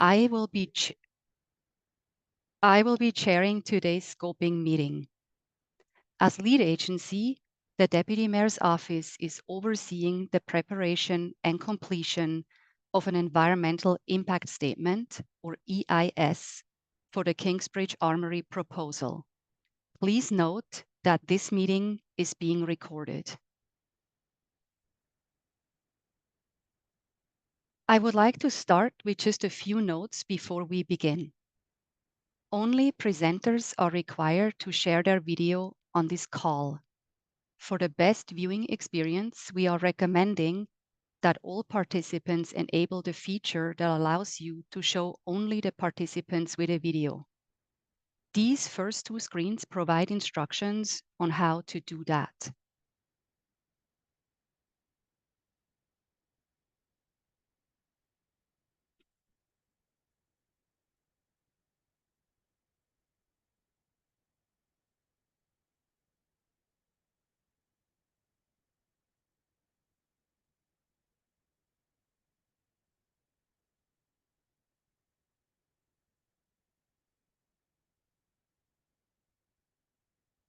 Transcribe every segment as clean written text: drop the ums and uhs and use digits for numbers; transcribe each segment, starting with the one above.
I will be chairing today's scoping meeting. As lead agency, the Deputy Mayor's Office is overseeing the preparation and completion of an Environmental Impact Statement, or EIS, for the Kingsbridge Armory proposal. Please note that this meeting is being recorded. I would like to start with just a few notes before we begin. Only presenters are required to share their video on this call. For the best viewing experience, we are recommending that all participants enable the feature that allows you to show only the participants with a video. These first two screens provide instructions on how to do that.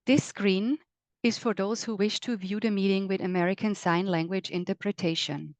This screen is for those who wish to view the meeting with American Sign Language interpretation.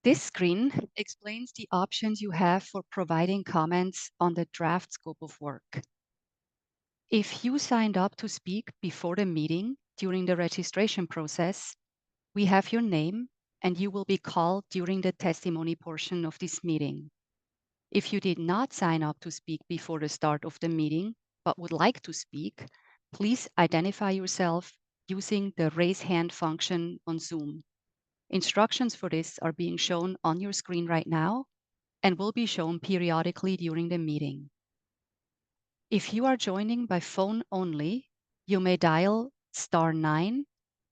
This screen explains the options you have for providing comments on the draft scope of work. If you signed up to speak before the meeting during the registration process, we have your name and you will be called during the testimony portion of this meeting. If you did not sign up to speak before the start of the meeting but would like to speak, please identify yourself using the raise hand function on Zoom. Instructions for this are being shown on your screen right now and will be shown periodically during the meeting. If you are joining by phone only, you may dial *9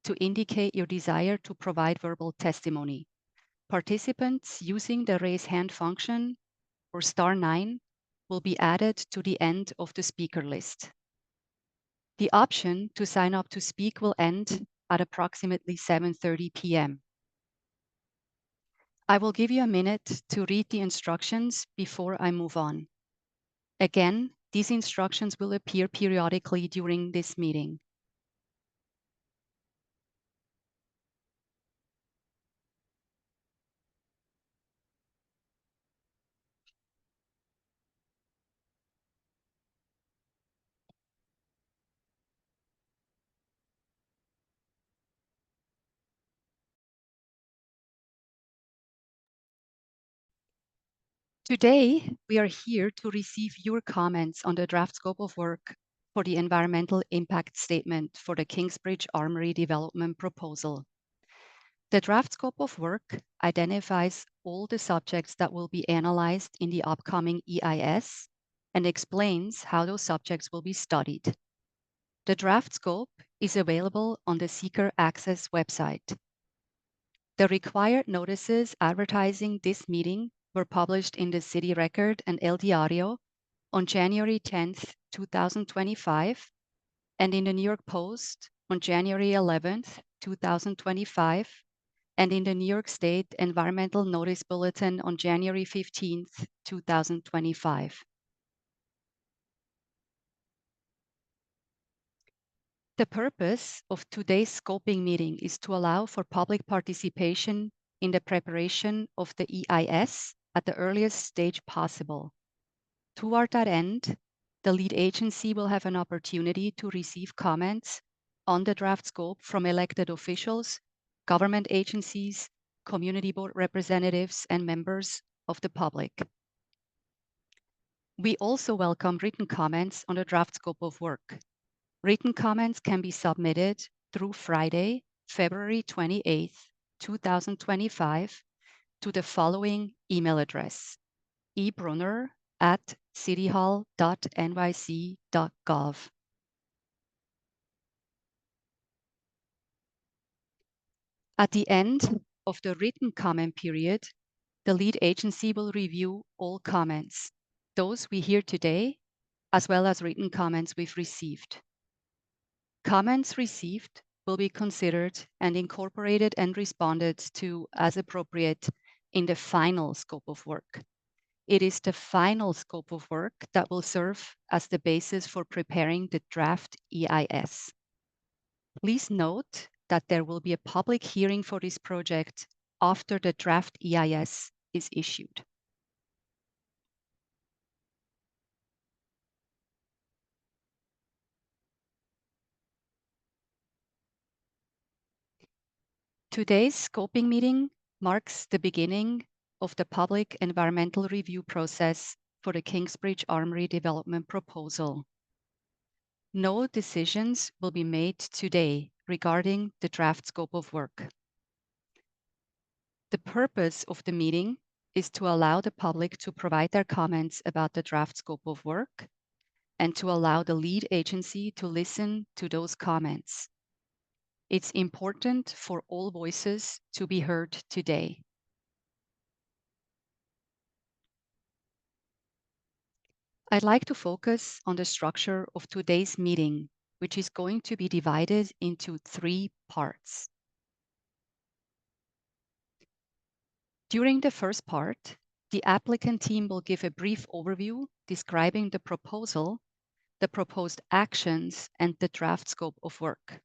to indicate your desire to provide verbal testimony. Participants using the raise hand function or *9 will be added to the end of the speaker list. The option to sign up to speak will end at approximately 7:30 p.m. I will give you a minute to read the instructions before I move on. Again, these instructions will appear periodically during this meeting. Today, we are here to receive your comments on the draft scope of work for the environmental impact statement for the Kingsbridge Armory development proposal. The draft scope of work identifies all the subjects that will be analyzed in the upcoming EIS and explains how those subjects will be studied. The draft scope is available on the Seeker Access website. The required notices advertising this meeting were published in the City Record and El Diario on January 10th, 2025, and in the New York Post on January 11th, 2025, and in the New York State Environmental Notice Bulletin on January 15th, 2025. The purpose of today's scoping meeting is to allow for public participation in the preparation of the EIS at the earliest stage possible. Toward that end, the lead agency will have an opportunity to receive comments on the draft scope from elected officials, government agencies, community board representatives, and members of the public. We also welcome written comments on the draft scope of work. Written comments can be submitted through Friday, February 28th, 2025, to the following email address: ebrunner at cityhall.nyc.gov. At the end of the written comment period, the lead agency will review all comments, those we hear today, as well as written comments we've received. Comments received will be considered and incorporated and responded to as appropriate in the final scope of work. It is the final scope of work that will serve as the basis for preparing the draft EIS. Please note that there will be a public hearing for this project after the draft EIS is issued. Today's scoping meeting marks the beginning of the public environmental review process for the Kingsbridge Armory development proposal. No decisions will be made today regarding the draft scope of work. The purpose of the meeting is to allow the public to provide their comments about the draft scope of work and to allow the lead agency to listen to those comments. It's important for all voices to be heard today. I'd like to focus on the structure of today's meeting, which is going to be divided into 3 parts. During the first part, the applicant team will give a brief overview describing the proposal, the proposed actions, and the draft scope of work.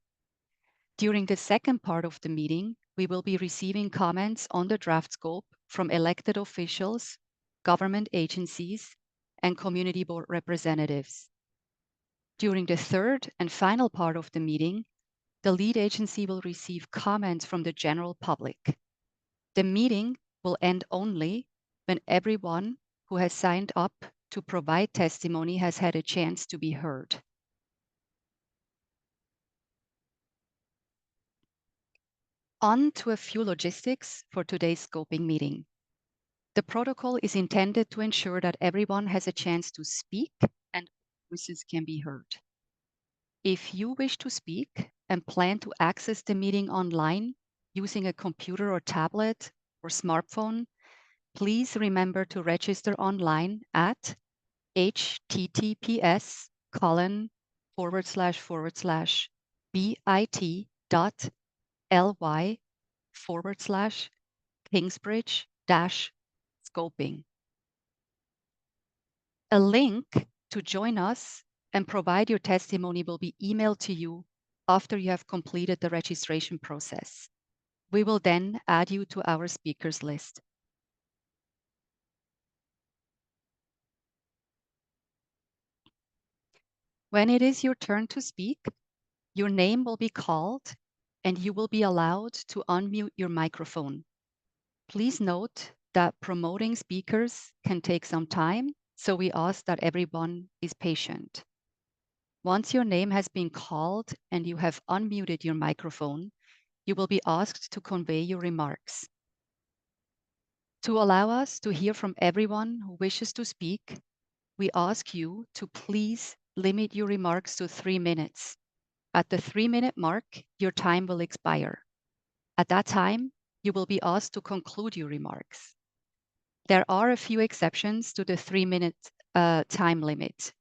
During the second part of the meeting, we will be receiving comments on the draft scope from elected officials, government agencies, and community board representatives. During the third and final part of the meeting, the lead agency will receive comments from the general public. The meeting will end only when everyone who has signed up to provide testimony has had a chance to be heard. On to a few logistics for today's scoping meeting. The protocol is intended to ensure that everyone has a chance to speak and voices can be heard. If you wish to speak and plan to access the meeting online using a computer or tablet or smartphone, please remember to register online at https://bit.ly/Kingsbridge-scoping. A link to join us and provide your testimony will be emailed to you after you have completed the registration process. We will then add you to our speakers list. When it is your turn to speak, your name will be called and you will be allowed to unmute your microphone. Please note that promoting speakers can take some time, so we ask that everyone is patient. Once your name has been called and you have unmuted your microphone, you will be asked to convey your remarks. To allow us to hear from everyone who wishes to speak, we ask you to please limit your remarks to 3 minutes. At the 3-minute mark, your time will expire. At that time, you will be asked to conclude your remarks. There are a few exceptions to the 3-minute time limit.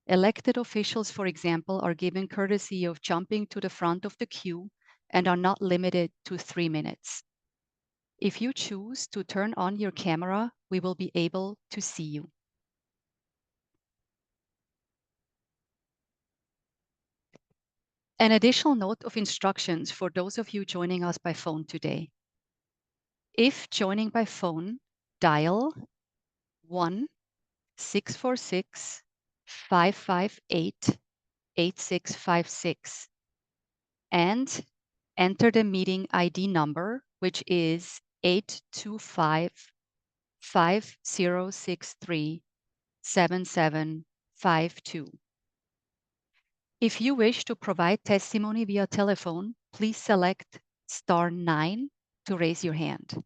Elected officials, for example, are given courtesy of jumping to the front of the queue and are not limited to 3 minutes. If you choose to turn on your camera, we will be able to see you. An additional note of instructions for those of you joining us by phone today. If joining by phone, dial 1-646-558-8656 and enter the meeting ID number, which is 825-5063-7752. If you wish to provide testimony via telephone, please select *9 to raise your hand.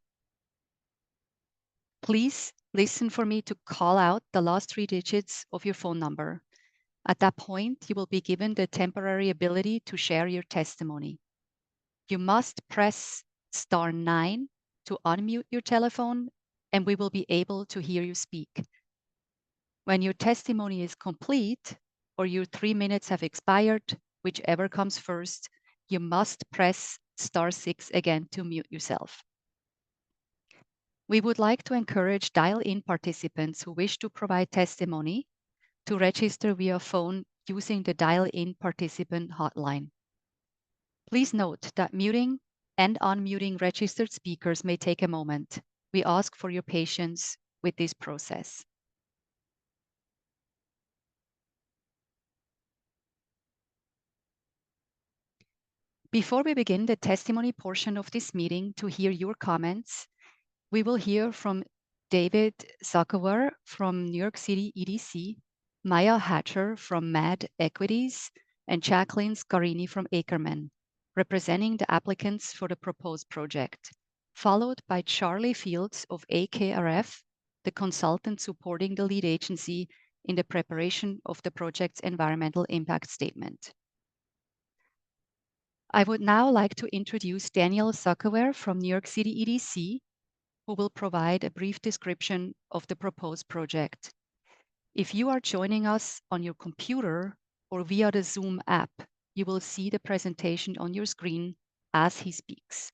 Please Listen for me to call out the last 3 digits of your phone number. At that point, you will be given the temporary ability to share your testimony. You must press *9 to unmute your telephone, and we will be able to hear you speak. When your testimony is complete or your 3 minutes have expired, whichever comes first, you must press *6 again to mute yourself. We would like to encourage dial-in participants who wish to provide testimony to register via phone using the dial-in participant hotline. Please note that muting and unmuting registered speakers may take a moment. We ask for your patience with this process. Before we begin the testimony portion of this meeting to hear your comments, we will hear from David Zuckerwer from New York City EDC, Maya Hatcher from MAD Equities, and Jacqueline Scarini from Ackerman, representing the applicants for the proposed project, followed by Charlie Fields of AKRF, the consultant supporting the lead agency in the preparation of the project's environmental impact statement. I would now like to introduce Daniel Zuckerwer from New York City EDC, who will provide a brief description of the proposed project. If you are joining us on your computer or via the Zoom app, you will see the presentation on your screen as he speaks.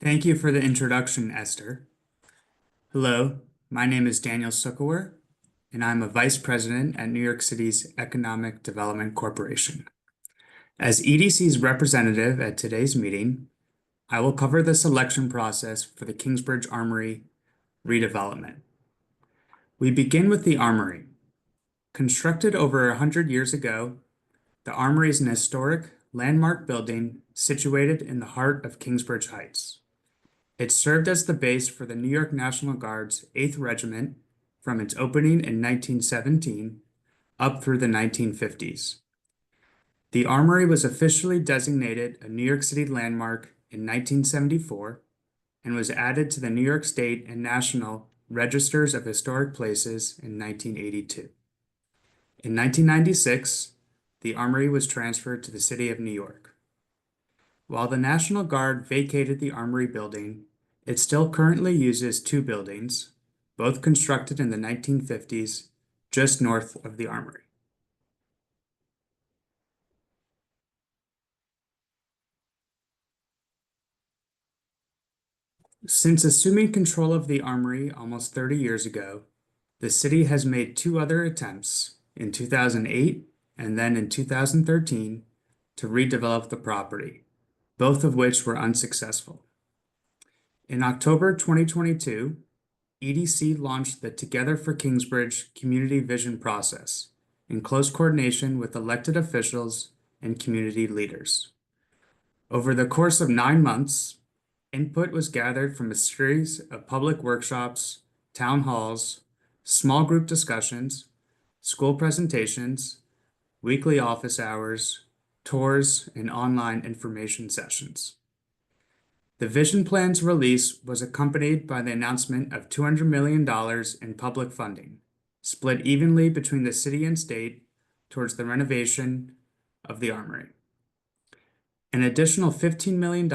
Thank you for the introduction, Esther. Hello, my name is Daniel Zuckerwer, and I'm a Vice President at New York City's Economic Development Corporation. As EDC's representative at today's meeting, I will cover the selection process for the Kingsbridge Armory redevelopment. We begin with the Armory. Constructed over 100 years ago, the Armory is an historic, landmark building situated in the heart of Kingsbridge Heights. It served as the base for the New York National Guard's 8th Regiment from its opening in 1917 up through the 1950s. The Armory was officially designated a New York City landmark in 1974 and was added to the New York State and National Registers of Historic Places in 1982. In 1996, the Armory was transferred to the City of New York. While the National Guard vacated the Armory building, it still currently uses 2 buildings, both constructed in the 1950s, just north of the Armory. Since assuming control of the Armory almost 30 years ago, the city has made 2 other attempts, in 2008 and then in 2013, to redevelop the property, both of which were unsuccessful. In October 2022, EDC launched the Together for Kingsbridge Community Vision process in close coordination with elected officials and community leaders. Over the course of 9 months, input was gathered from a series of public workshops, town halls, small group discussions, school presentations, weekly office hours, tours, and online information sessions. The vision plan's release was accompanied by the announcement of $200 million in public funding, split evenly between the city and state towards the renovation of the Armory. An additional $15 million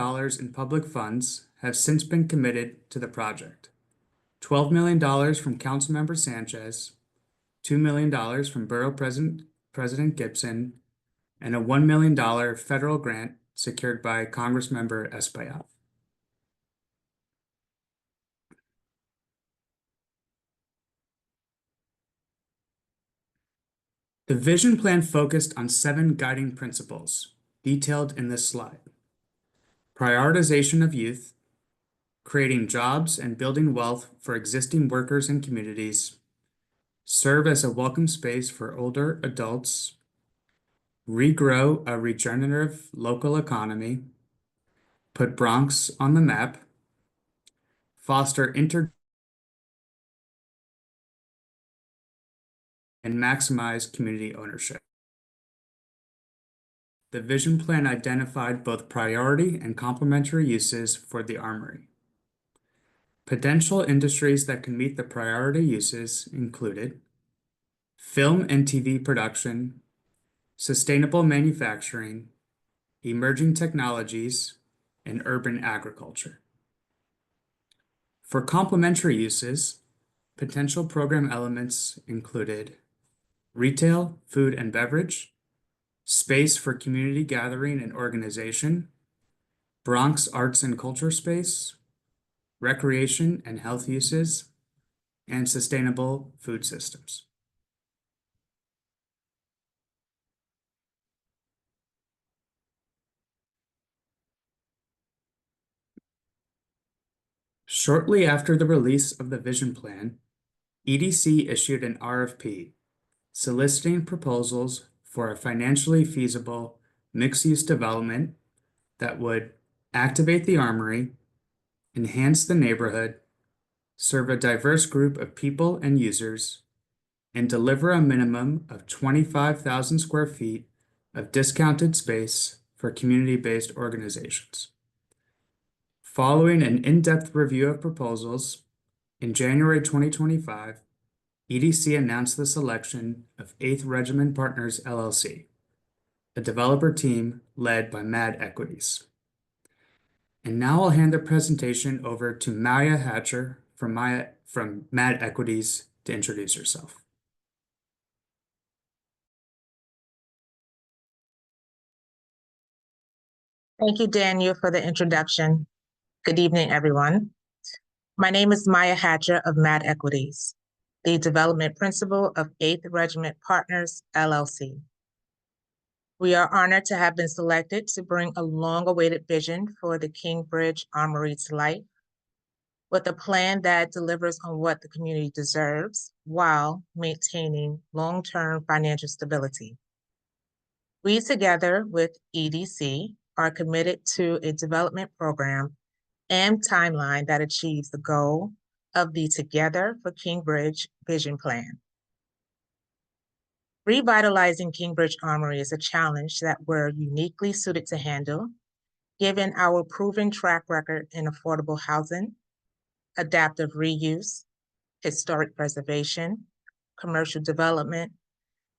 in public funds have since been committed to the project. $12 million from Councilmember Sanchez, $2 million from Borough President Gibson, and a $1 million federal grant secured by Congressmember Espaillat. The vision plan focused on 7 guiding principles, detailed in this slide. Prioritization of youth, creating jobs and building wealth for existing workers and communities, serve as a welcome space for older adults, regrow a regenerative local economy, put Bronx on the map, foster and maximize community ownership. the vision plan identified both priority and complementary uses for the Armory. Potential industries that can meet the priority uses included film and TV production, sustainable manufacturing, emerging technologies, and urban agriculture. For complementary uses, potential program elements included retail, food and beverage, space for community gathering and organization, Bronx arts and culture space, recreation and health uses, and sustainable food systems. Shortly after the release of the vision plan, EDC issued an RFP soliciting proposals for a financially feasible mixed-use development that would activate the Armory, enhance the neighborhood, serve a diverse group of people and users, and deliver a minimum of 25,000 square feet of discounted space for community-based organizations. Following an in-depth review of proposals, in January 2025, EDC announced the selection of 8th Regiment Partners LLC, a developer team led by Mad Equities. And now I'll hand the presentation over to Maya Hatcher from Mad Equities to introduce herself. Thank you, Daniel, for the introduction. Good evening, everyone. My name is Maya Hatcher of Mad Equities, the development principal of 8th Regiment Partners, LLC. We are honored to have been selected to bring a long-awaited vision for the Kingsbridge Armory to life, with a plan that delivers on what the community deserves while maintaining long-term financial stability. We, together with EDC, are committed to a development program and timeline that achieves the goal of the Together for Kingsbridge vision plan. Revitalizing Kingsbridge Armory is a challenge that we're uniquely suited to handle, given our proven track record in affordable housing, adaptive reuse, historic preservation, commercial development,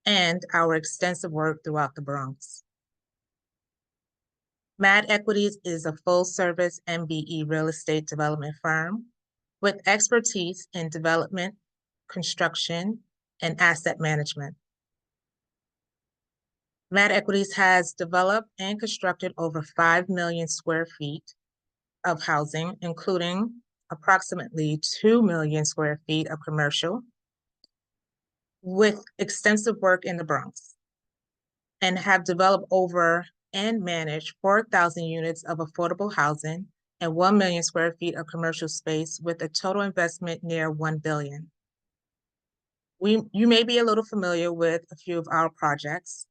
and our extensive work throughout the Bronx. Mad Equities is a full-service MBE real estate development firm with expertise in development, construction, and asset management. Mad Equities has developed and constructed over 5 million square feet of housing, including approximately 2 million square feet of commercial, with extensive work in the Bronx, and have developed over and manage 4,000 units of affordable housing and 1 million square feet of commercial space with a total investment near $1 billion. You may be a little familiar with a few of our projects: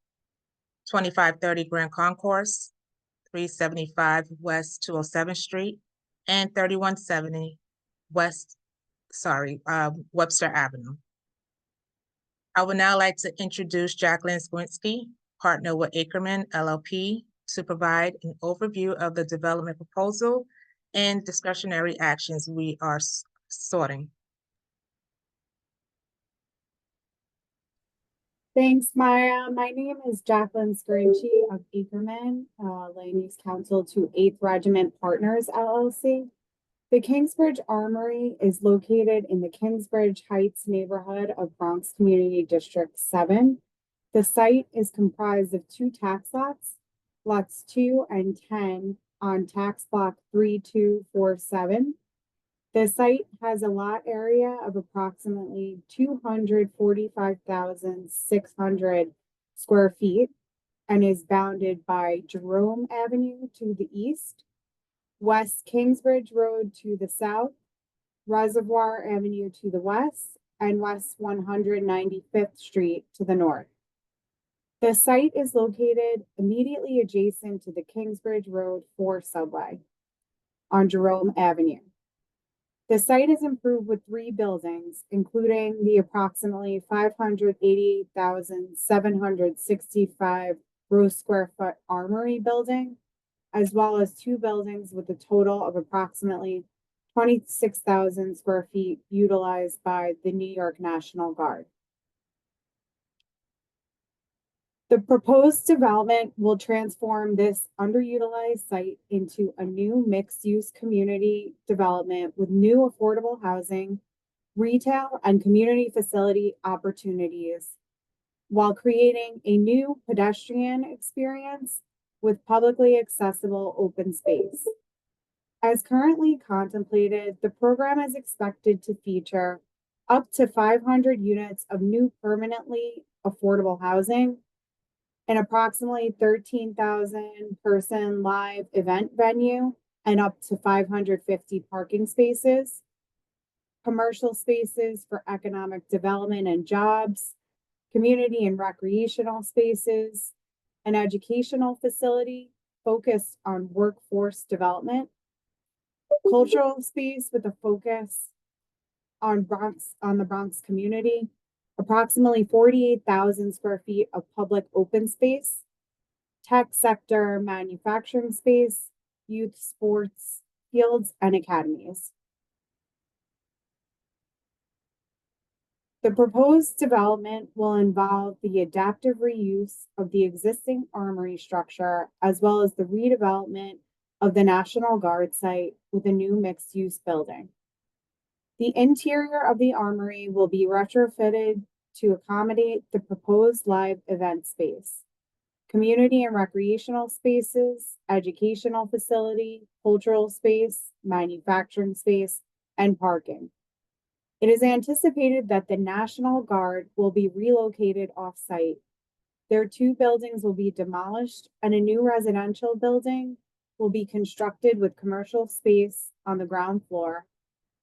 2530 Grand Concourse, 375 West 207th Street, and 3170 Webster Avenue. I would now like to introduce Jacqueline Skwinski, partner with Ackerman LLP, to provide an overview of the development proposal and discretionary actions we are sorting. Thanks, Maya. My name is Jacqueline Scarinci of Ackerman, Land Use Counsel to 8th Regiment Partners, LLC. The Kingsbridge Armory is located in the Kingsbridge Heights neighborhood of Bronx Community District 7. The site is comprised of 2 tax lots, lots 2 and 10 on tax block 3247. The site has a lot area of approximately 245,600 square feet and is bounded by Jerome Avenue to the east, West Kingsbridge Road to the south, Reservoir Avenue to the west, and West 195th Street to the north. The site is located immediately adjacent to the Kingsbridge Road 4 subway on Jerome Avenue. The site is improved with 3 buildings, including the approximately 588,765 gross square foot Armory building, as well as 2 buildings with a total of approximately 26,000 square feet utilized by the New York National Guard. The proposed development will transform this underutilized site into a new mixed-use community development with new affordable housing, retail, and community facility opportunities, while creating a new pedestrian experience with publicly accessible open space. As currently contemplated, the program is expected to feature up to 500 units of new permanently affordable housing, an approximately 13,000 person live event venue, and up to 550 parking spaces, commercial spaces for economic development and jobs, community and recreational spaces, an educational facility focused on workforce development, cultural space with a focus on the Bronx community, approximately 48,000 square feet of public open space, tech sector manufacturing space, youth sports fields, and academies. The proposed development will involve the adaptive reuse of the existing Armory structure, as well as the redevelopment of the National Guard site with a new mixed-use building. The interior of the Armory will be retrofitted to accommodate the proposed live event space, community and recreational spaces, educational facility, cultural space, manufacturing space, and parking. It is anticipated that the National Guard will be relocated off-site. Their 2 buildings will be demolished, and a new residential building will be constructed with commercial space on the ground floor,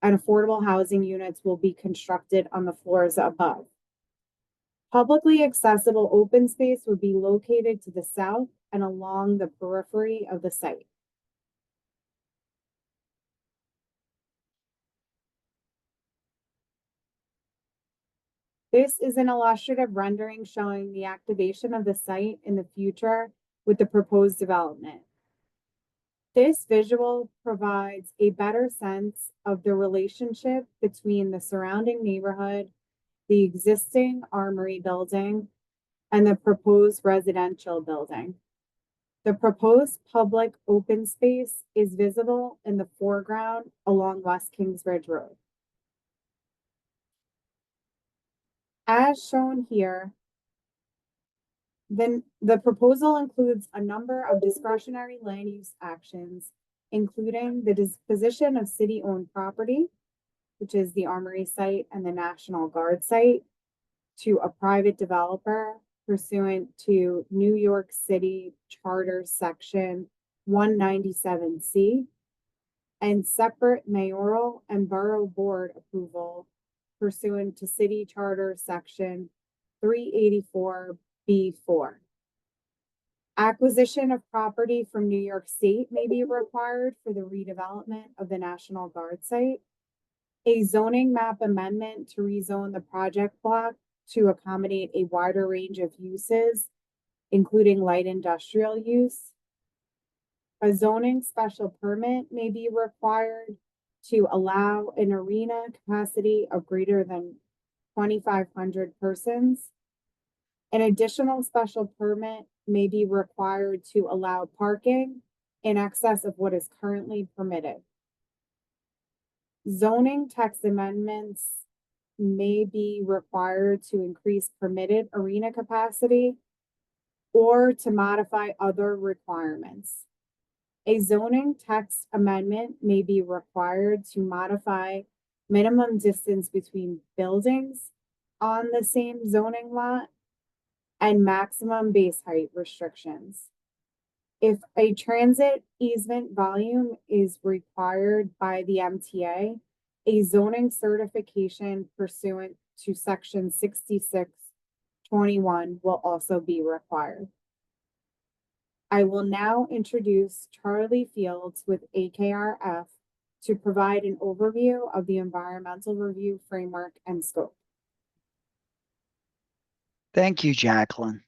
and affordable housing units will be constructed on the floors above. Publicly accessible open space would be located to the south and along the periphery of the site. This is an illustrative rendering showing the activation of the site in the future with the proposed development. This visual provides a better sense of the relationship between the surrounding neighborhood, the existing Armory building, and the proposed residential building. The proposed public open space is visible in the foreground along West Kingsbridge Road. As shown here, then the proposal includes a number of discretionary land use actions, including the disposition of city-owned property, which is the Armory site and the National Guard site, to a private developer pursuant to New York City Charter Section 197C, and separate mayoral and borough board approval pursuant to City Charter Section 384B4. Acquisition of property from New York State may be required for the redevelopment of the National Guard site. A zoning map amendment to rezone the project block to accommodate a wider range of uses, including light industrial use. A zoning special permit may be required to allow an arena capacity of greater than 2,500 persons. An additional special permit may be required to allow parking in excess of what is currently permitted. Zoning text amendments may be required to increase permitted arena capacity or to modify other requirements. A zoning text amendment may be required to modify minimum distance between buildings on the same zoning lot and maximum base height restrictions. If a transit easement volume is required by the MTA, a zoning certification pursuant to Section 6621 will also be required. I will now introduce Charlie Fields with AKRF to provide an overview of the environmental review framework and scope. Thank you, Jacqueline.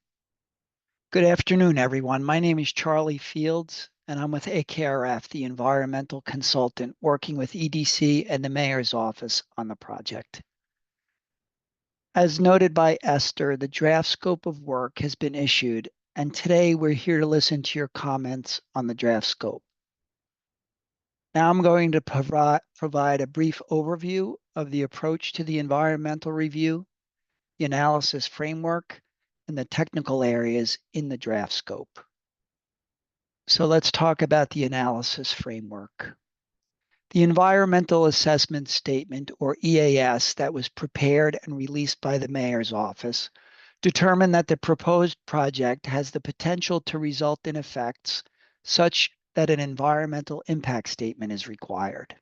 Good afternoon, everyone. My name is Charlie Fields, and I'm with AKRF, the environmental consultant working with EDC and the mayor's office on the project. As noted by Esther, the draft scope of work has been issued, and today we're here to listen to your comments on the draft scope. Now I'm going to provide a brief overview of the approach to the environmental review, the analysis framework, and the technical areas in the draft scope. So let's talk about the analysis framework. The Environmental Assessment Statement, or EAS, that was prepared and released by the mayor's office determined that the proposed project has the potential to result in effects such that an environmental impact statement is required.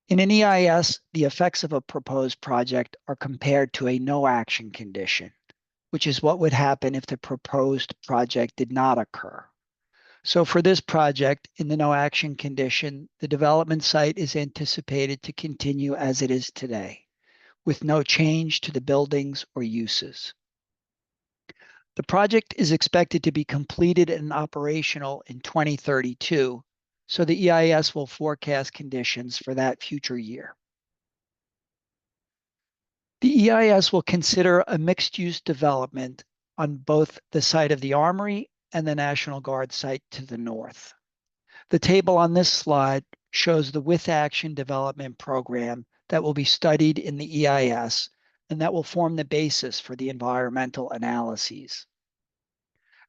In an EIS, the effects of a proposed project are compared to a no action condition, which is what would happen if the proposed project did not occur. So for this project, in the no action condition, the development site is anticipated to continue as it is today, with no change to the buildings or uses. The project is expected to be completed and operational in 2032, so the EIS will forecast conditions for that future year. The EIS will consider a mixed-use development on both the site of the Armory and the National Guard site to the north. The table on this slide shows the with action development program that will be studied in the EIS and that will form the basis for the environmental analyses.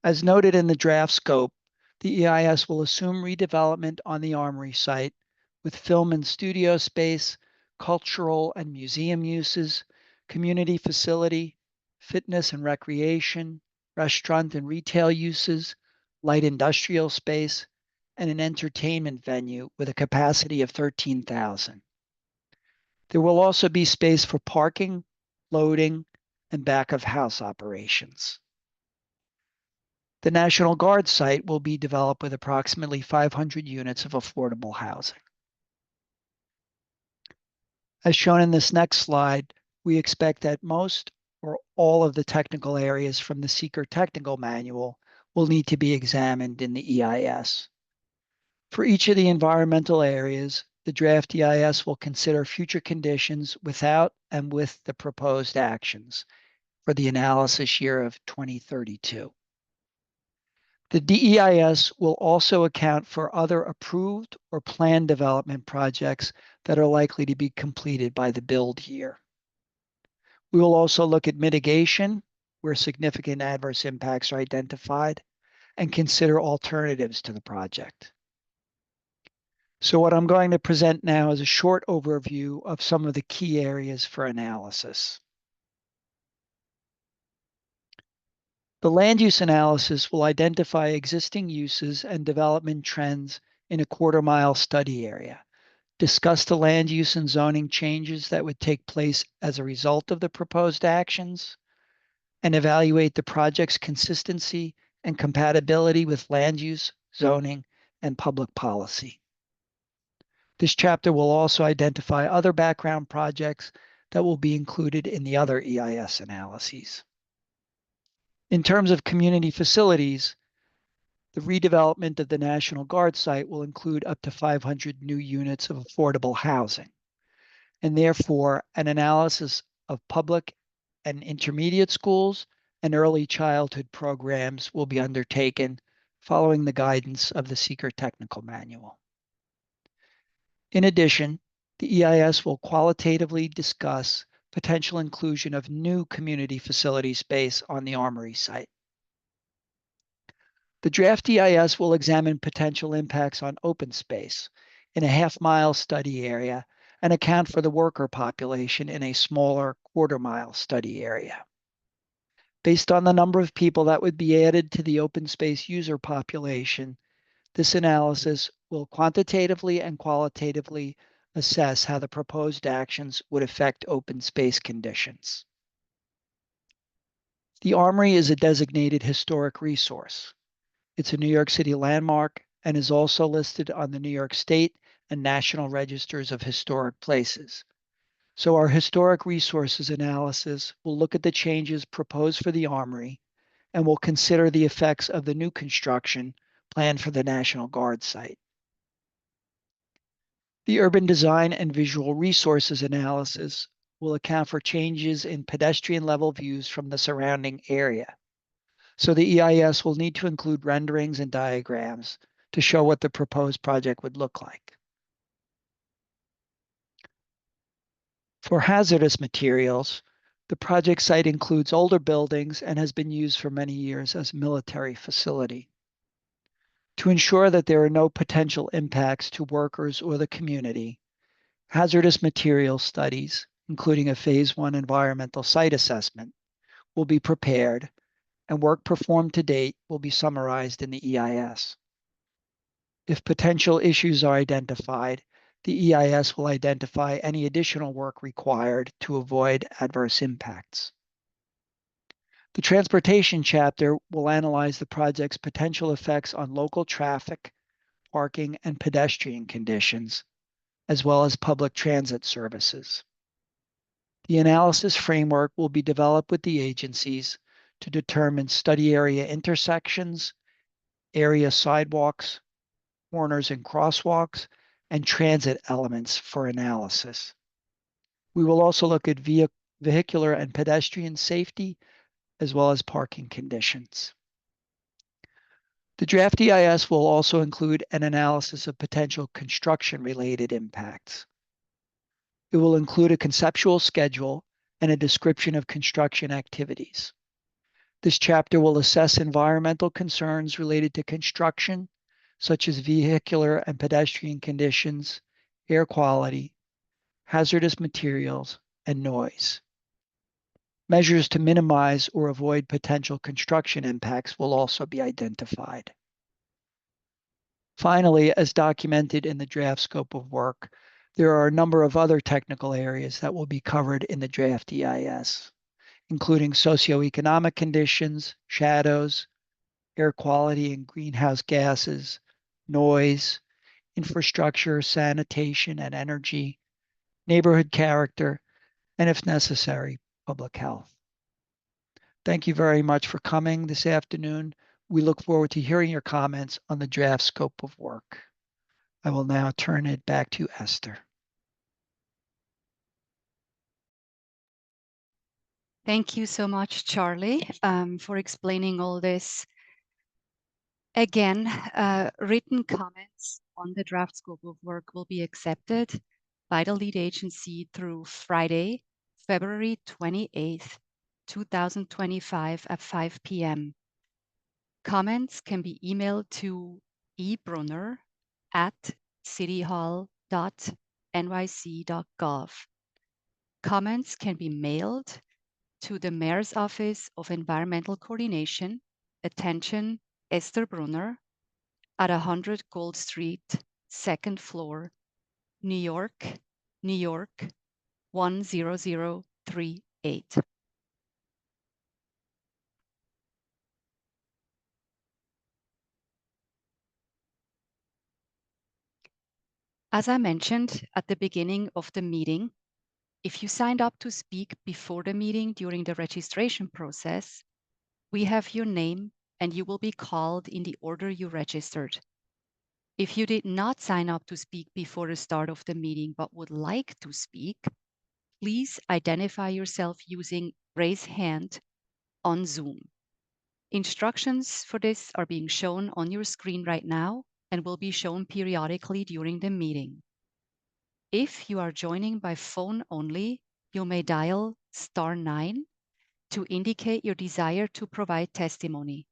As noted in the draft scope, the EIS will assume redevelopment on the Armory site with film and studio space, cultural and museum uses, community facility, fitness and recreation, restaurant and retail uses, light industrial space, and an entertainment venue with a capacity of 13,000. There will also be space for parking, loading, and back of house operations. The National Guard site will be developed with approximately 500 units of affordable housing. As shown in this next slide, we expect that most or all of the technical areas from the Seeker Technical Manual will need to be examined in the EIS. For each of the environmental areas, the draft EIS will consider future conditions without and with the proposed actions for the analysis year of 2032. The DEIS will also account for other approved or planned development projects that are likely to be completed by the build year. We will also look at mitigation, where significant adverse impacts are identified, and consider alternatives to the project. So what I'm going to present now is a short overview of some of the key areas for analysis. The land use analysis will identify existing uses and development trends in a quarter-mile study area, discuss the land use and zoning changes that would take place as a result of the proposed actions, and evaluate the project's consistency and compatibility with land use, zoning, and public policy. This chapter will also identify other background projects that will be included in the other EIS analyses. In terms of community facilities, the redevelopment of the National Guard site will include up to 500 new units of affordable housing, and therefore an analysis of public and intermediate schools and early childhood programs will be undertaken following the guidance of the Seeker Technical Manual. In addition, the EIS will qualitatively discuss potential inclusion of new community facility space on the Armory site. The draft EIS will examine potential impacts on open space in a half-mile study area and account for the worker population in a smaller quarter-mile study area. Based on the number of people that would be added to the open space user population, this analysis will quantitatively and qualitatively assess how the proposed actions would affect open space conditions. The Armory is a designated historic resource. It's a New York City landmark and is also listed on the New York State and National Registers of Historic Places. So our historic resources analysis will look at the changes proposed for the Armory and will consider the effects of the new construction planned for the National Guard site. The urban design and visual resources analysis will account for changes in pedestrian level views from the surrounding area. So the EIS will need to include renderings and diagrams to show what the proposed project would look like. For hazardous materials, the project site includes older buildings and has been used for many years as a military facility. To ensure that there are no potential impacts to workers or the community, hazardous material studies, including a Phase 1 environmental site assessment, will be prepared, and work performed to date will be summarized in the EIS. If potential issues are identified, the EIS will identify any additional work required to avoid adverse impacts. The transportation chapter will analyze the project's potential effects on local traffic, parking, and pedestrian conditions, as well as public transit services. The analysis framework will be developed with the agencies to determine study area intersections, area sidewalks, corners and crosswalks, and transit elements for analysis. We will also look at vehicular and pedestrian safety, as well as parking conditions. The draft EIS will also include an analysis of potential construction-related impacts. It will include a conceptual schedule and a description of construction activities. This chapter will assess environmental concerns related to construction, such as vehicular and pedestrian conditions, air quality, hazardous materials, and noise. Measures to minimize or avoid potential construction impacts will also be identified. Finally, as documented in the draft scope of work, there are a number of other technical areas that will be covered in the draft EIS, including socioeconomic conditions, shadows, air quality and greenhouse gases, noise, infrastructure, sanitation and energy, neighborhood character, and if necessary, public health. Thank you very much for coming this afternoon. We look forward to hearing your comments on the draft scope of work. I will now turn it back to Esther. Thank you so much, Charlie, for explaining all this. Again, written comments on the draft scope of work will be accepted by the lead agency through Friday, February 28th, 2025 at 5 p.m. Comments can be emailed to ebrunner@cityhall.nyc.gov. Comments can be mailed to the Mayor's Office of Environmental Coordination, attention Esther Brunner, at 100 Gold Street, 2nd floor, New York, New York, 10038. As I mentioned at the beginning of the meeting, if you signed up to speak before the meeting during the registration process, we have your name and you will be called in the order you registered. If you did not sign up to speak before the start of the meeting but would like to speak, please identify yourself using raise hand on Zoom. Instructions for this are being shown on your screen right now and will be shown periodically during the meeting. If you are joining by phone only, you may dial *9 to indicate your desire to provide testimony.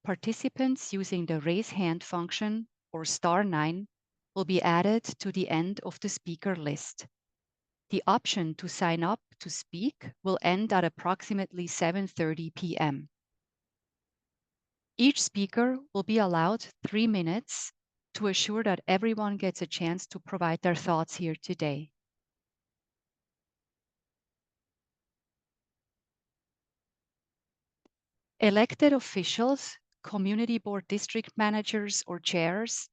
Participants using the raise hand function or *9 will be added to the end of the speaker list. The option to sign up to speak will end at approximately 7:30 p.m. Each speaker will be allowed 3 minutes to assure that everyone gets a chance to provide their thoughts here today. Elected officials, community board district managers or chairs,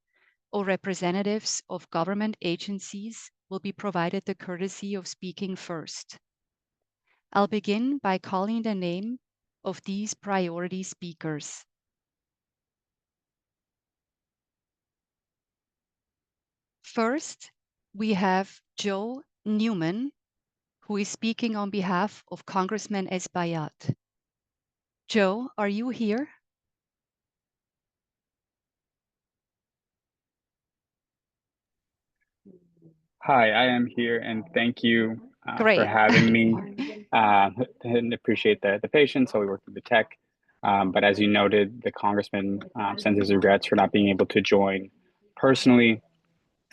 or representatives of government agencies will be provided the courtesy of speaking first. I'll begin by calling the name of these priority speakers. First, we have Joe Newman, who is speaking on behalf of Congressman Espaillat. Joe, are you here? Hi, I am here, and thank you for Great. having me. And appreciate the patience while we work through the tech. But as you noted, the congressman sends his regrets for not being able to join personally.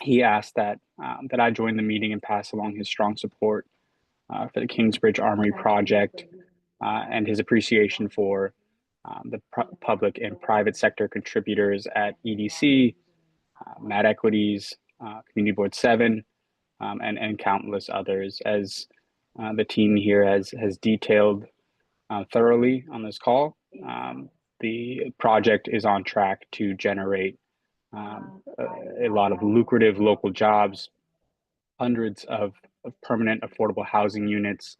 He asked that I join the meeting and pass along his strong support for the Kingsbridge Armory project and his appreciation for the public and private sector contributors at EDC, Mad Equities, Community Board 7, and countless others, as the team here has detailed thoroughly on this call. The project is on track to generate a lot of lucrative local jobs, hundreds of permanent affordable housing units,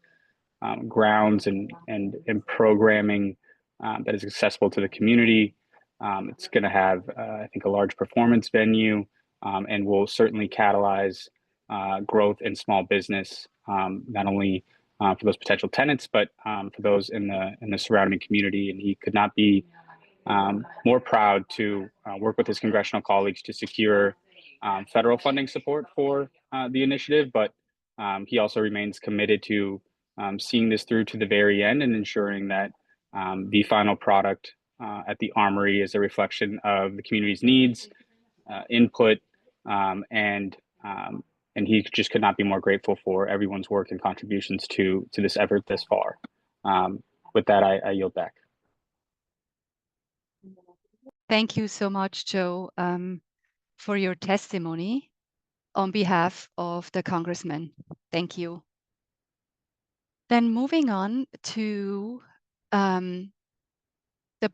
grounds and programming that is accessible to the community. It's going to have, I think, a large performance venue and will certainly catalyze growth in small business, not only for those potential tenants, but for those in the surrounding community. And he could not be more proud to work with his congressional colleagues to secure federal funding support for the initiative. But he also remains committed to seeing this through to the very end and ensuring that the final product at the Armory is a reflection of the community's needs, input, and he just could not be more grateful for everyone's work and contributions to this effort this far. With that, I yield back. Thank you so much, Joe, for your testimony on behalf of the congressman. Thank you. Then moving on to the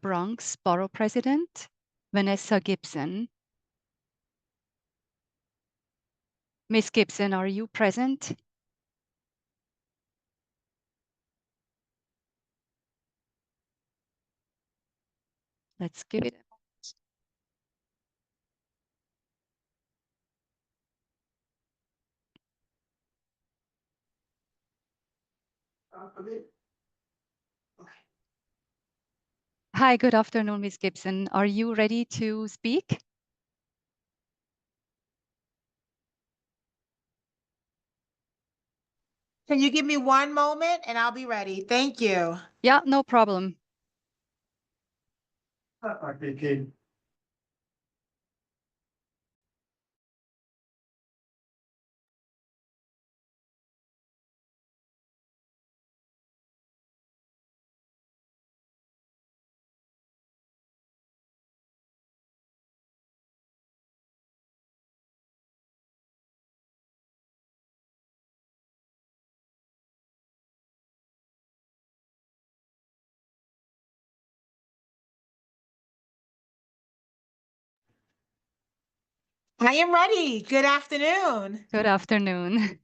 Bronx Borough President, Vanessa Gibson. Ms. Gibson, are you present? Let's give it a moment. Hi, good afternoon, Ms. Gibson. Are you ready to speak? Can you give me one moment and I'll be ready? Thank you. Yeah, no problem. I am ready. Good afternoon. Good afternoon.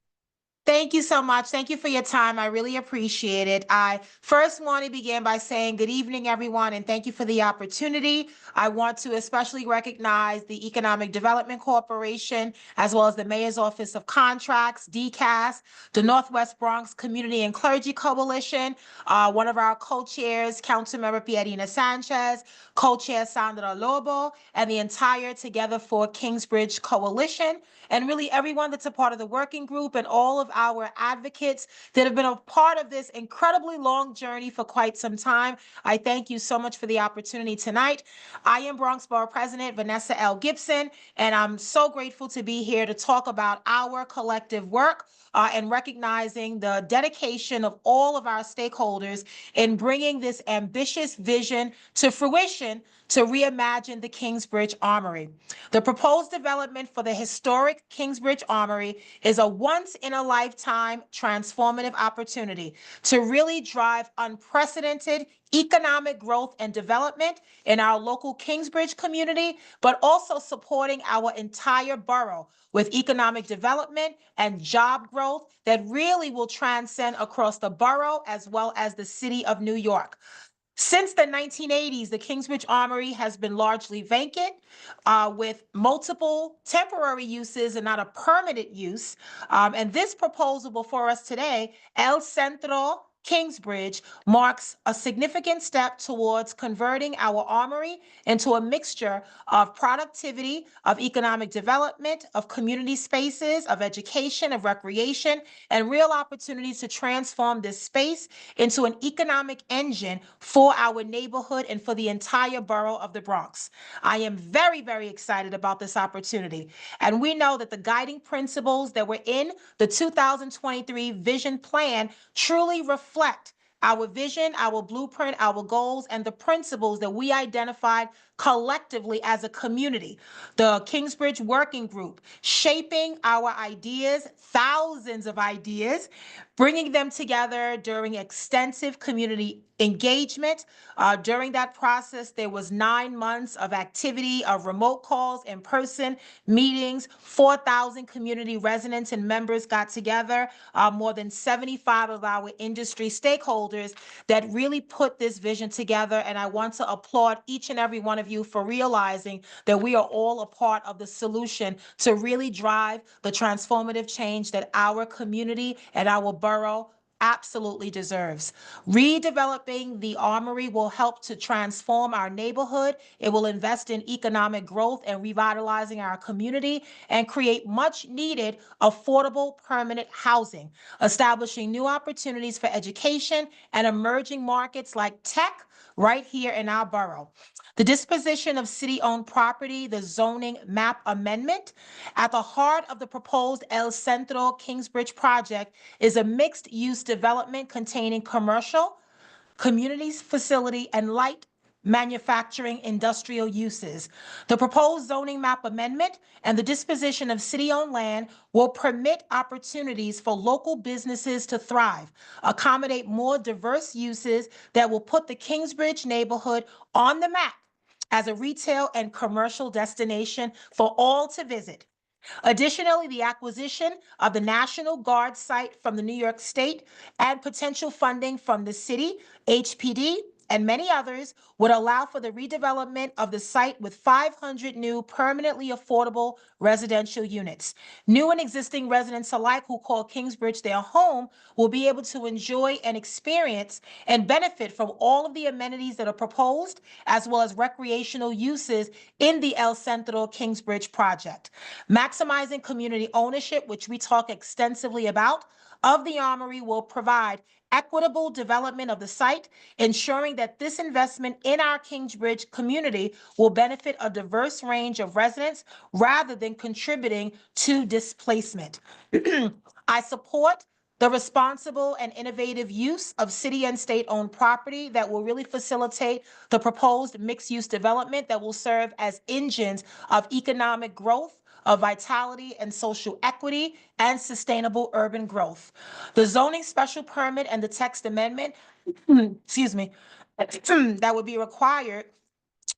Thank you so much. Thank you for your time. I really appreciate it. I first want to begin by saying good evening, everyone, and thank you for the opportunity. I want to especially recognize the Economic Development Corporation, as well as the Mayor's Office of Contracts, DCAS, the Northwest Bronx Community and Clergy Coalition, one of our co-chairs, Councilmember Pierina Sanchez, co-chair Sandra Lobo, and the entire Together for Kingsbridge Coalition, and really everyone that's a part of the working group and all of our advocates that have been a part of this incredibly long journey for quite some time. I thank you so much for the opportunity tonight. I am Bronx Borough President Vanessa L. Gibson, and I'm so grateful to be here to talk about our collective work and recognizing the dedication of all of our stakeholders in bringing this ambitious vision to fruition to reimagine the Kingsbridge Armory. The proposed development for the historic Kingsbridge Armory is a once-in-a-lifetime transformative opportunity to really drive unprecedented economic growth and development in our local Kingsbridge community, but also supporting our entire borough with economic development and job growth that really will transcend across the borough as well as the city of New York. Since the 1980s, the Kingsbridge Armory has been largely vacant, with multiple temporary uses and not a permanent use. And this proposal before us today, El Centro Kingsbridge, marks a significant step towards converting our armory into a mixture of productivity, of economic development, of community spaces, of education, of recreation, and real opportunities to transform this space into an economic engine for our neighborhood and for the entire borough of the Bronx. I am very, very excited about this opportunity. And we know that the guiding principles that were in the 2023 Vision Plan truly reflect our vision, our blueprint, our goals, and the principles that we identified collectively as a community. The Kingsbridge Working Group, shaping our ideas, thousands of ideas, bringing them together during extensive community engagement. During that process, there was 9 months of activity, of remote calls, in-person meetings. 4,000 community residents and members got together, more than 75 of our industry stakeholders that really put this vision together. And I want to applaud each and every one of you for realizing that we are all a part of the solution to really drive the transformative change that our community and our borough absolutely deserves. Redeveloping the Armory will help to transform our neighborhood. It will invest in economic growth and revitalizing our community and create much needed affordable permanent housing, establishing new opportunities for education and emerging markets like tech right here in our borough. The disposition of city-owned property, the zoning map amendment. At the heart of the proposed El Centro Kingsbridge project is a mixed-use development containing commercial, communities, facility, and light manufacturing industrial uses. The proposed zoning map amendment and the disposition of city-owned land will permit opportunities for local businesses to thrive, accommodate more diverse uses that will put the Kingsbridge neighborhood on the map as a retail and commercial destination for all to visit. Additionally, the acquisition of the National Guard site from the New York State and potential funding from the city, HPD, and many others would allow for the redevelopment of the site with 500 new permanently affordable residential units. New and existing residents alike who call Kingsbridge their home will be able to enjoy and experience and benefit from all of the amenities that are proposed, as well as recreational uses in the El Centro Kingsbridge project. Maximizing community ownership, which we talk extensively about, of the Armory will provide equitable development of the site, ensuring that this investment in our Kingsbridge community will benefit a diverse range of residents rather than contributing to displacement. I support the responsible and innovative use of city and state-owned property that will really facilitate the proposed mixed-use development that will serve as engines of economic growth, of vitality and social equity, and sustainable urban growth. The zoning special permit and the text amendment, excuse me, that would be required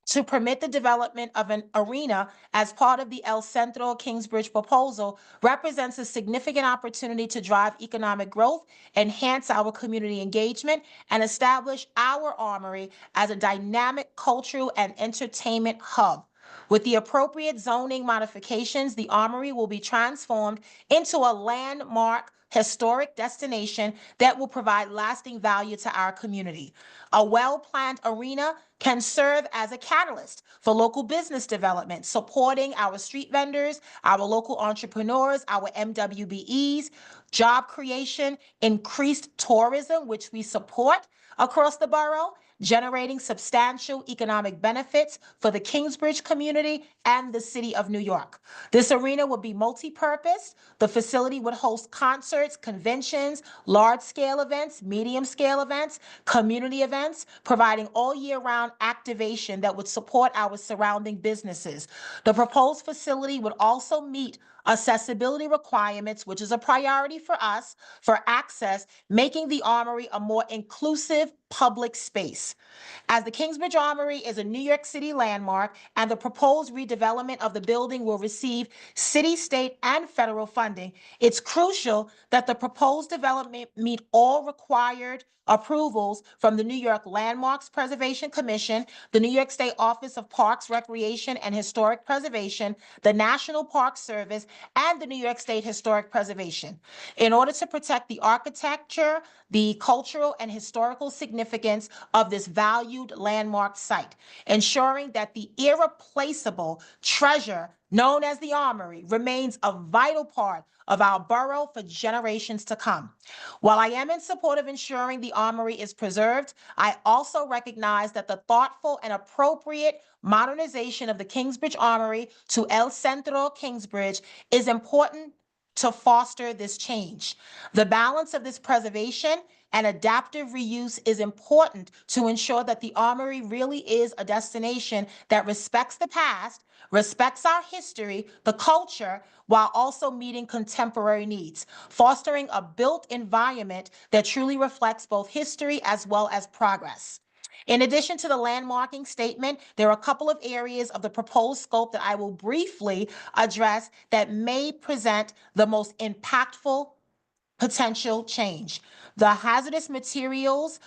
to permit the development of an arena as part of the El Centro Kingsbridge proposal represents a significant opportunity to drive economic growth, enhance our community engagement, and establish our Armory as a dynamic cultural and entertainment hub. With the appropriate zoning modifications, the Armory will be transformed into a landmark historic destination that will provide lasting value to our community. A well-planned arena can serve as a catalyst for local business development, supporting our street vendors, our local entrepreneurs, our MWBEs, job creation, increased tourism, which we support across the borough, generating substantial economic benefits for the Kingsbridge community and the city of New York. This arena would be multi-purpose. The facility would host concerts, conventions, large-scale events, medium-scale events, community events, providing all year-round activation that would support our surrounding businesses. The proposed facility would also meet accessibility requirements, which is a priority for us, for access, making the Armory a more inclusive public space. As the Kingsbridge Armory is a New York City landmark and the proposed redevelopment of the building will receive city, state, and federal funding, it's crucial that the proposed development meet all required approvals from the New York Landmarks Preservation Commission, the New York State Office of Parks, Recreation, and Historic Preservation, the National Park Service, and the New York State Historic Preservation. In order to protect the architecture, the cultural and historical significance of this valued landmark site, ensuring that the irreplaceable treasure known as the Armory remains a vital part of our borough for generations to come. While I am in support of ensuring the Armory is preserved, I also recognize that the thoughtful and appropriate modernization of the Kingsbridge Armory to El Centro Kingsbridge is important to foster this change. The balance of this preservation and adaptive reuse is important to ensure that the Armory really is a destination that respects the past, respects our history, the culture, while also meeting contemporary needs, fostering a built environment that truly reflects both history as well as progress. In addition to the landmarking statement, there are a couple of areas of the proposed scope that I will briefly address that may present the most impactful potential change. The hazardous materials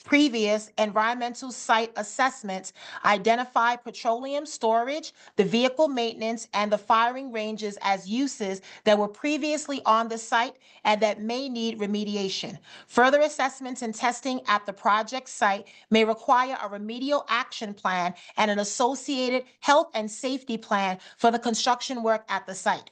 previous environmental site assessments identify petroleum storage, the vehicle maintenance, and the firing ranges as uses that were previously on the site and that may need remediation. Further assessments and testing at the project site may require a remedial action plan and an associated health and safety plan for the construction work at the site.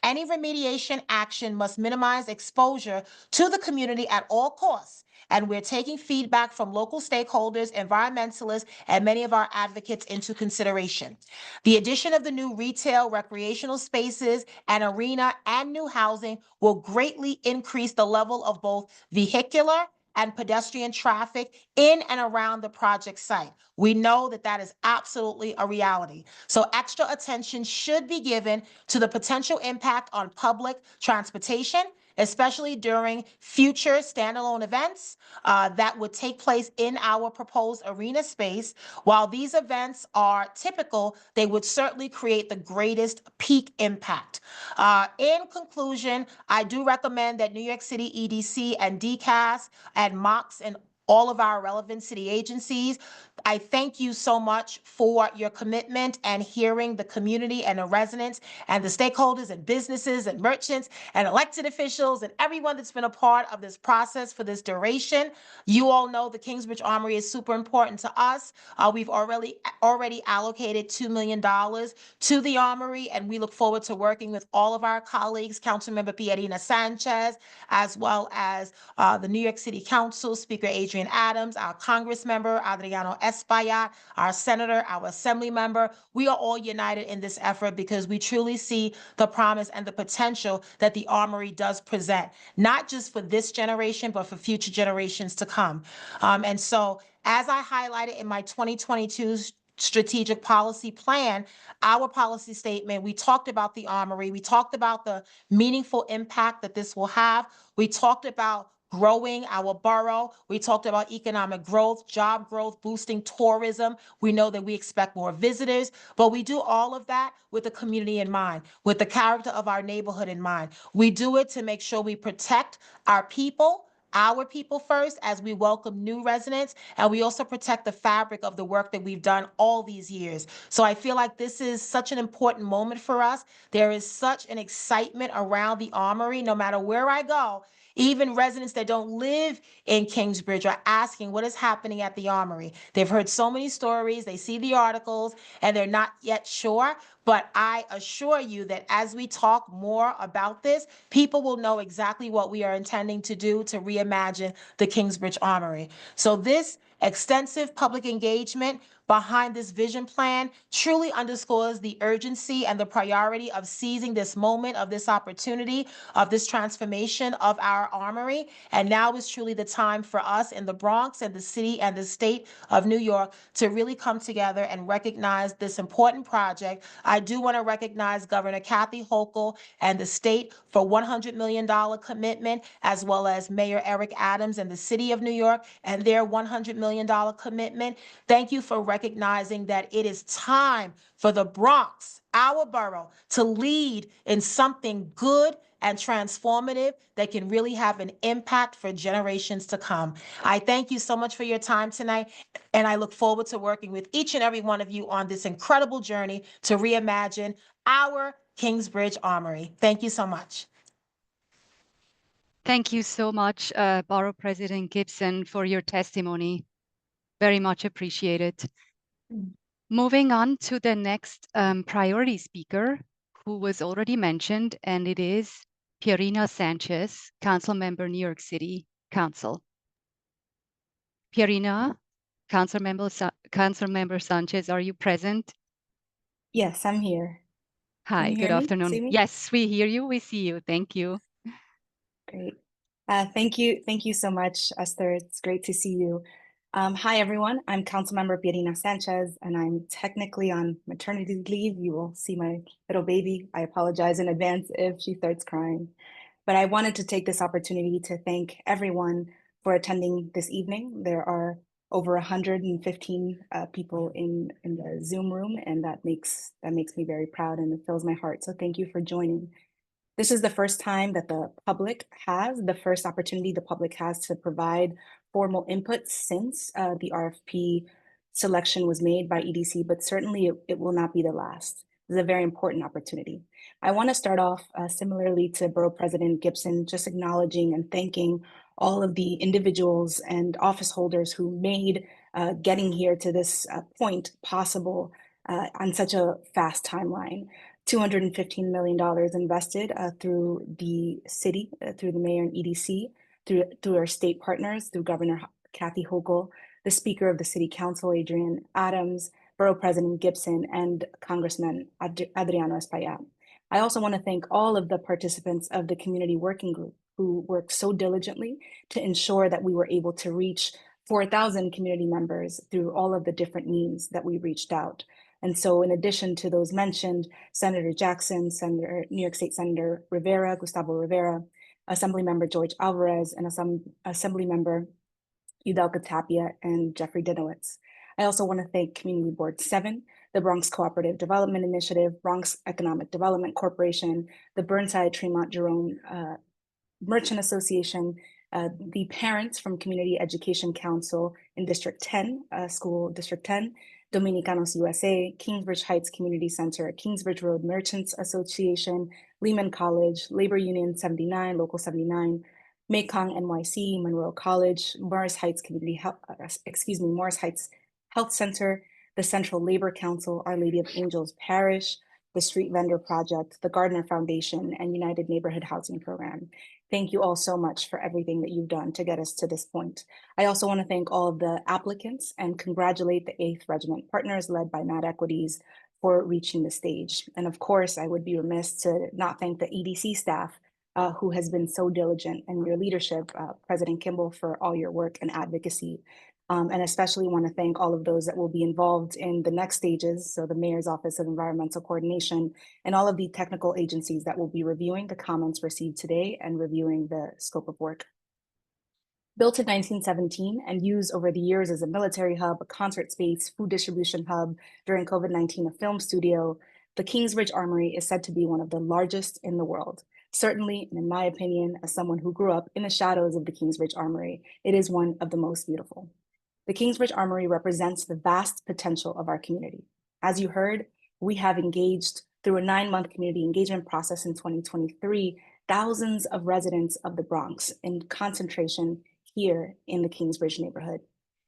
Any remediation action must minimize exposure to the community at all costs, and we're taking feedback from local stakeholders, environmentalists, and many of our advocates into consideration. The addition of the new retail, recreational spaces, and arena and new housing will greatly increase the level of both vehicular and pedestrian traffic in and around the project site. We know that that is absolutely a reality. So extra attention should be given to the potential impact on public transportation, especially during future standalone events that would take place in our proposed arena space. While these events are typical, they would certainly create the greatest peak impact. In conclusion, I do recommend that New York City EDC and DCAS and MOX and all of our relevant city agencies. I thank you so much for your commitment and hearing the community and the residents and the stakeholders and businesses and merchants and elected officials and everyone that's been a part of this process for this duration. You all know the Kingsbridge Armory is super important to us. We've already allocated $2 million to the Armory, and we look forward to working with all of our colleagues, Councilmember Pierina Sanchez, as well as the New York City Council, Speaker Adrian Adams, our Congress member, Adriano Espaillat, our senator, our assembly member. We are all united in this effort because we truly see the promise and the potential that the Armory does present, not just for this generation, but for future generations to come. And so, as I highlighted in my 2022 strategic policy plan, our policy statement, we talked about the Armory, we talked about the meaningful impact that this will have. We talked about growing our borough. We talked about economic growth, job growth, boosting tourism. We know that we expect more visitors, but we do all of that with the community in mind, with the character of our neighborhood in mind. We do it to make sure we protect our people first as we welcome new residents, and we also protect the fabric of the work that we've done all these years. So I feel like this is such an important moment for us. There is such an excitement around the Armory. No matter where I go, even residents that don't live in Kingsbridge are asking what is happening at the Armory. They've heard so many stories, they see the articles, and they're not yet sure. But I assure you that as we talk more about this, people will know exactly what we are intending to do to reimagine the Kingsbridge Armory. So this extensive public engagement behind this vision plan truly underscores the urgency and the priority of seizing this moment, of this opportunity, of this transformation of our armory. And now is truly the time for us in the Bronx and the city and the state of New York to really come together and recognize this important project. I do want to recognize Governor Kathy Hochul and the state for $100 million commitment, as well as Mayor Eric Adams and the city of New York and their $100 million commitment. Thank you for recognizing that it is time for the Bronx, our borough, to lead in something good and transformative that can really have an impact for generations to come. I thank you so much for your time tonight, and I look forward to working with each and every one of you on this incredible journey to reimagine our Kingsbridge Armory. Thank you so much. Thank you so much, Borough President Gibson, for your testimony. Very much appreciated. Moving on to the next priority speaker, who was already mentioned, and it is Pierina Sanchez, Council Member, New York City Council. Pierina, Council Member Sanchez, are you present? Yes, I'm here. Can Hi, you good hear me? afternoon. See me? Yes, we hear you, we see you. Thank you. Great. Thank you so much, Esther. It's great to see you. Hi, everyone. I'm Councilmember Pierina Sanchez, and I'm technically on maternity leave. You will see my little baby. I apologize in advance if she starts crying. But I wanted to take this opportunity to thank everyone for attending this evening. There are over 115 people in the Zoom room, and that makes me very proud, and it fills my heart. So thank you for joining. This is the first time that the first opportunity the public has to provide formal input since the RFP selection was made by EDC, but certainly it will not be the last. This is a very important opportunity. I want to start off similarly to Borough President Gibson, just acknowledging and thanking all of the individuals and office holders who made getting here to this point possible on such a fast timeline. $215 million invested through the city, through the mayor and EDC, through our state partners, through Governor Kathy Hochul, the Speaker of the City Council, Adrian Adams, Borough President Gibson, and Congressman Adriano Espaillat. I also want to thank all of the participants of the community working group who worked so diligently to ensure that we were able to reach 4,000 community members through all of the different means that we reached out. And so in addition to those mentioned, Senator Jackson, New York State Senator Gustavo Rivera, Assemblymember George Alvarez, and Assemblymember Udelka Tapia and Jeffrey Dinowitz. I also want to thank Community Board 7, the Bronx Cooperative Development Initiative, Bronx Economic Development Corporation, the Burnside Tremont Jerome Merchant Association, the parents from Community Education Council in District 10, School District 10, Dominicanos USA, Kingsbridge Heights Community Center, Kingsbridge Road Merchants Association, Lehman College, Labor Union 79, Local 79, Mekong NYC, Monroe College, Morris Heights Morris Heights Health Center, the Central Labor Council, Our Lady of Angels Parish, the Street Vendor Project, the Gardner Foundation, and United Neighborhood Housing Program. Thank you all so much for everything that you've done to get us to this point. I also want to thank all of the applicants and congratulate the 8th Regiment partners led by Mad Equities for reaching the stage. And of course, I would be remiss to not thank the EDC staff who has been so diligent, and your leadership, President Kimball, for all your work and advocacy. And especially want to thank all of those that will be involved in the next stages, so the Mayor's Office of Environmental Coordination and all of the technical agencies that will be reviewing the comments received today and reviewing the scope of work. Built in 1917 and used over the years as a military hub, a concert space, food distribution hub, during COVID-19, a film studio, the Kingsbridge Armory is said to be one of the largest in the world. Certainly, and in my opinion, as someone who grew up in the shadows of the Kingsbridge Armory, it is one of the most beautiful. The Kingsbridge Armory represents the vast potential of our community. As you heard, we have engaged through a 9-month community engagement process in 2023, thousands of residents of the Bronx in concentration here in the Kingsbridge neighborhood.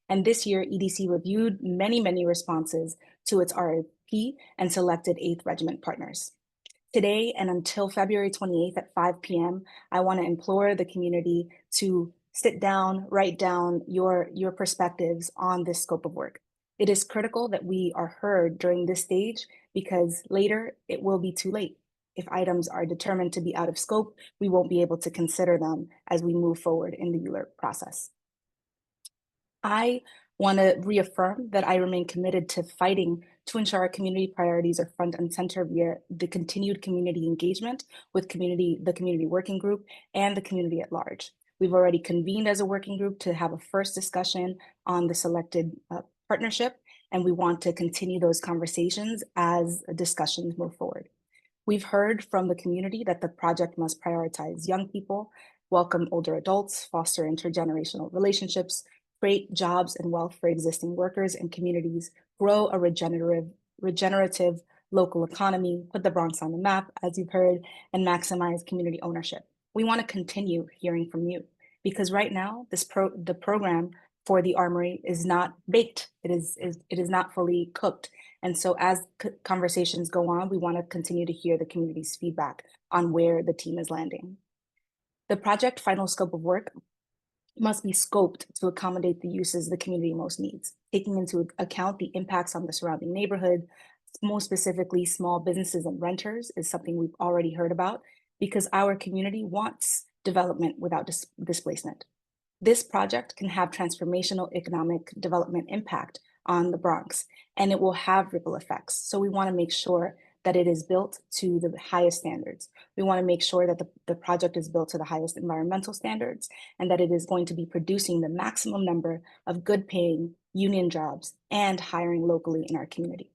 And this year, EDC reviewed many responses to its RFP and selected 8th Regiment partners. Today and until February 28th at 5 p.m., I want to implore the community to sit down, write down your perspectives on this scope of work. It is critical that we are heard during this stage because later it will be too late. If items are determined to be out of scope, we won't be able to consider them as we move forward in the ULURP process. I want to reaffirm that I remain committed to fighting to ensure our community priorities are front and center via the continued community engagement with the community working group and the community at large. We've already convened as a working group to have a first discussion on the selected partnership, and we want to continue those conversations as discussions move forward. We've heard from the community that the project must prioritize young people, welcome older adults, foster intergenerational relationships, create jobs and wealth for existing workers and communities, grow a regenerative local economy, put the Bronx on the map, as you've heard, and maximize community ownership. We want to continue hearing from you because right now, the program for the Armory is not baked. It is not fully cooked. And so as conversations go on, we want to continue to hear the community's feedback on where the team is landing. The project final scope of work must be scoped to accommodate the uses the community most needs, taking into account the impacts on the surrounding neighborhood. More specifically, small businesses and renters is something we've already heard about because our community wants development without displacement. This project can have transformational economic development impact on the Bronx, and it will have ripple effects. So we want to make sure that it is built to the highest standards. We want to make sure that the project is built to the highest environmental standards and that it is going to be producing the maximum number of good paying union jobs and hiring locally in our community.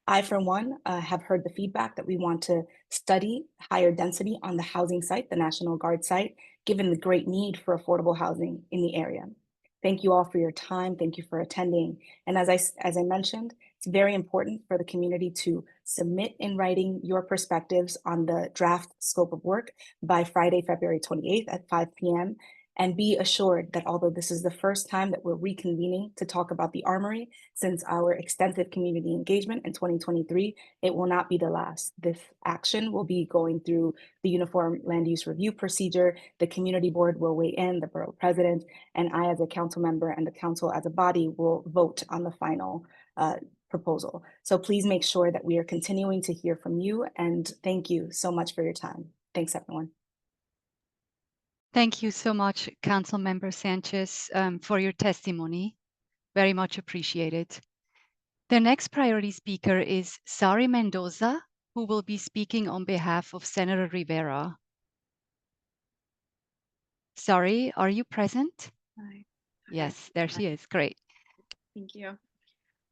I, for one, have heard the feedback that we want to study higher density on the housing site, the National Guard site, given the great need for affordable housing in the area. Thank you all for your time. Thank you for attending. And as I mentioned, it's very important for the community to submit in writing your perspectives on the draft scope of work by Friday, February 28th at 5 p.m. And be assured that although this is the first time that we're reconvening to talk about the Armory since our extensive community engagement in 2023, it will not be the last. This action will be going through the Uniform Land Use Review procedure. The community board will weigh in, the borough president, and I as a council member and the council as a body will vote on the final proposal. So please make sure that we are continuing to hear from you, and thank you so much for your time. Thanks, everyone. Thank you so much, Councilmember Sanchez, for your testimony. Very much appreciated. The next priority speaker is Sari Mendoza, who will be speaking on behalf of Senator Rivera. Sari, are you present? Hi. Yes, there she is. Great. Thank you.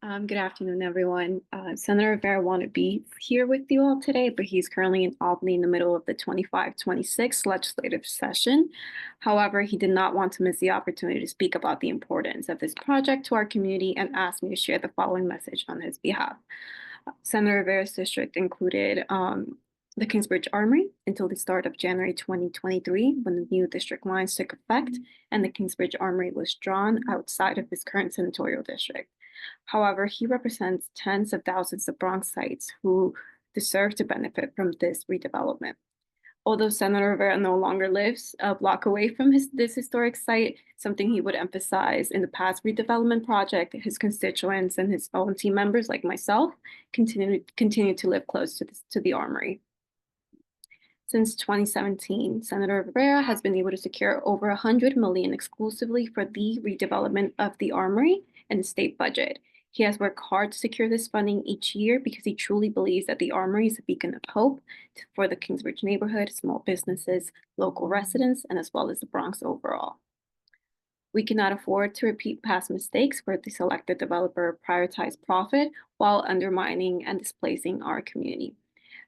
Good afternoon, everyone. Senator Rivera wanted to be here with you all today, but he's currently in Albany in the middle of the 25-26 legislative session. However, he did not want to miss the opportunity to speak about the importance of this project to our community and asked me to share the following message on his behalf. Senator Rivera's district included the Kingsbridge Armory until the start of January 2023, when the new district lines took effect and the Kingsbridge Armory was drawn outside of his current senatorial district. However, he represents tens of thousands of Bronxites who deserve to benefit from this redevelopment. Although Senator Rivera no longer lives a block away from this historic site, something he would emphasize in the past redevelopment project, his constituents and his own team members like myself continue to live close to the Armory. Since 2017, Senator Rivera has been able to secure over $100 million exclusively for the redevelopment of the Armory and the state budget. He has worked hard to secure this funding each year because he truly believes that the Armory is a beacon of hope for the Kingsbridge neighborhood, small businesses, local residents, and as well as the Bronx overall. We cannot afford to repeat past mistakes where the selected developer prioritized profit while undermining and displacing our community.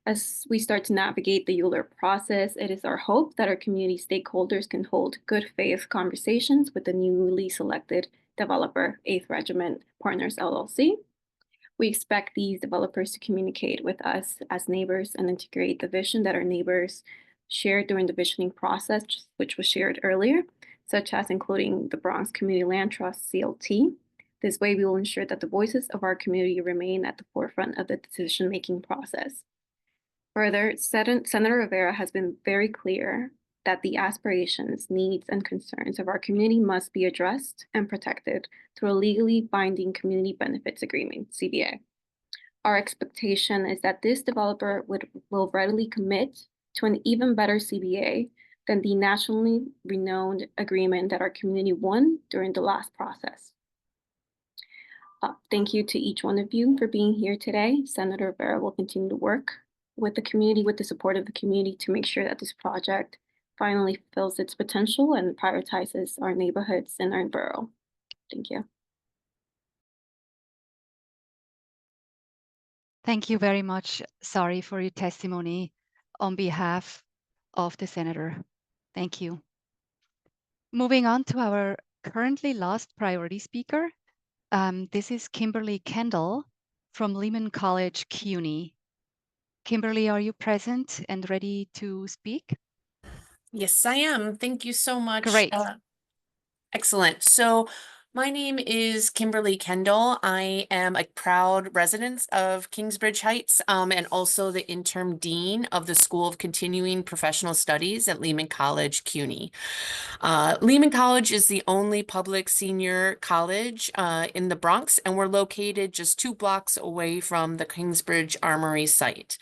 As we start to navigate the ULURP process, it is our hope that our community stakeholders can hold good faith conversations with the newly selected developer, 8th Regiment Partners, LLC. We expect these developers to communicate with us as neighbors and integrate the vision that our neighbors shared during the visioning process, which was shared earlier, such as including the Bronx Community Land Trust, CLT. This way, we will ensure that the voices of our community remain at the forefront of the decision-making process. Further, Senator Rivera has been very clear that the aspirations, needs, and concerns of our community must be addressed and protected through a legally binding community benefits agreement, CBA. Our expectation is that this developer will readily commit to an even better CBA than the nationally renowned agreement that our community won during the last process. Thank you to each one of you for being here today. Senator Rivera will continue to work with the community, with the support of the community, to make sure that this project finally fulfills its potential and prioritizes our neighborhoods and our borough. Thank you. Thank you very much, Sari, for your testimony on behalf of the senator. Thank you. Moving on to our currently last priority speaker. This is Kimberly Kendall from Lehman College, CUNY. Kimberly, are you present and ready to speak? Yes, I am. Thank you so much. Great. Excellent. So my name is Kimberly Kendall. I am a proud resident of Kingsbridge Heights and also the interim dean of the School of Continuing Professional Studies at Lehman College, CUNY. Lehman College is the only public senior college in the Bronx, and we're located just 2 blocks away from the Kingsbridge Armory site.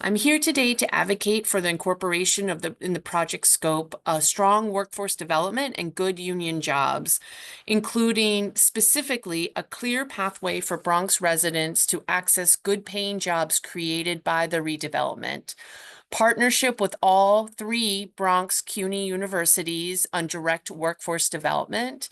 I'm here today to advocate for the incorporation of in the project scope, strong workforce development and good union jobs, including specifically a clear pathway for Bronx residents to access good paying jobs created by the redevelopment, partnership with all 3 Bronx CUNY universities on direct workforce development,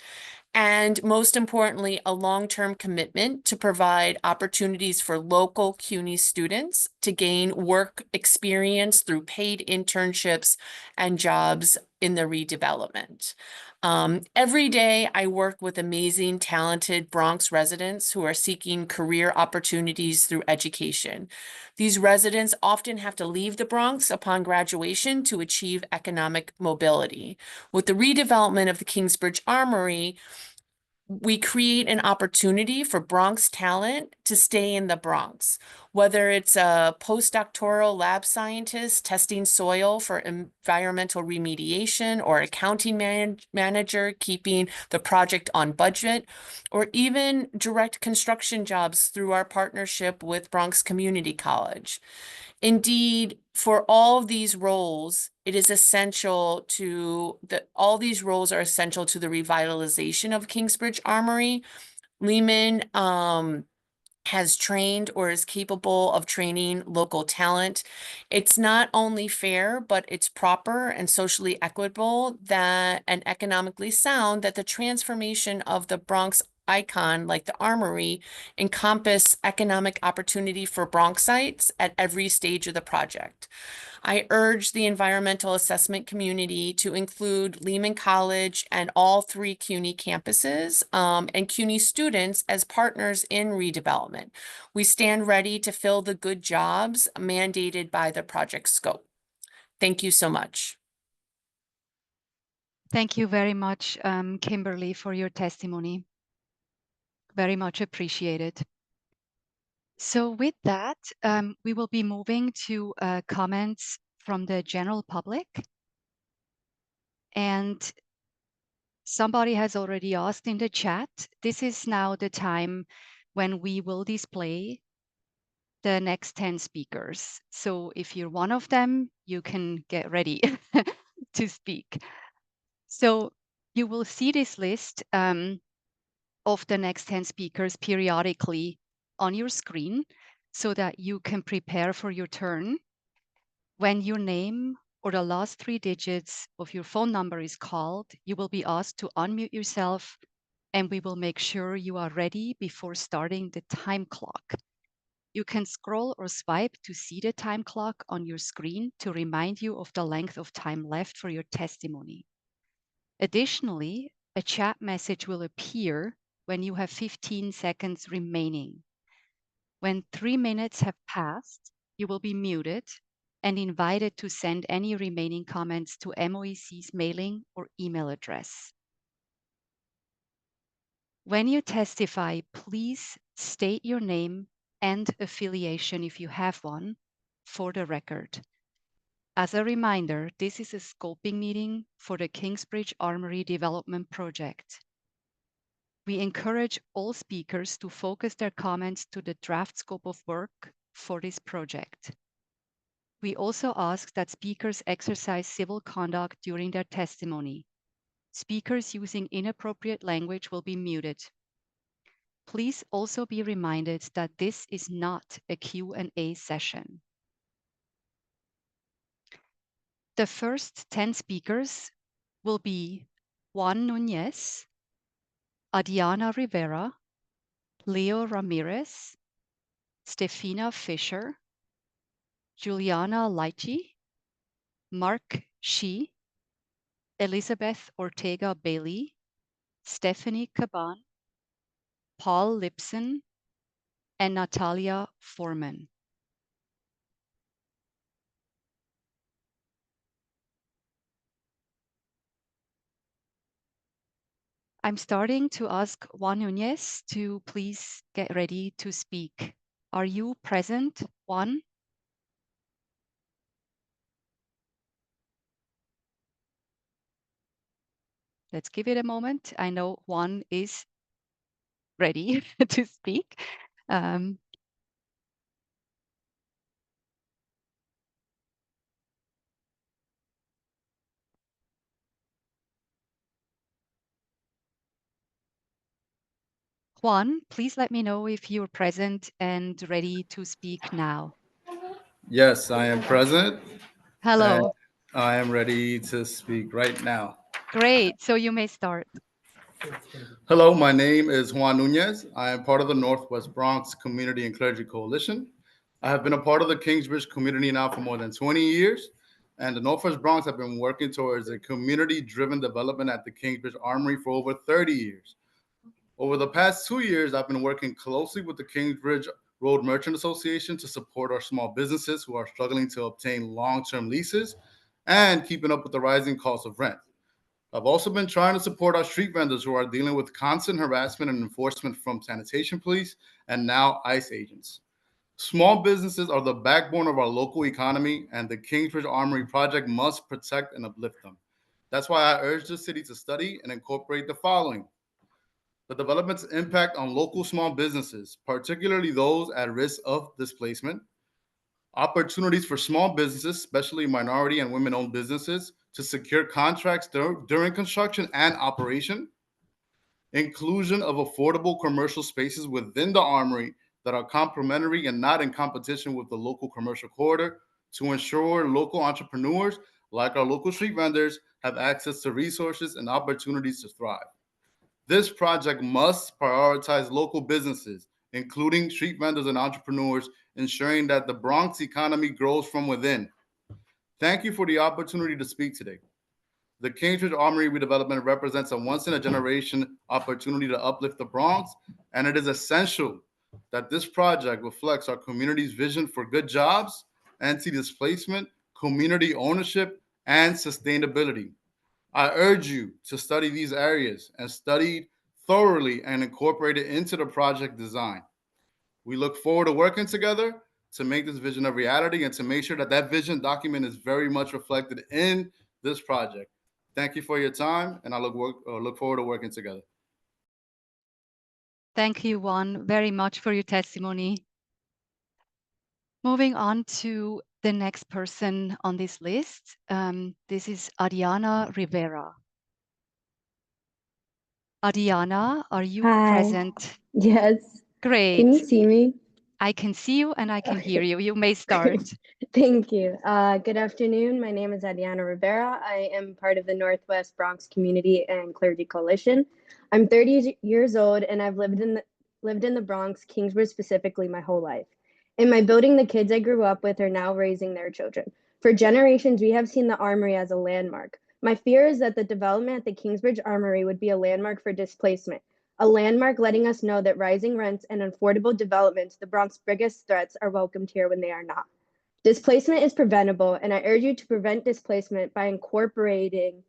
and most importantly, a long-term commitment to provide opportunities for local CUNY students to gain work experience through paid internships and jobs in the redevelopment. Every day I work with amazing, talented Bronx residents who are seeking career opportunities through education. These residents often have to leave the Bronx upon graduation to achieve economic mobility. With the redevelopment of the Kingsbridge Armory, we create an opportunity for Bronx talent to stay in the Bronx, whether it's a postdoctoral lab scientist testing soil for environmental remediation, or accounting manager keeping the project on budget, or even direct construction jobs through our partnership with Bronx Community College. Indeed, for all of these roles, it is essential to all these roles are essential to the revitalization of Kingsbridge Armory. Lehman has trained or is capable of training local talent. It's not only fair, but it's proper and socially equitable and economically sound that the transformation of the Bronx icon like the Armory encompass economic opportunity for Bronxites at every stage of the project. I urge the environmental assessment community to include Lehman College and all 3 CUNY campuses and CUNY students as partners in redevelopment. We stand ready to fill the good jobs mandated by the project scope. Thank you so much. Thank you very much, Kimberly, for your testimony. Very much appreciated. So with that, we will be moving to comments from the general public. And somebody has already asked in the chat, this is now the time when we will display the next 10 speakers. So if you're one of them, you can get ready to speak. So you will see this list of the next 10 speakers periodically on your screen so that you can prepare for your turn. When your name or the last 3 digits of your phone number is called, you will be asked to unmute yourself, and we will make sure you are ready before starting the time clock. You can scroll or swipe to see the time clock on your screen to remind you of the length of time left for your testimony. Additionally, a chat message will appear when you have 15 seconds remaining. When 3 minutes have passed, you will be muted and invited to send any remaining comments to MOEC's mailing or email address. When you testify, please state your name and affiliation if you have one for the record. As a reminder, this is a scoping meeting for the Kingsbridge Armory Development Project. We encourage all speakers to focus their comments to the draft scope of work for this project. We also ask that speakers exercise civil conduct during their testimony. Speakers using inappropriate language will be muted. Please also be reminded that this is not a Q&A session. The first 10 speakers will be Juan Núñez, Adriana Rivera, Leo Ramirez, Stefina Fischer, Juliana Laichi, Mark Shi, Elizabeth Ortega Bailey, Stephanie Caban, Paul Lipson, and Natalia Foreman. I'm starting to ask Juan Núñez to please get ready to speak. Are you present, Juan? Let's give it a moment. I know Juan is ready to speak. Juan, please let me know if you're present and ready to speak now. Yes, I am present. Hello. And I am ready to speak right now. Great. So you may start. Hello, my name is Juan Núñez. I am part of the Northwest Bronx Community and Clergy Coalition. I have been a part of the Kingsbridge community now for more than 20 years. And the Northwest Bronx have been working towards a community-driven development at the Kingsbridge Armory for over 30 years. Over the past 2 years, I've been working closely with the Kingsbridge Road Merchant Association to support our small businesses who are struggling to obtain long-term leases and keeping up with the rising cost of rent. I've also been trying to support our street vendors who are dealing with constant harassment and enforcement from sanitation police and now ICE agents. Small businesses are the backbone of our local economy, and the Kingsbridge Armory project must protect and uplift them. That's why I urge the city to study and incorporate the following: the development's impact on local small businesses, particularly those at risk of displacement; opportunities for small businesses, especially minority and women-owned businesses, to secure contracts during construction and operation; inclusion of affordable commercial spaces within the Armory that are complementary and not in competition with the local commercial corridor to ensure local entrepreneurs, like our local street vendors, have access to resources and opportunities to thrive. This project must prioritize local businesses, including street vendors and entrepreneurs, ensuring that the Bronx economy grows from within. Thank you for the opportunity to speak today. The Kingsbridge Armory redevelopment represents a once-in-a-generation opportunity to uplift the Bronx, and it is essential that this project reflects our community's vision for good jobs, anti-displacement, community ownership, and sustainability. I urge you to study these areas and study thoroughly and incorporate it into the project design. We look forward to working together to make this vision a reality and to make sure that that vision document is very much reflected in this project. Thank you for your time, and I look forward to working together. Thank you, Juan, very much for your testimony. Moving on to the next person on this list. This is Adriana Rivera. Adriana, are you present? Yes. Great. Can you see me? I can see you and I can hear you. You may start. Thank you. Good afternoon. My name is Adriana Rivera. I am part of the Northwest Bronx Community and Clergy Coalition. I'm 30 years old and I've lived in the Bronx, Kingsbridge specifically, my whole life. In my building, the kids I grew up with are now raising their children. For generations, we have seen the Armory as a landmark. My fear is that the development at the Kingsbridge Armory would be a landmark for displacement, a landmark letting us know that rising rents and affordable development, the Bronx's biggest threats, are welcomed here when they are not. Displacement is preventable, and I urge you to prevent displacement by incorporating,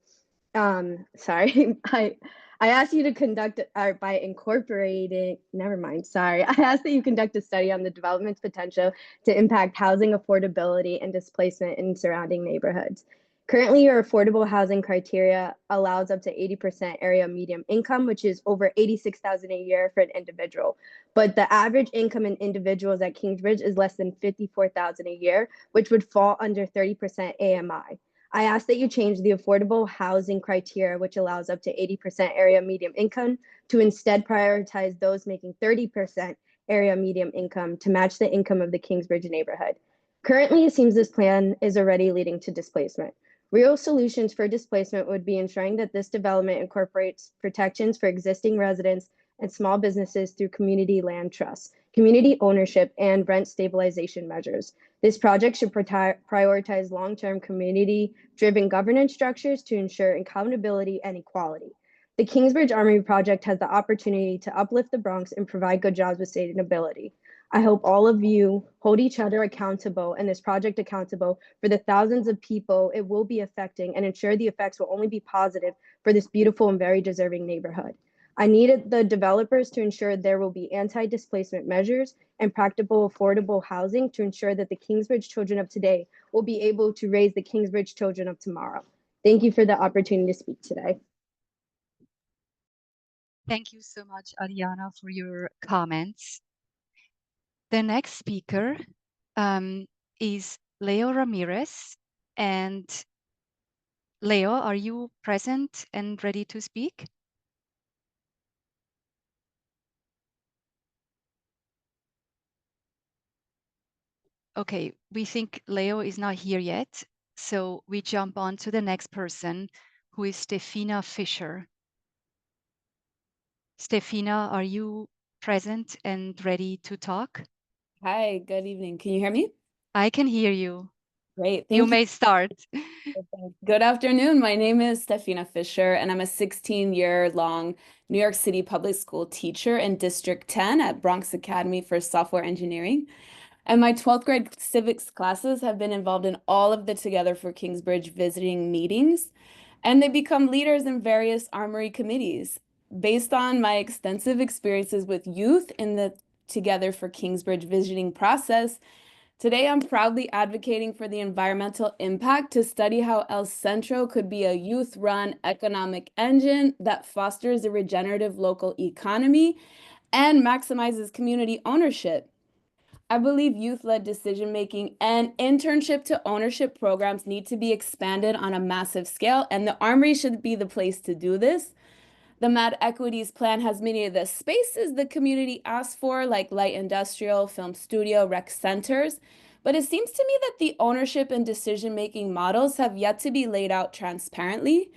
I asked you to conduct, or by incorporating, never mind, sorry. I asked that you conduct a study on the development's potential to impact housing affordability and displacement in surrounding neighborhoods. Currently, your affordable housing criteria allows up to 80% area median income, which is over $86,000 a year for an individual. But the average income in individuals at Kingsbridge is less than $54,000 a year, which would fall under 30% AMI. I ask that you change the affordable housing criteria, which allows up to 80% area median income, to instead prioritize those making 30% area median income to match the income of the Kingsbridge neighborhood. Currently, it seems this plan is already leading to displacement. Real solutions for displacement would be ensuring that this development incorporates protections for existing residents and small businesses through community land trusts, community ownership, and rent stabilization measures. This project should prioritize long-term community-driven governance structures to ensure accountability and equality. The Kingsbridge Armory project has the opportunity to uplift the Bronx and provide good jobs with sustainability. I hope all of you hold each other accountable and this project accountable for the thousands of people it will be affecting, and ensure the effects will only be positive for this beautiful and very deserving neighborhood. I needed the developers to ensure there will be anti-displacement measures and practical affordable housing to ensure that the Kingsbridge children of today will be able to raise the Kingsbridge children of tomorrow. Thank you for the opportunity to speak today. Thank you so much, Ariana, for your comments. The next speaker is Leo Ramirez. And Leo, are you present and ready to speak? Okay, we think Leo is not here yet, so we jump on to the next person, who is Stefina Fischer. Stefina, are you present and ready to talk? Hi, good evening. Can you hear me? I can hear you. Great, You thank you. may start. Good afternoon. My name is Stefina Fischer, and I'm a 16-year-long New York City public school teacher in District 10 at Bronx Academy for Software Engineering. And my 12th grade civics classes have been involved in all of the Together for Kingsbridge visiting meetings, and they become leaders in various Armory committees. Based on my extensive experiences with youth in the Together for Kingsbridge visiting process, today I'm proudly advocating for the environmental impact to study how El Centro could be a youth-run economic engine that fosters a regenerative local economy and maximizes community ownership. I believe youth-led decision-making and internship to ownership programs need to be expanded on a massive scale, and the Armory should be the place to do this. The Mad Equities plan has many of the spaces the community asks for, like light industrial, film studio, rec centers. But it seems to me that the ownership and decision-making models have yet to be laid out transparently.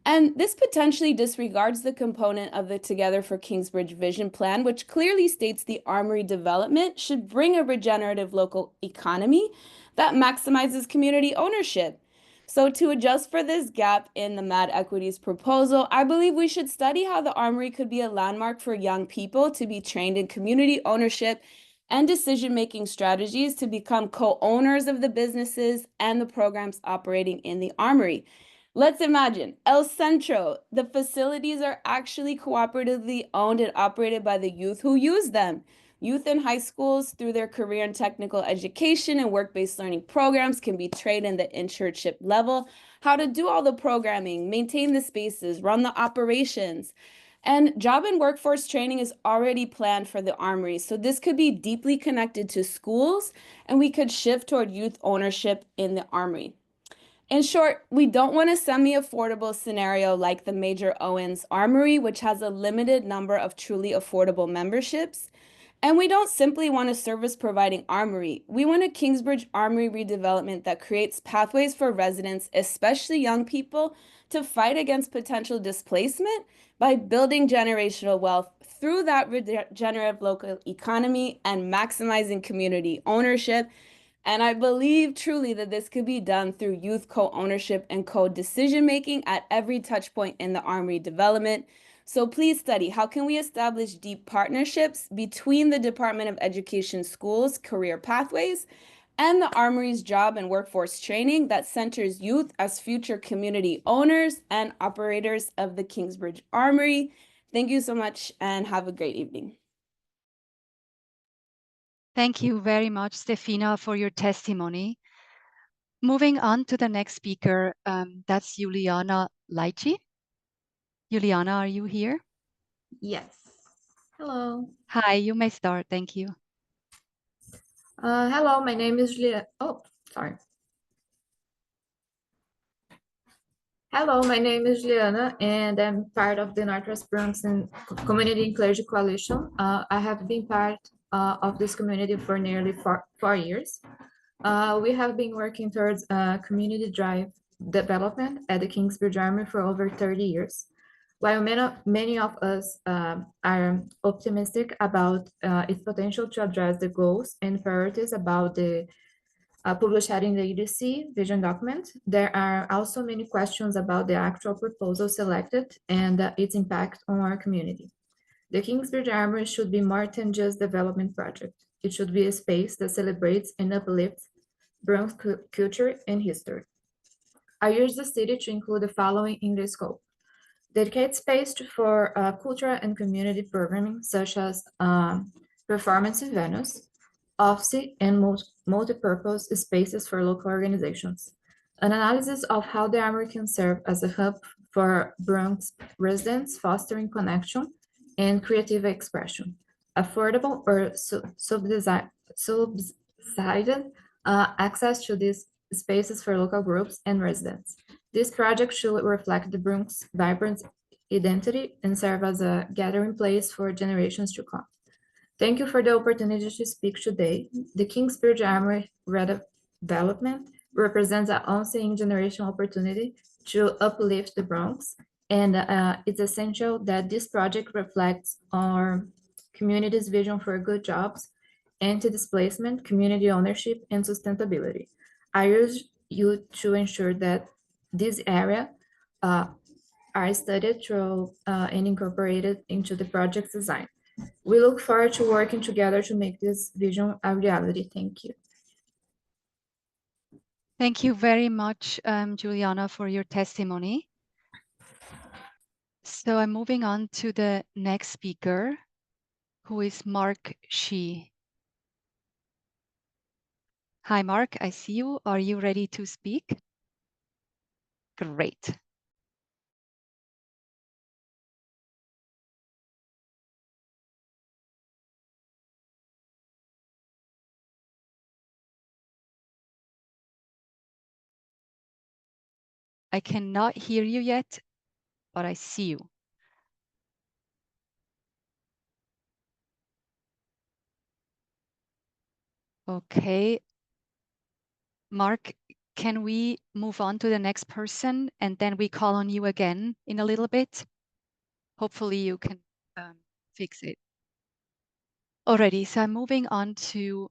And this potentially disregards the component of the Together for Kingsbridge Vision Plan, which clearly states the Armory development should bring a regenerative local economy that maximizes community ownership. So to adjust for this gap in the Mad Equities proposal, I believe we should study how the Armory could be a landmark for young people to be trained in community ownership and decision-making strategies to become co-owners of the businesses and the programs operating in the Armory. Let's imagine El Centro. The facilities are actually cooperatively owned and operated by the youth who use them. Youth in high schools, through their career and technical education and work-based learning programs, can be trained in the internship level, how to do all the programming, maintain the spaces, run the operations. And job and workforce training is already planned for the Armory. So this could be deeply connected to schools, and we could shift toward youth ownership in the Armory. In short, we don't want a semi-affordable scenario like the Major Owens Armory, which has a limited number of truly affordable memberships. And we don't simply want a service-providing Armory. We want a Kingsbridge Armory redevelopment that creates pathways for residents, especially young people, to fight against potential displacement by building generational wealth through that regenerative local economy and maximizing community ownership. And I believe truly that this could be done through youth co-ownership and co-decision-making at every touch point in the Armory development. So please study, how can we establish deep partnerships between the Department of Education schools, career pathways, and the Armory's job and workforce training that centers youth as future community owners and operators of the Kingsbridge Armory. Thank you so much and have a great evening. Thank you very much, Stefina, for your testimony. Moving on to the next speaker, that's Juliana Laici. Juliana, are you here? Yes. Hello. Hi, you may start. Thank you. Hello, my name is Juliana. Oh, sorry. Hello, my name is Juliana, and I'm part of the Northwest Bronx and Community and Clergy Coalition. I have been part of this community for nearly four years. We have been working towards community drive development at the Kingsbridge Armory for over 30 years. While many of us are optimistic about its potential to address the goals and priorities about the published in the EDC vision document, there are also many questions about the actual proposal selected and its impact on our community. The Kingsbridge Armory should be more than just a development project. It should be a space that celebrates and uplifts Bronx culture and history. I urge the city to include the following in the scope. Dedicate space for cultural and community programming, such as performance venues, office and multi-purpose spaces for local organizations. An analysis of how the Armory can serve as a hub for Bronx residents, fostering connection and creative expression. Affordable or subsidized access to these spaces for local groups and residents. This project should reflect the Bronx vibrant identity and serve as a gathering place for generations to come. Thank you for the opportunity to speak today. The Kingsbridge Armory redevelopment represents an once-in-a-generation opportunity to uplift the Bronx, and it's essential that this project reflects our community's vision for good jobs, anti-displacement, community ownership, and sustainability. I urge you to ensure that this area are studied through and incorporated into the project's design. We look forward to working together to make this vision a reality. Thank you. Thank you very much, Juliana, for your testimony. So I'm moving on to the next speaker, who is Mark Shee. Hi, Mark, I see you. Are you ready to speak? Great. I cannot hear you yet, but I see you. Okay. Mark, can we move on to the next person and then we call on you again in a little bit? Hopefully you can fix it. Alrighty, so I'm moving on to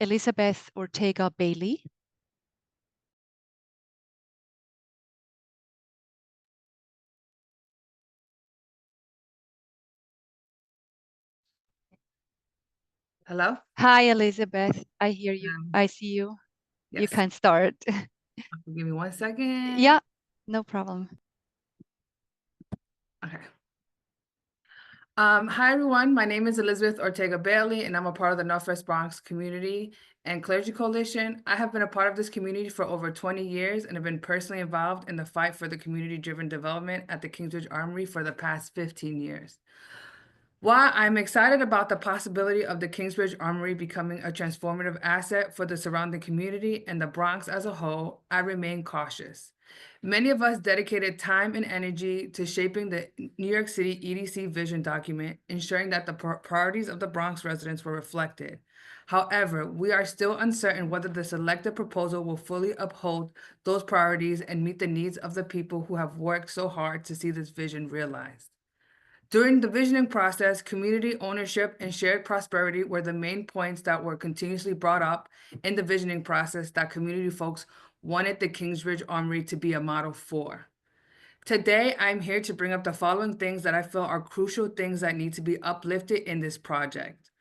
Elizabeth Ortega Bailey. Hello? Hi, Elizabeth. I hear you. I see you. Yes. You can start. Give me 1 second. Yeah, no problem. Okay. Hi, everyone. My name is Elizabeth Ortega Bailey, and I'm a part of the Northwest Bronx Community and Clergy Coalition. I have been a part of this community for over 20 years and have been personally involved in the fight for the community-driven development at the Kingsbridge Armory for the past 15 years. While I'm excited about the possibility of the Kingsbridge Armory becoming a transformative asset for the surrounding community and the Bronx as a whole, I remain cautious. Many of us dedicated time and energy to shaping the New York City EDC vision document, ensuring that the priorities of the Bronx residents were reflected. However, we are still uncertain whether the selected proposal will fully uphold those priorities and meet the needs of the people who have worked so hard to see this vision realized. During the visioning process, community ownership and shared prosperity were the main points that were continuously brought up in the visioning process that community folks wanted the Kingsbridge Armory to be a model for. Today, I'm here to bring up the following things that I feel are crucial things that need to be uplifted in this project.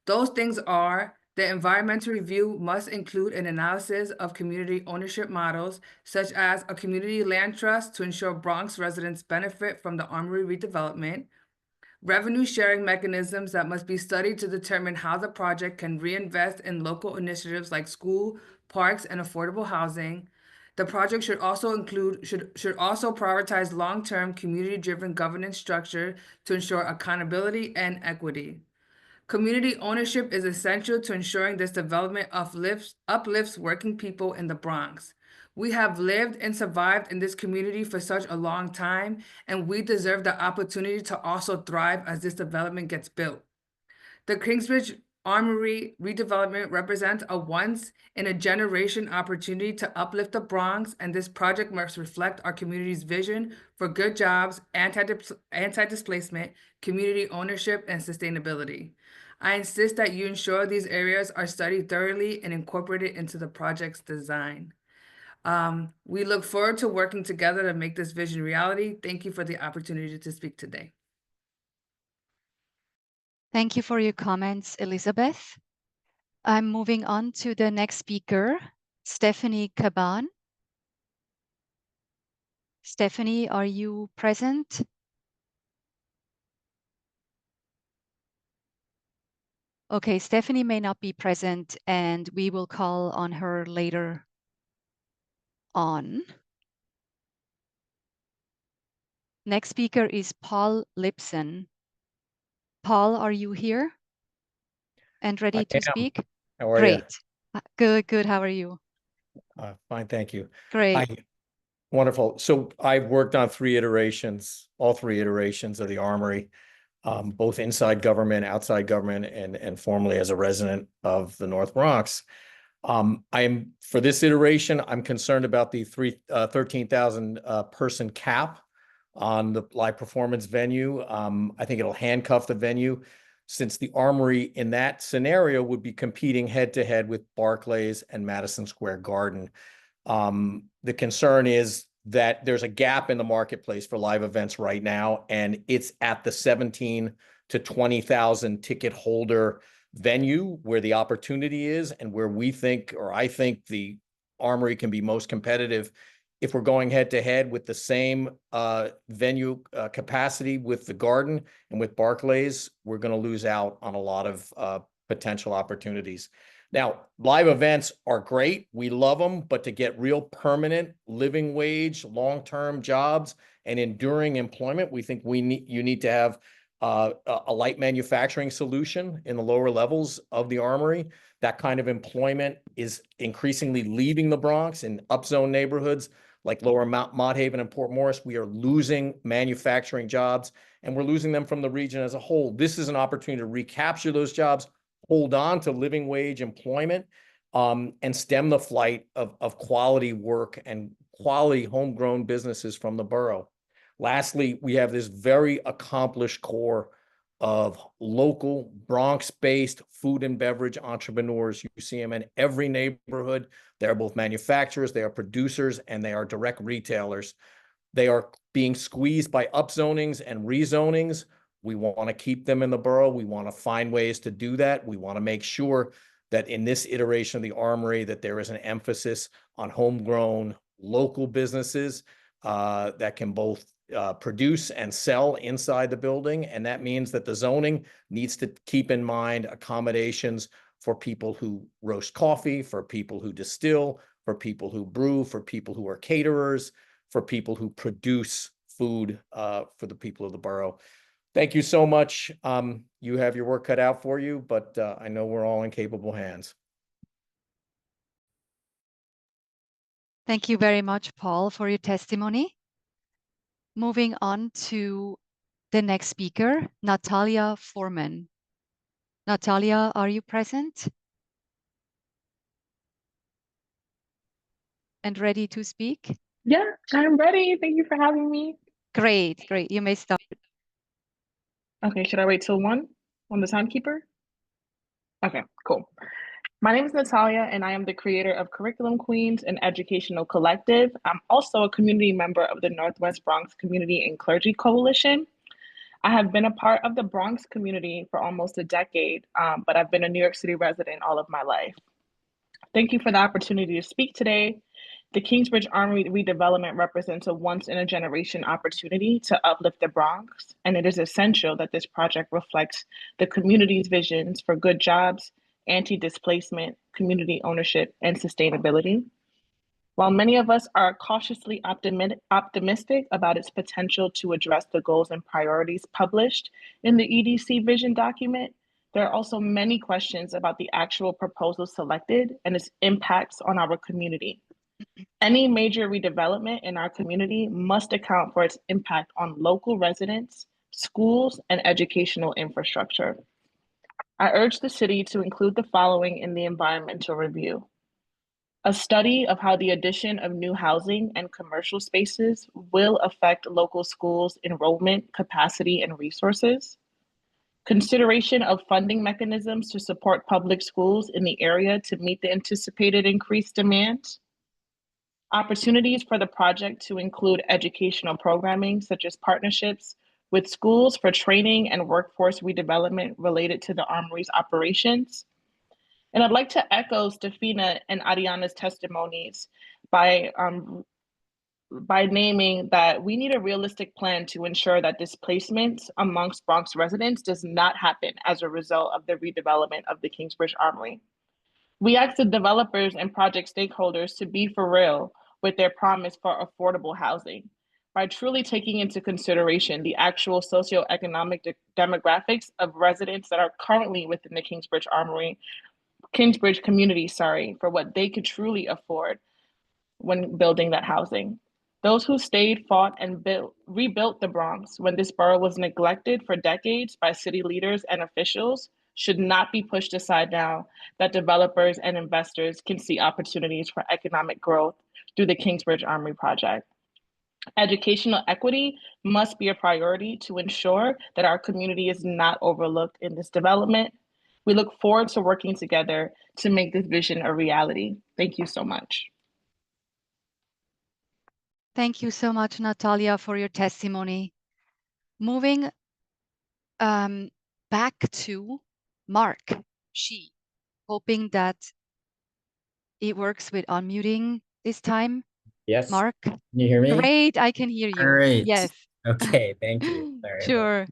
Those things are The environmental review must include an analysis of community ownership models, such as a community land trust to ensure Bronx residents benefit from the Armory redevelopment, revenue sharing mechanisms that must be studied to determine how the project can reinvest in local initiatives like school, parks, and affordable housing. The project should also prioritize long-term community-driven governance structure to ensure accountability and equity. Community ownership is essential to ensuring this development uplifts working people in the Bronx. We have lived and survived in this community for such a long time, and we deserve the opportunity to also thrive as this development gets built. The Kingsbridge Armory redevelopment represents a once-in-a-generation opportunity to uplift the Bronx, and this project must reflect our community's vision for good jobs, anti-displacement, community ownership, and sustainability. I insist that you ensure these areas are studied thoroughly and incorporated into the project's design. We look forward to working together to make this vision reality. Thank you for the opportunity to speak today. Thank you for your comments, Elizabeth. I'm moving on to the next speaker, Stephanie Caban. Stephanie, are you present? Okay, Stephanie may not be present, and we will call on her later on. Next speaker is Paul Lipson. Paul, are you here and ready to speak? How are Great. you? Good. How are you? Fine, thank you. Great. Wonderful. So I've worked on all three iterations of the Armory, both inside government, outside government, and formerly as a resident of the North Bronx. For this iteration, I'm concerned about the 13,000 person cap on the live performance venue. I think it'll handcuff the venue, since the Armory in that scenario would be competing head to head with Barclays and Madison Square Garden. The concern is that there's a gap in the marketplace for live events right now, and it's at the 17 to 20,000 ticket holder venue where the opportunity is, and where I think the Armory can be most competitive. If we're going head to head with the same venue capacity with the Garden and with Barclays, we're going to lose out on a lot of potential opportunities. Now, live events are great. We love them, but to get real permanent living wage, long-term jobs, and enduring employment, we think you need to have a light manufacturing solution in the lower levels of the Armory. That kind of employment is increasingly leaving the Bronx in upzone neighborhoods like Lower Mott Haven and Port Morris. We are losing manufacturing jobs, and we're losing them from the region as a whole. This is an opportunity to recapture those jobs, hold on to living wage employment, and stem the flight of quality work and quality homegrown businesses from the borough. Lastly, we have this very accomplished core of local Bronx-based food and beverage entrepreneurs. You see them in every neighborhood. They are both manufacturers, they are producers, and they are direct retailers. They are being squeezed by upzonings and rezonings. We want to keep them in the borough. We want to find ways to do that. We want to make sure that in this iteration of the Armory, that there is an emphasis on homegrown local businesses that can both produce and sell inside the building. And that means that the zoning needs to keep in mind accommodations for people who roast coffee, for people who distill, for people who brew, for people who are caterers, for people who produce food for the people of the borough. Thank you so much. You have your work cut out for you, but I know we're all in capable hands. Thank you very much, Paul, for your testimony. Moving on to the next speaker, Natalia Foreman. Natalia, are you present and ready to speak? Yeah, I'm ready. Thank you for having me. Great. You may start. Okay, should I wait till 1 on the timekeeper? Okay, cool. My name is Natalia, and I am the creator of Curriculum Queens, an educational collective. I'm also a community member of the Northwest Bronx Community and Clergy Coalition. I have been a part of the Bronx community for almost a decade, but I've been a New York City resident all of my life. Thank you for the opportunity to speak today. The Kingsbridge Armory redevelopment represents a once-in-a-generation opportunity to uplift the Bronx, and it is essential that this project reflects the community's visions for good jobs, anti-displacement, community ownership, and sustainability. While many of us are cautiously optimistic about its potential to address the goals and priorities published in the EDC vision document, there are also many questions about the actual proposal selected and its impacts on our community. Any major redevelopment in our community must account for its impact on local residents, schools, and educational infrastructure. I urge the city to include the following in the environmental review: a study of how the addition of new housing and commercial spaces will affect local schools' enrollment, capacity, and resources. Consideration of funding mechanisms to support public schools in the area to meet the anticipated increased demand. Opportunities for the project to include educational programming, such as partnerships with schools for training and workforce redevelopment related to the Armory's operations. And I'd like to echo Stefina and Ariana's testimonies by naming that we need a realistic plan to ensure that displacement amongst Bronx residents does not happen as a result of the redevelopment of the Kingsbridge Armory. We ask the developers and project stakeholders to be for real with their promise for affordable housing by truly taking into consideration the actual socioeconomic demographics of residents that are currently within the Kingsbridge community, for what they could truly afford when building that housing. Those who stayed, fought, and rebuilt the Bronx when this borough was neglected for decades by city leaders and officials should not be pushed aside now that developers and investors can see opportunities for economic growth through the Kingsbridge Armory project. Educational equity must be a priority to ensure that our community is not overlooked in this development. We look forward to working together to make this vision a reality. Thank you so much. Thank you so much, Natalia, for your testimony. Moving back to Mark Shi, hoping that it works with unmuting this time. Yes. Mark? Can you hear me? Great, I can hear you. All right. Yes. Okay, thank you. Sorry. Sure.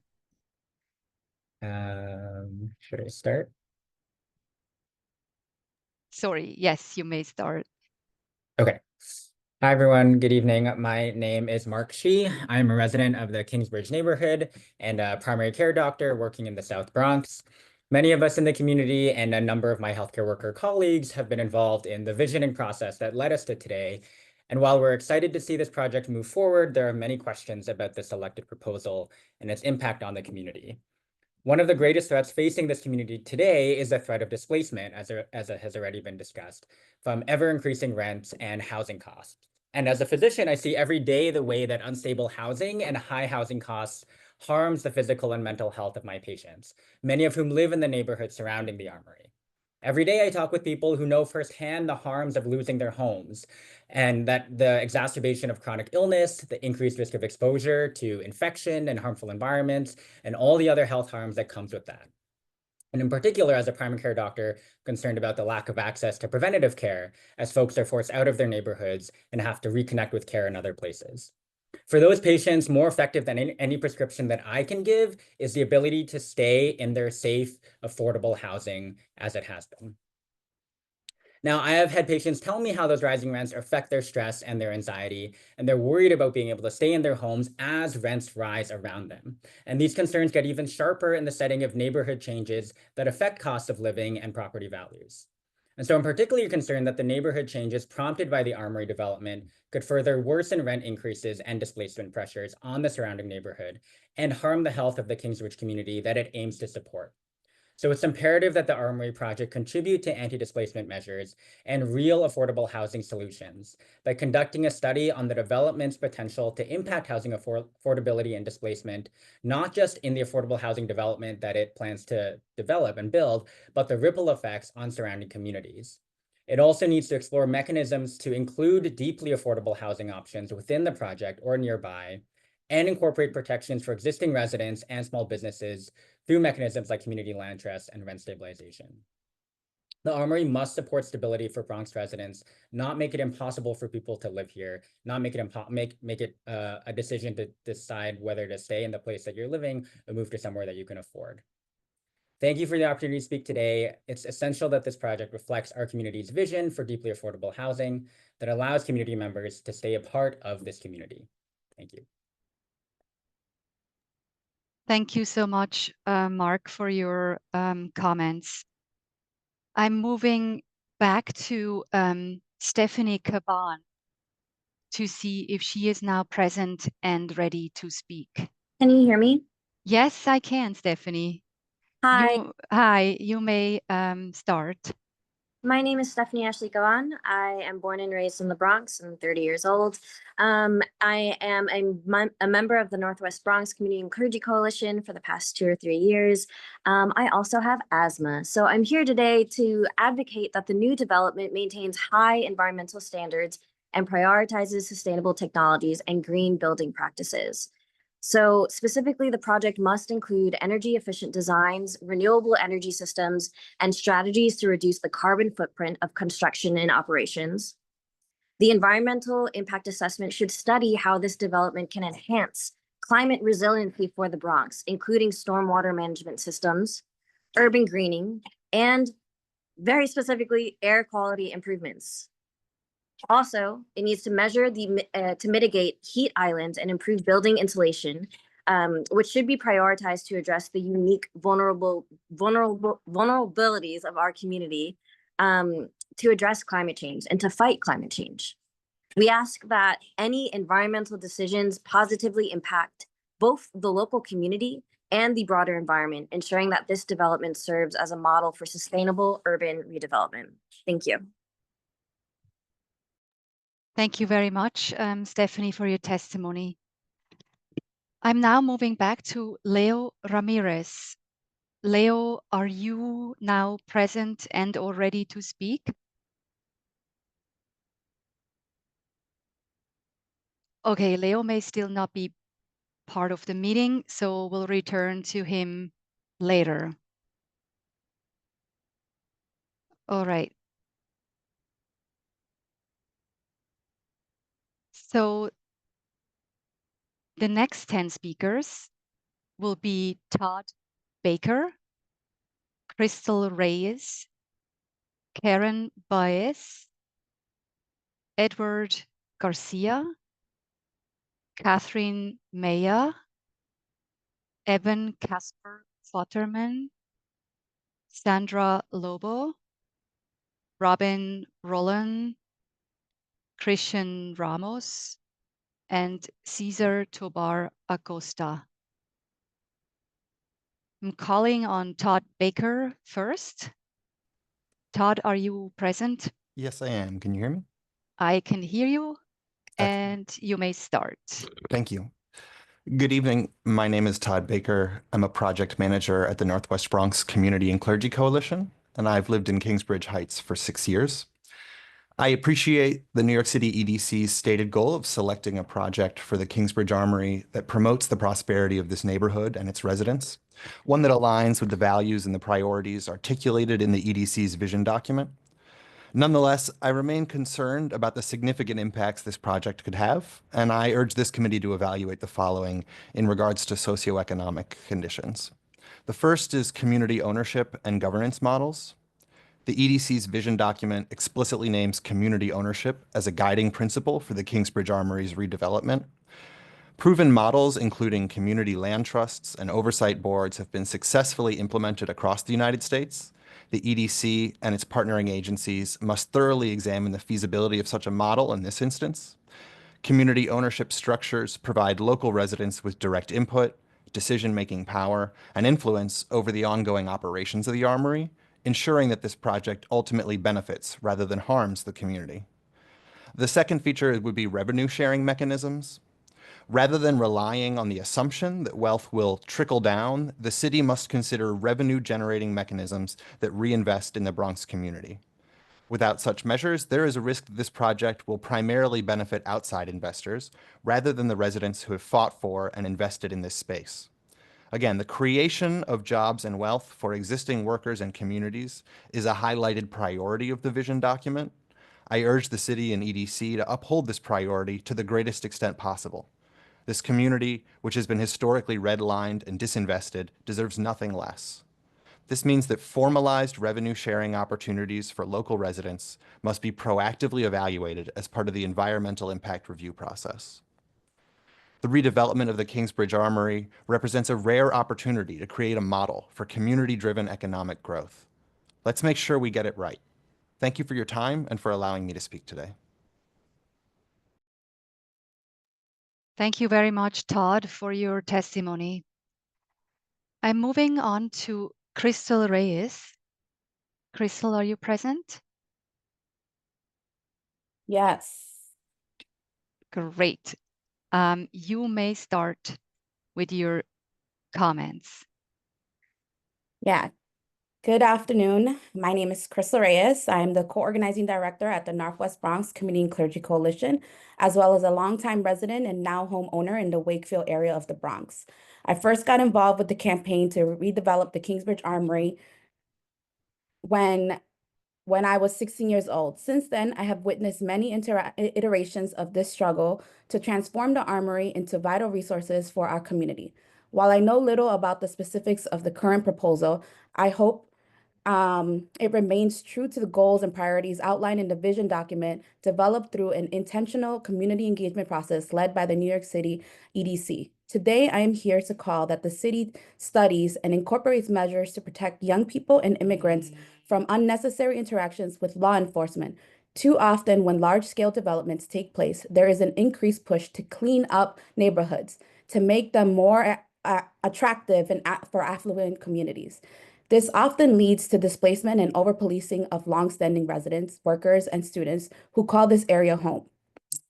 Should I start? Sorry, yes, you may start. Okay. Hi, everyone. Good evening. My name is Mark Shi. I'm a resident of the Kingsbridge neighborhood and a primary care doctor working in the South Bronx. Many of us in the community and a number of my healthcare worker colleagues have been involved in the visioning process that led us to today. And while we're excited to see this project move forward, there are many questions about the selected proposal and its impact on the community. One of the greatest threats facing this community today is the threat of displacement, as has already been discussed, from ever-increasing rents and housing costs. And as a physician, I see every day the way that unstable housing and high housing costs harms the physical and mental health of my patients, many of whom live in the neighborhood surrounding the Armory. Every day I talk with people who know firsthand the harms of losing their homes and that the exacerbation of chronic illness, the increased risk of exposure to infection and harmful environments, and all the other health harms that comes with that. And in particular, as a primary care doctor, concerned about the lack of access to preventative care as folks are forced out of their neighborhoods and have to reconnect with care in other places. For those patients, more effective than any prescription that I can give is the ability to stay in their safe, affordable housing as it has been. Now, I have had patients tell me how those rising rents affect their stress and their anxiety, and they're worried about being able to stay in their homes as rents rise around them. And these concerns get even sharper in the setting of neighborhood changes that affect cost of living and property values. And so I'm particularly concerned that the neighborhood changes prompted by the Armory development could further worsen rent increases and displacement pressures on the surrounding neighborhood and harm the health of the Kingsbridge community that it aims to support. So it's imperative that the Armory project contribute to anti-displacement measures and real affordable housing solutions by conducting a study on the development's potential to impact housing affordability and displacement, not just in the affordable housing development that it plans to develop and build, but the ripple effects on surrounding communities. It also needs to explore mechanisms to include deeply affordable housing options within the project or nearby, and incorporate protections for existing residents and small businesses through mechanisms like community land trust and rent stabilization. The Armory must support stability for Bronx residents, not make it impossible for people to live here, not make it a decision to decide whether to stay in the place that you're living or move to somewhere that you can afford. Thank you for the opportunity to speak today. It's essential that this project reflects our community's vision for deeply affordable housing that allows community members to stay a part of this community. Thank you. Thank you so much, Mark, for your comments. I'm moving back to Stephanie Caban to see if she is now present and ready to speak. Can you hear me? Yes, I can, Stephanie. Hi. Hi, you may start. My name is Stephanie Ashley Gavan. I am born and raised in the Bronx. I'm 30 years old. I am a member of the Northwest Bronx Community and Clergy Coalition for the past 2 or 3 years. I also have asthma. So I'm here today to advocate that the new development maintains high environmental standards and prioritizes sustainable technologies and green building practices. So specifically, the project must include energy efficient designs, renewable energy systems, and strategies to reduce the carbon footprint of construction and operations. The environmental impact assessment should study how this development can enhance climate resiliency for the Bronx, including stormwater management systems, urban greening, and very specifically, air quality improvements. Also, it needs to measure to mitigate heat islands and improve building insulation, which should be prioritized to address the unique vulnerabilities of our community to address climate change and to fight climate change. We ask that any environmental decisions positively impact both the local community and the broader environment, ensuring that this development serves as a model for sustainable urban redevelopment. Thank you. Thank you very much, Stephanie, for your testimony. I'm now moving back to Leo Ramirez. Leo, are you now present and or ready to speak? Okay, Leo may still not be part of the meeting, so we'll return to him later. All right. So the next 10 speakers will be Todd Baker, Crystal Reyes, Karen Baez, Edward Garcia, Catherine Maya, Evan Casper Futterman, Sandra Lobo, Robin Roland, Christian Ramos, and Cesar Tobar Acosta. I'm calling on Todd Baker first. Todd, are you present? Yes, I am. Can you hear me? I can hear you, Excellent. and you may start. Thank you. Good evening. My name is Todd Baker. I'm a project manager at the Northwest Bronx Community and Clergy Coalition, and I've lived in Kingsbridge Heights for 6 years. I appreciate the New York City EDC's stated goal of selecting a project for the Kingsbridge Armory that promotes the prosperity of this neighborhood and its residents, one that aligns with the values and the priorities articulated in the EDC's vision document. Nonetheless, I remain concerned about the significant impacts this project could have, and I urge this committee to evaluate the following in regards to socioeconomic conditions. The first is community ownership and governance models. The EDC's vision document explicitly names community ownership as a guiding principle for the Kingsbridge Armory's redevelopment. Proven models, including community land trusts and oversight boards, have been successfully implemented across the United States. The EDC and its partnering agencies must thoroughly examine the feasibility of such a model in this instance. Community ownership structures provide local residents with direct input, decision-making power, and influence over the ongoing operations of the Armory, ensuring that this project ultimately benefits rather than harms the community. The second feature would be revenue sharing mechanisms. Rather than relying on the assumption that wealth will trickle down, the city must consider revenue-generating mechanisms that reinvest in the Bronx community. Without such measures, there is a risk that this project will primarily benefit outside investors rather than the residents who have fought for and invested in this space. Again, the creation of jobs and wealth for existing workers and communities is a highlighted priority of the vision document. I urge the city and EDC to uphold this priority to the greatest extent possible. This community, which has been historically redlined and disinvested, deserves nothing less. This means that formalized revenue sharing opportunities for local residents must be proactively evaluated as part of the environmental impact review process. The redevelopment of the Kingsbridge Armory represents a rare opportunity to create a model for community-driven economic growth. Let's make sure we get it right. Thank you for your time and for allowing me to speak today. Thank you very much, Todd, for your testimony. I'm moving on to Crystal Reyes. Crystal, are you present? Yes. Great. You may start with your comments. Yeah. Good afternoon. My name is Crystal Reyes. I'm the co-organizing director at the Northwest Bronx Community and Clergy Coalition, as well as a longtime resident and now homeowner in the Wakefield area of the Bronx. I first got involved with the campaign to redevelop the Kingsbridge Armory when I was 16 years old. Since then, I have witnessed many iterations of this struggle to transform the Armory into vital resources for our community. While I know little about the specifics of the current proposal, I hope it remains true to the goals and priorities outlined in the vision document developed through an intentional community engagement process led by the New York City EDC. Today, I am here to call that the city studies and incorporates measures to protect young people and immigrants from unnecessary interactions with law enforcement. Too often, when large-scale developments take place, there is an increased push to clean up neighborhoods, to make them more attractive and for affluent communities. This often leads to displacement and over-policing of longstanding residents, workers, and students who call this area home.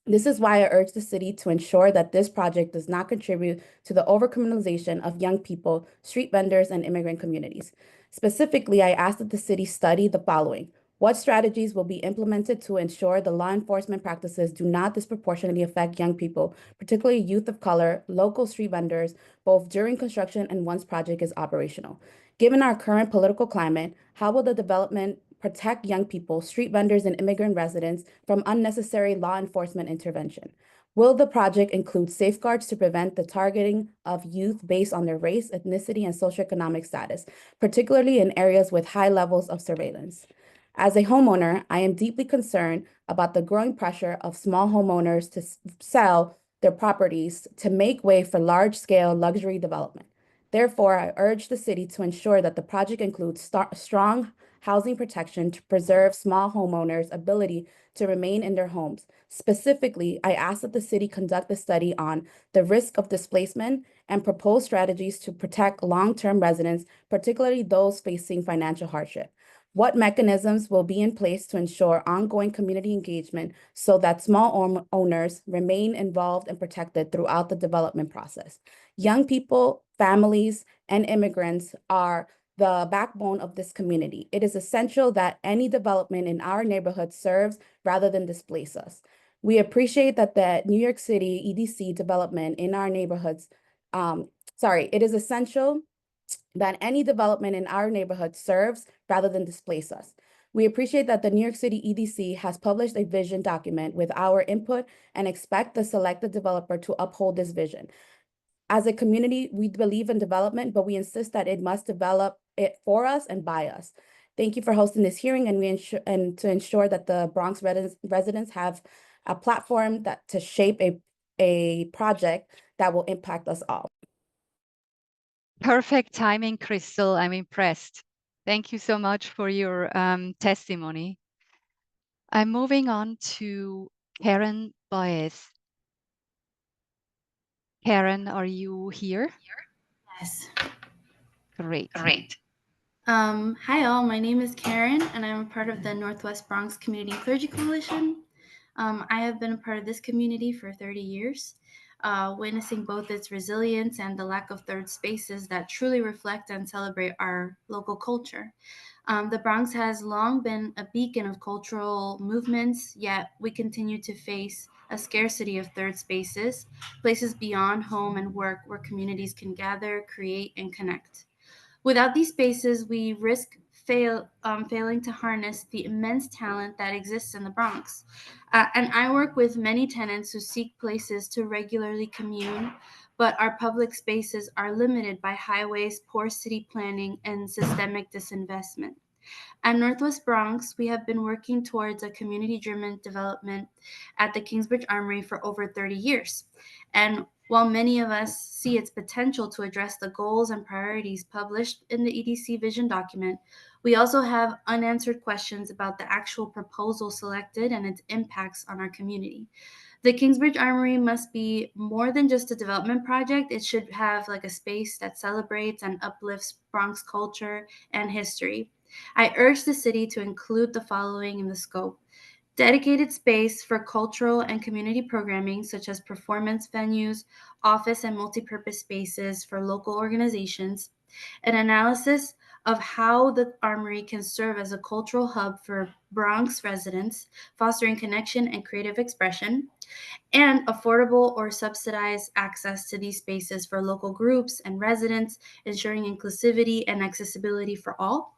This is why I urge the city to ensure that this project does not contribute to the overcriminalization of young people, street vendors, and immigrant communities. Specifically, I ask that the city study the following. What strategies will be implemented to ensure the law enforcement practices do not disproportionately affect young people, particularly youth of color, local street vendors, both during construction and once project is operational? Given our current political climate, how will the development protect young people, street vendors, and immigrant residents from unnecessary law enforcement intervention? Will the project include safeguards to prevent the targeting of youth based on their race, ethnicity, and socioeconomic status, particularly in areas with high levels of surveillance? As a homeowner, I am deeply concerned about the growing pressure of small homeowners to sell their properties to make way for large-scale luxury development. Therefore, I urge the city to ensure that the project includes strong housing protection to preserve small homeowners' ability to remain in their homes. Specifically, I ask that the city conduct a study on the risk of displacement and propose strategies to protect long-term residents, particularly those facing financial hardship. What mechanisms will be in place to ensure ongoing community engagement so that small owners remain involved and protected throughout the development process? Young people, families, and immigrants are the backbone of this community. It is essential that any development in our neighborhood serves rather than displace us. We appreciate that the New York City EDC development in our neighborhoods, it is essential that any development in our neighborhood serves rather than displace us. We appreciate that the New York City EDC has published a vision document with our input and expect the selected developer to uphold this vision. As a community, we believe in development, but we insist that it must develop it for us and by us. Thank you for hosting this hearing, and to ensure that the Bronx residents have a platform to shape a project that will impact us all. Perfect timing, Crystal. I'm impressed. Thank you so much for your testimony. I'm moving on to Karen Baez. Karen, are you here? Yes. Great. Hi all, my name is Karen and I'm a part of the Northwest Bronx Community and Clergy Coalition. I have been a part of this community for 30 years, witnessing both its resilience and the lack of third spaces that truly reflect and celebrate our local culture. The Bronx has long been a beacon of cultural movements, yet we continue to face a scarcity of third spaces, places beyond home and work where communities can gather, create, and connect. Without these spaces, we risk failing to harness the immense talent that exists in the Bronx. And I work with many tenants who seek places to regularly commune, but our public spaces are limited by highways, poor city planning, and systemic disinvestment. At Northwest Bronx, we have been working towards a community-driven development at the Kingsbridge Armory for over 30 years. And while many of us see its potential to address the goals and priorities published in the EDC vision document, we also have unanswered questions about the actual proposal selected and its impacts on our community. The Kingsbridge Armory must be more than just a development project. It should have like a space that celebrates and uplifts Bronx culture and history. I urge the city to include the following in the scope: dedicated space for cultural and community programming, such as performance venues, office and multipurpose spaces for local organizations, an analysis of how the Armory can serve as a cultural hub for Bronx residents, fostering connection and creative expression, and affordable or subsidized access to these spaces for local groups and residents, ensuring inclusivity and accessibility for all.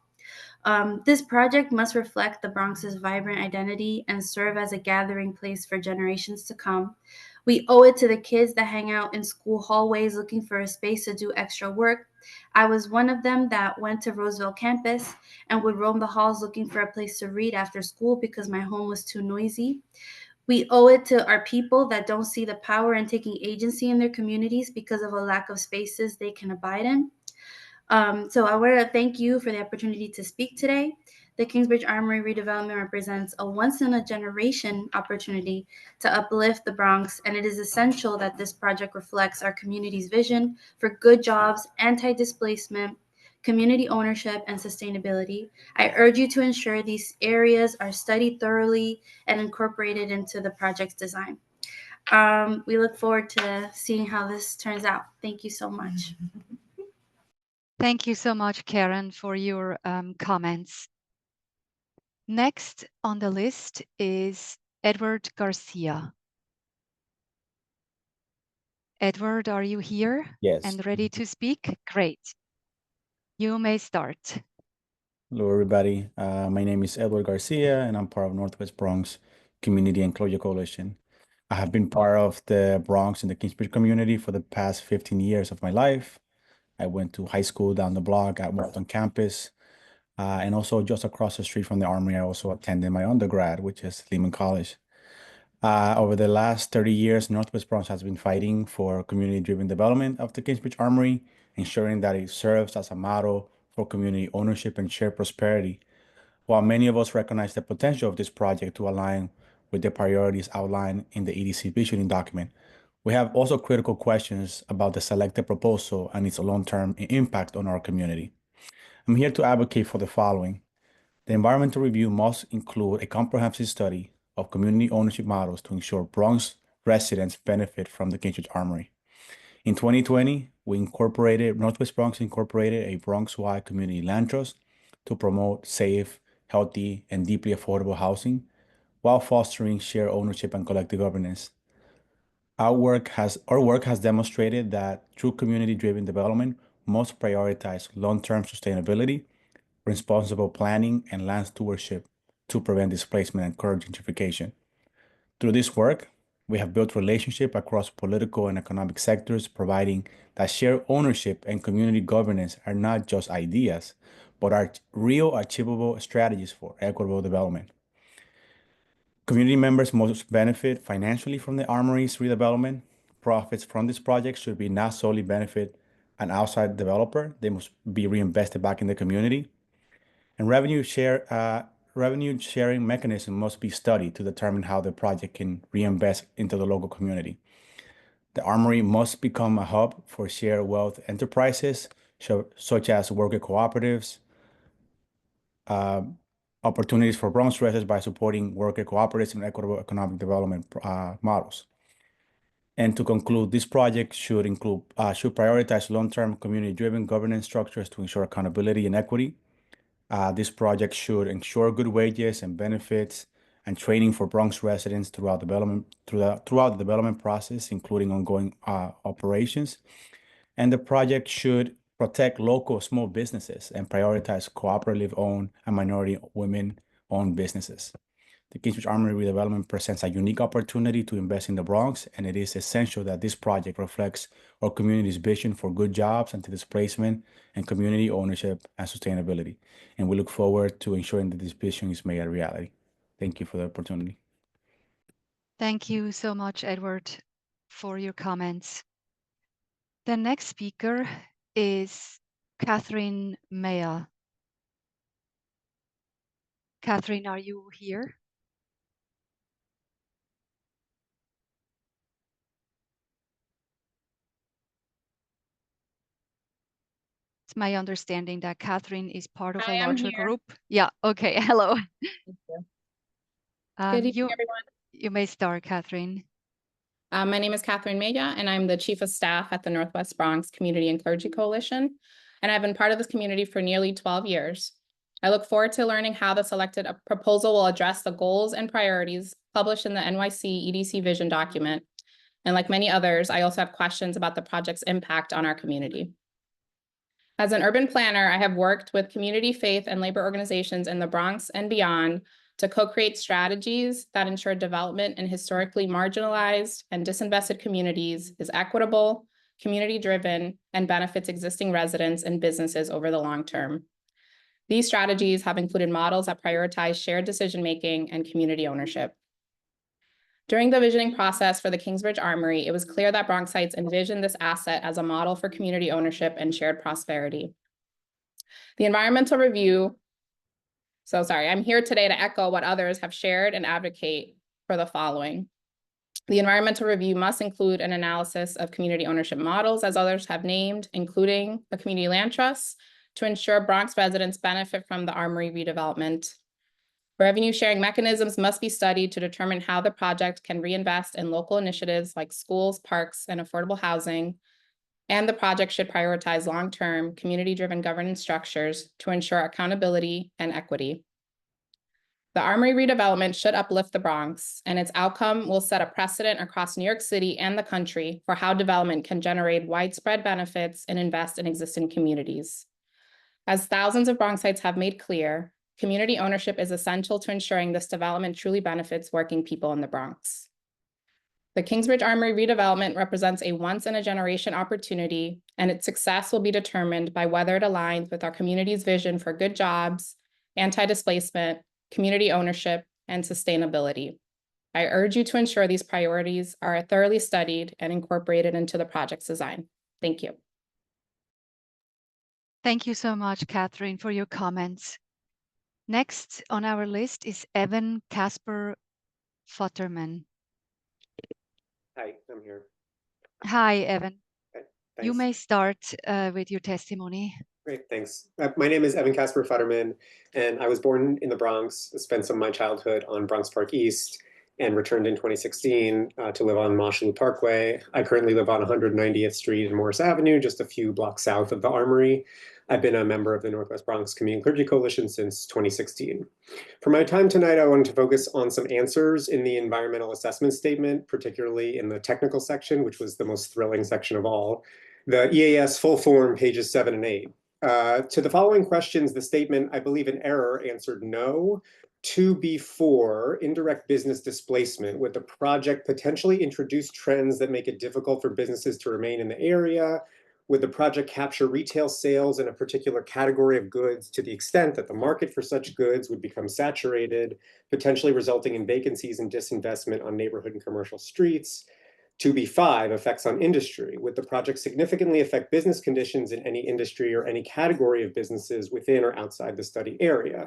This project must reflect the Bronx's vibrant identity and serve as a gathering place for generations to come. We owe it to the kids that hang out in school hallways looking for a space to do extra work. I was one of them that went to Roseville campus and would roam the halls looking for a place to read after school because my home was too noisy. We owe it to our people that don't see the power in taking agency in their communities because of a lack of spaces they can abide in. So I want to thank you for the opportunity to speak today. The Kingsbridge Armory redevelopment represents a once-in-a-generation opportunity to uplift the Bronx, and it is essential that this project reflects our community's vision for good jobs, anti-displacement, community ownership, and sustainability. I urge you to ensure these areas are studied thoroughly and incorporated into the project's design. We look forward to seeing how this turns out. Thank you so much. Thank you so much, Karen, for your comments. Next on the list is Edward Garcia. Edward, are you here? Yes. And ready to speak? Great. You may start. Hello, everybody. My name is Edward Garcia, and I'm part of Northwest Bronx Community and Closure Coalition. I have been part of the Bronx and the Kingsbridge community for the past 15 years of my life. I went to high school down the block at Walton campus, and also just across the street from the Armory, I also attended my undergrad, which is Lehman College. Over the last 30 years, Northwest Bronx has been fighting for community-driven development of the Kingsbridge Armory, ensuring that it serves as a model for community ownership and shared prosperity. While many of us recognize the potential of this project to align with the priorities outlined in the EDC visioning document, we have also critical questions about the selected proposal and its long-term impact on our community. I'm here to advocate for the following. The environmental review must include a comprehensive study of community ownership models to ensure Bronx residents benefit from the Kingsbridge Armory. In 2020, Northwest Bronx incorporated a Bronx-wide community land trust to promote safe, healthy, and deeply affordable housing while fostering shared ownership and collective governance. Our work has demonstrated that true community-driven development must prioritize long-term sustainability, responsible planning, and land stewardship to prevent displacement and curb gentrification. Through this work, we have built relationships across political and economic sectors, providing that shared ownership and community governance are not just ideas, but are real achievable strategies for equitable development. Community members must benefit financially from the Armory's redevelopment. Profits from this project should be not solely benefit an outside developer. They must be reinvested back in the community. And revenue sharing mechanism must be studied to determine how the project can reinvest into the local community. The Armory must become a hub for shared wealth enterprises, such as worker cooperatives, opportunities for Bronx residents by supporting worker cooperatives and equitable economic development models. And to conclude, this project should prioritize long-term community-driven governance structures to ensure accountability and equity, This project should ensure good wages and benefits and training for Bronx residents throughout the development process, including ongoing operations. And the project should protect local small businesses and prioritize cooperative-owned and minority women-owned businesses. The Kingsbridge Armory redevelopment presents a unique opportunity to invest in the Bronx, and it is essential that this project reflects our community's vision for good jobs, anti-displacement, and community ownership and sustainability. And we look forward to ensuring that this vision is made a reality. Thank you for the opportunity. Thank you so much, Edward, for your comments. The next speaker is Catherine Maya. Catherine, are you here? It's my understanding that Catherine is part of a larger group. Yeah, okay, hello. Thank you. Good evening, everyone. You may start, Catherine. My name is Catherine Maya, and I'm the Chief of Staff at the Northwest Bronx Community and Clergy Coalition, and I've been part of this community for nearly 12 years. I look forward to learning how the selected proposal will address the goals and priorities published in the NYC EDC Vision document. And like many others, I also have questions about the project's impact on our community. As an urban planner, I have worked with community, faith, and labor organizations in the Bronx and beyond to co-create strategies that ensure development in historically marginalized and disinvested communities is equitable, community-driven, and benefits existing residents and businesses over the long term. These strategies have included models that prioritize shared decision-making and community ownership. During the visioning process for the Kingsbridge Armory, it was clear that Bronxites envisioned this asset as a model for community ownership and shared prosperity. The environmental review, I'm here today to echo what others have shared and advocate for the following. The environmental review must include an analysis of community ownership models, as others have named, including a community land trust, to ensure Bronx residents benefit from the Armory redevelopment. Revenue sharing mechanisms must be studied to determine how the project can reinvest in local initiatives like schools, parks, and affordable housing. And the project should prioritize long-term, community-driven governance structures to ensure accountability and equity. The Armory redevelopment should uplift the Bronx, and its outcome will set a precedent across New York City and the country for how development can generate widespread benefits and invest in existing communities. As thousands of Bronxites have made clear, community ownership is essential to ensuring this development truly benefits working people in the Bronx. The Kingsbridge Armory redevelopment represents a once-in-a-generation opportunity, and its success will be determined by whether it aligns with our community's vision for good jobs, anti-displacement, community ownership, and sustainability. I urge you to ensure these priorities are thoroughly studied and incorporated into the project's design. Thank you. Thank you so much, Catherine, for your comments. Next on our list is Evan Casper Futterman. Hi, I'm here. Hi, Evan. Okay, You thanks. may start with your testimony. Great, thanks. My name is Evan Casper Futterman, and I was born in the Bronx, spent some of my childhood on Bronx Park East, and returned in 2016 to live on Mosholu Parkway. I currently live on 190th Street and Morris Avenue, just a few blocks south of the Armory. I've been a member of the Northwest Bronx Community and Clergy Coalition since 2016. For my time tonight, I wanted to focus on some answers in the environmental assessment statement, particularly in the technical section, which was the most thrilling section of all. The EAS full form, pages 7 and 8. To the following questions, the statement, I believe in error, answered no. 2B4, indirect business displacement. Would the project potentially introduce trends that make it difficult for businesses to remain in the area? Would the project capture retail sales in a particular category of goods to the extent that the market for such goods would become saturated, potentially resulting in vacancies and disinvestment on neighborhood and commercial streets? 2B5, effects on industry. Would the project significantly affect business conditions in any industry or any category of businesses within or outside the study area?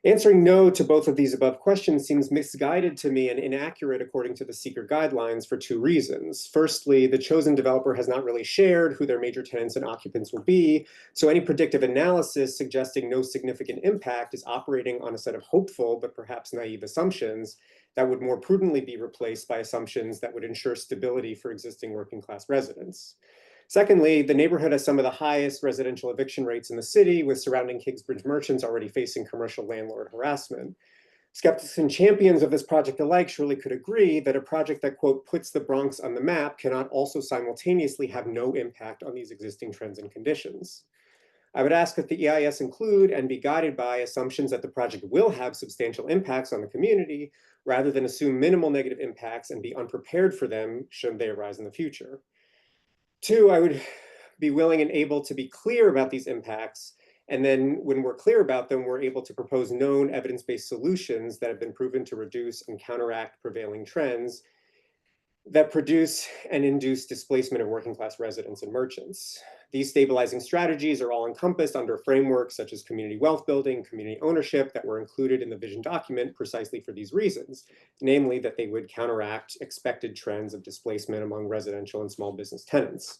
Answering no to both of these above questions seems misguided to me and inaccurate according to the seeker guidelines for two reasons. Firstly, the chosen developer has not really shared who their major tenants and occupants will be, so any predictive analysis suggesting no significant impact is operating on a set of hopeful but perhaps naive assumptions that would more prudently be replaced by assumptions that would ensure stability for existing working class residents. Secondly, the neighborhood has some of the highest residential eviction rates in the city, with surrounding Kingsbridge merchants already facing commercial landlord harassment. Skeptics and champions of this project alike surely could agree that a project that, quote, puts the Bronx on the map cannot also simultaneously have no impact on these existing trends and conditions. I would ask that the EIS include and be guided by assumptions that the project will have substantial impacts on the community, rather than assume minimal negative impacts and be unprepared for them should they arise in the future. Two, I would be willing and able to be clear about these impacts. And then when we're clear about them, we're able to propose known evidence-based solutions that have been proven to reduce and counteract prevailing trends that produce and induce displacement of working class residents and merchants. These stabilizing strategies are all encompassed under frameworks such as community wealth building, community ownership, that were included in the vision document precisely for these reasons, namely that they would counteract expected trends of displacement among residential and small business tenants.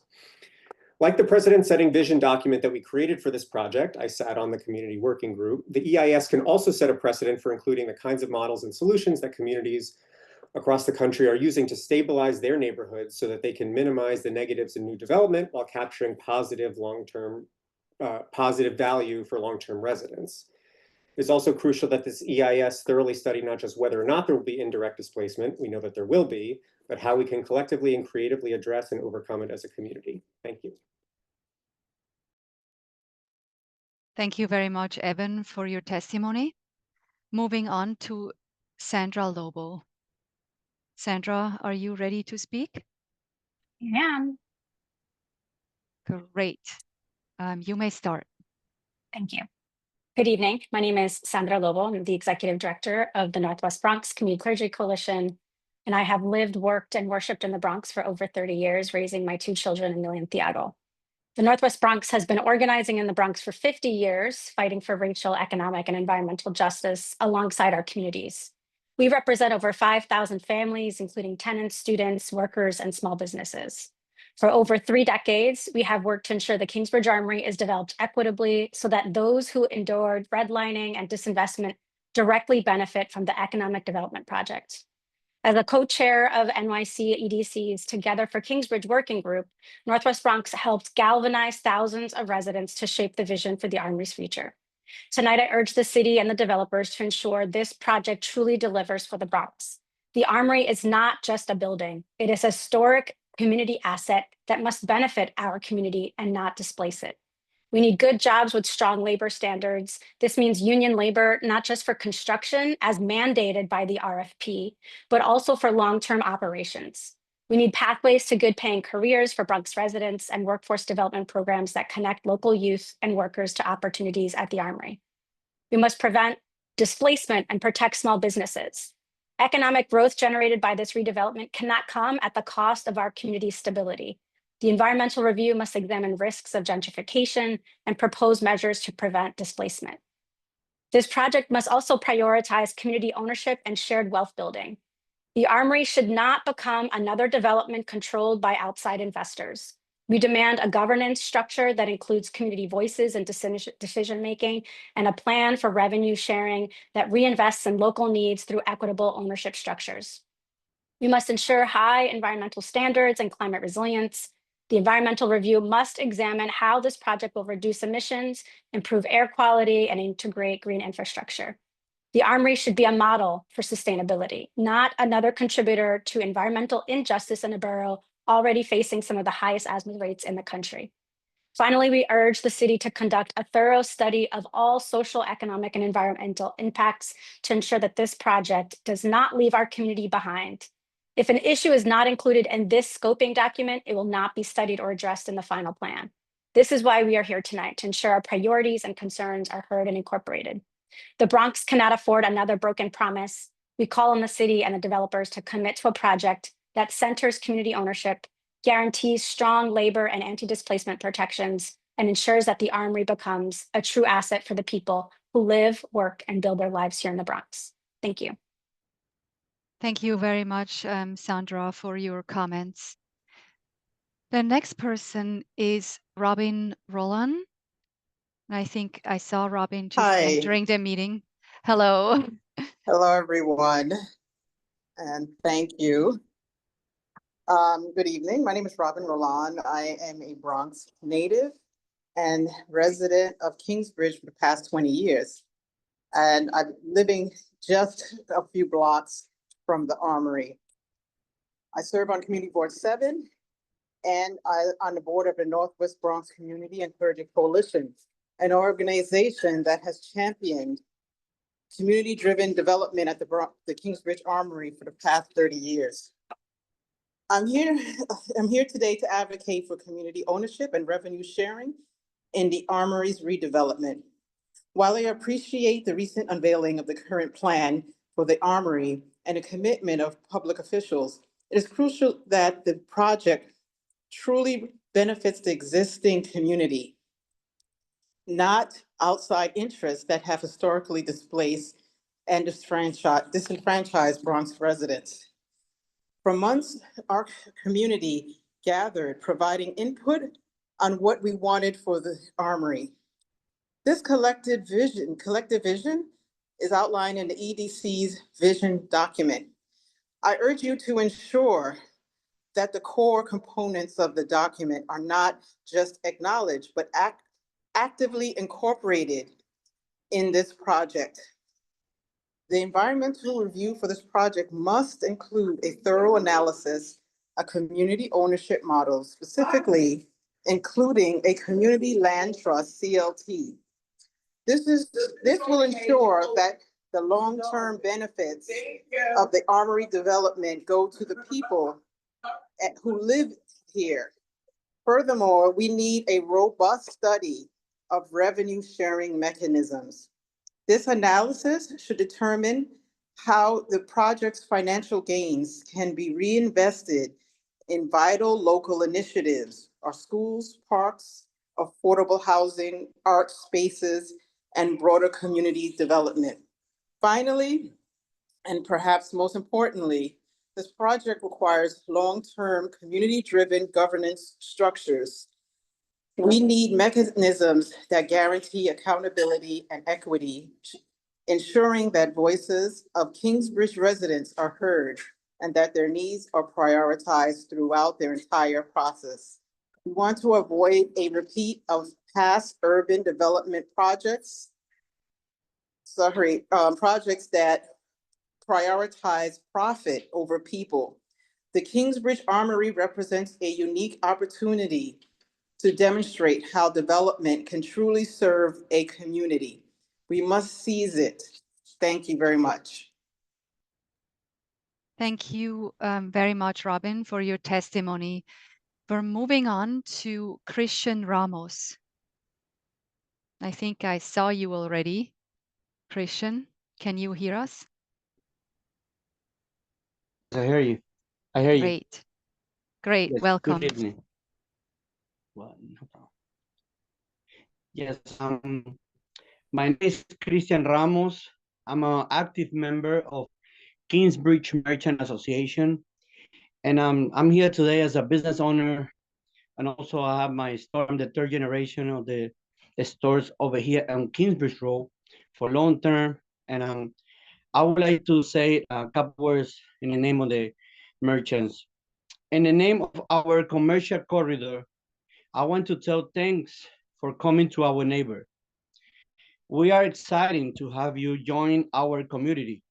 Like the precedent-setting vision document that we created for this project, I sat on the community working group, the EIS can also set a precedent for including the kinds of models and solutions that communities across the country are using to stabilize their neighborhoods so that they can minimize the negatives in new development while capturing positive value for long-term residents. It's also crucial that this EIS thoroughly study not just whether or not there will be indirect displacement, we know that there will be, but how we can collectively and creatively address and overcome it as a community. Thank you. Thank you very much, Evan, for your testimony. Moving on to Sandra Lobo. Sandra, are you ready to speak? I am. Great. You may start. Thank you. Good evening. My name is Sandra Lobo. I'm the Executive Director of the Northwest Bronx Community Clergy Coalition, and I have lived, worked, and worshiped in the Bronx for over 30 years, raising my 2 children in Santiago. The Northwest Bronx has been organizing in the Bronx for 50 years, fighting for racial, economic, and environmental justice alongside our communities. We represent over 5,000 families, including tenants, students, workers, and small businesses. For over 3 decades, we have worked to ensure the Kingsbridge Armory is developed equitably so that those who endured redlining and disinvestment directly benefit from the economic development project. As a co-chair of NYC EDC's Together for Kingsbridge working group, Northwest Bronx helped galvanize thousands of residents to shape the vision for the Armory's future. Tonight, I urge the city and the developers to ensure this project truly delivers for the Bronx. The Armory is not just a building. It is a historic community asset that must benefit our community and not displace it. We need good jobs with strong labor standards. This means union labor, not just for construction as mandated by the RFP, but also for long-term operations. We need pathways to good paying careers for Bronx residents and workforce development programs that connect local youth and workers to opportunities at the Armory. We must prevent displacement and protect small businesses. Economic growth generated by this redevelopment cannot come at the cost of our community's stability. The environmental review must examine risks of gentrification and propose measures to prevent displacement. This project must also prioritize community ownership and shared wealth building. The Armory should not become another development controlled by outside investors. We demand a governance structure that includes community voices and decision-making, and a plan for revenue sharing that reinvests in local needs through equitable ownership structures. We must ensure high environmental standards and climate resilience. The environmental review must examine how this project will reduce emissions, improve air quality, and integrate green infrastructure. The Armory should be a model for sustainability, not another contributor to environmental injustice in a borough already facing some of the highest asthma rates in the country. Finally, we urge the city to conduct a thorough study of all social, economic, and environmental impacts to ensure that this project does not leave our community behind. If an issue is not included in this scoping document, it will not be studied or addressed in the final plan. This is why we are here tonight, to ensure our priorities and concerns are heard and incorporated. The Bronx cannot afford another broken promise. We call on the city and the developers to commit to a project that centers community ownership, guarantees strong labor and anti-displacement protections, and ensures that the Armory becomes a true asset for the people who live, work, and build their lives here in the Bronx. Thank you. Thank you very much, Sandra, for your comments. The next person is Robin Roland. I think I saw Robin just entering the meeting. Hello. Hello, everyone, and thank you. Good evening. My name is Robin Roland. I am a Bronx native and resident of Kingsbridge for the past 20 years. And I'm living just a few blocks from the Armory. I serve on Community Board 7 and on the board of the Northwest Bronx Community and Clergy Coalition, an organization that has championed community-driven development at the Kingsbridge Armory for the past 30 years. I'm here today to advocate for community ownership and revenue sharing in the Armory's redevelopment. While I appreciate the recent unveiling of the current plan for the Armory and the commitment of public officials, it is crucial that the project truly benefits the existing community, not outside interests that have historically displaced and disenfranchised Bronx residents. For months, our community gathered, providing input on what we wanted for the Armory. This collective vision is outlined in the EDC's vision document. I urge you to ensure that the core components of the document are not just acknowledged, but actively incorporated in this project. The environmental review for this project must include a thorough analysis of community ownership models, specifically including a community land trust, CLT. This will ensure that the long-term benefits of the Armory development go to the people who live here. Furthermore, we need a robust study of revenue sharing mechanisms. This analysis should determine how the project's financial gains can be reinvested in vital local initiatives, our schools, parks, affordable housing, art spaces, and broader community development. Finally, and perhaps most importantly, this project requires long-term community-driven governance structures. We need mechanisms that guarantee accountability and equity, ensuring that voices of Kingsbridge residents are heard and that their needs are prioritized throughout their entire process. We want to avoid a repeat of past urban development projects that prioritize profit over people. The Kingsbridge Armory represents a unique opportunity to demonstrate how development can truly serve a community. We must seize it. Thank you very much. Thank you very much, Robin, for your testimony. We're moving on to Christian Ramos. I think I saw you already. Christian, can you hear us? I hear you. I hear you. Great. Great. Yes, Welcome. good evening. Well, no problem. Yes, my name is Christian Ramos. I'm an active member of Kingsbridge Merchant Association, and I'm here today as a business owner, and also I have my store. I'm the third generation of the stores over here on Kingsbridge Road for long term, and I would like to say a couple words in the name of the merchants. In the name of our commercial corridor, I want to tell thanks for coming to our neighbor. We are excited to have you join our community.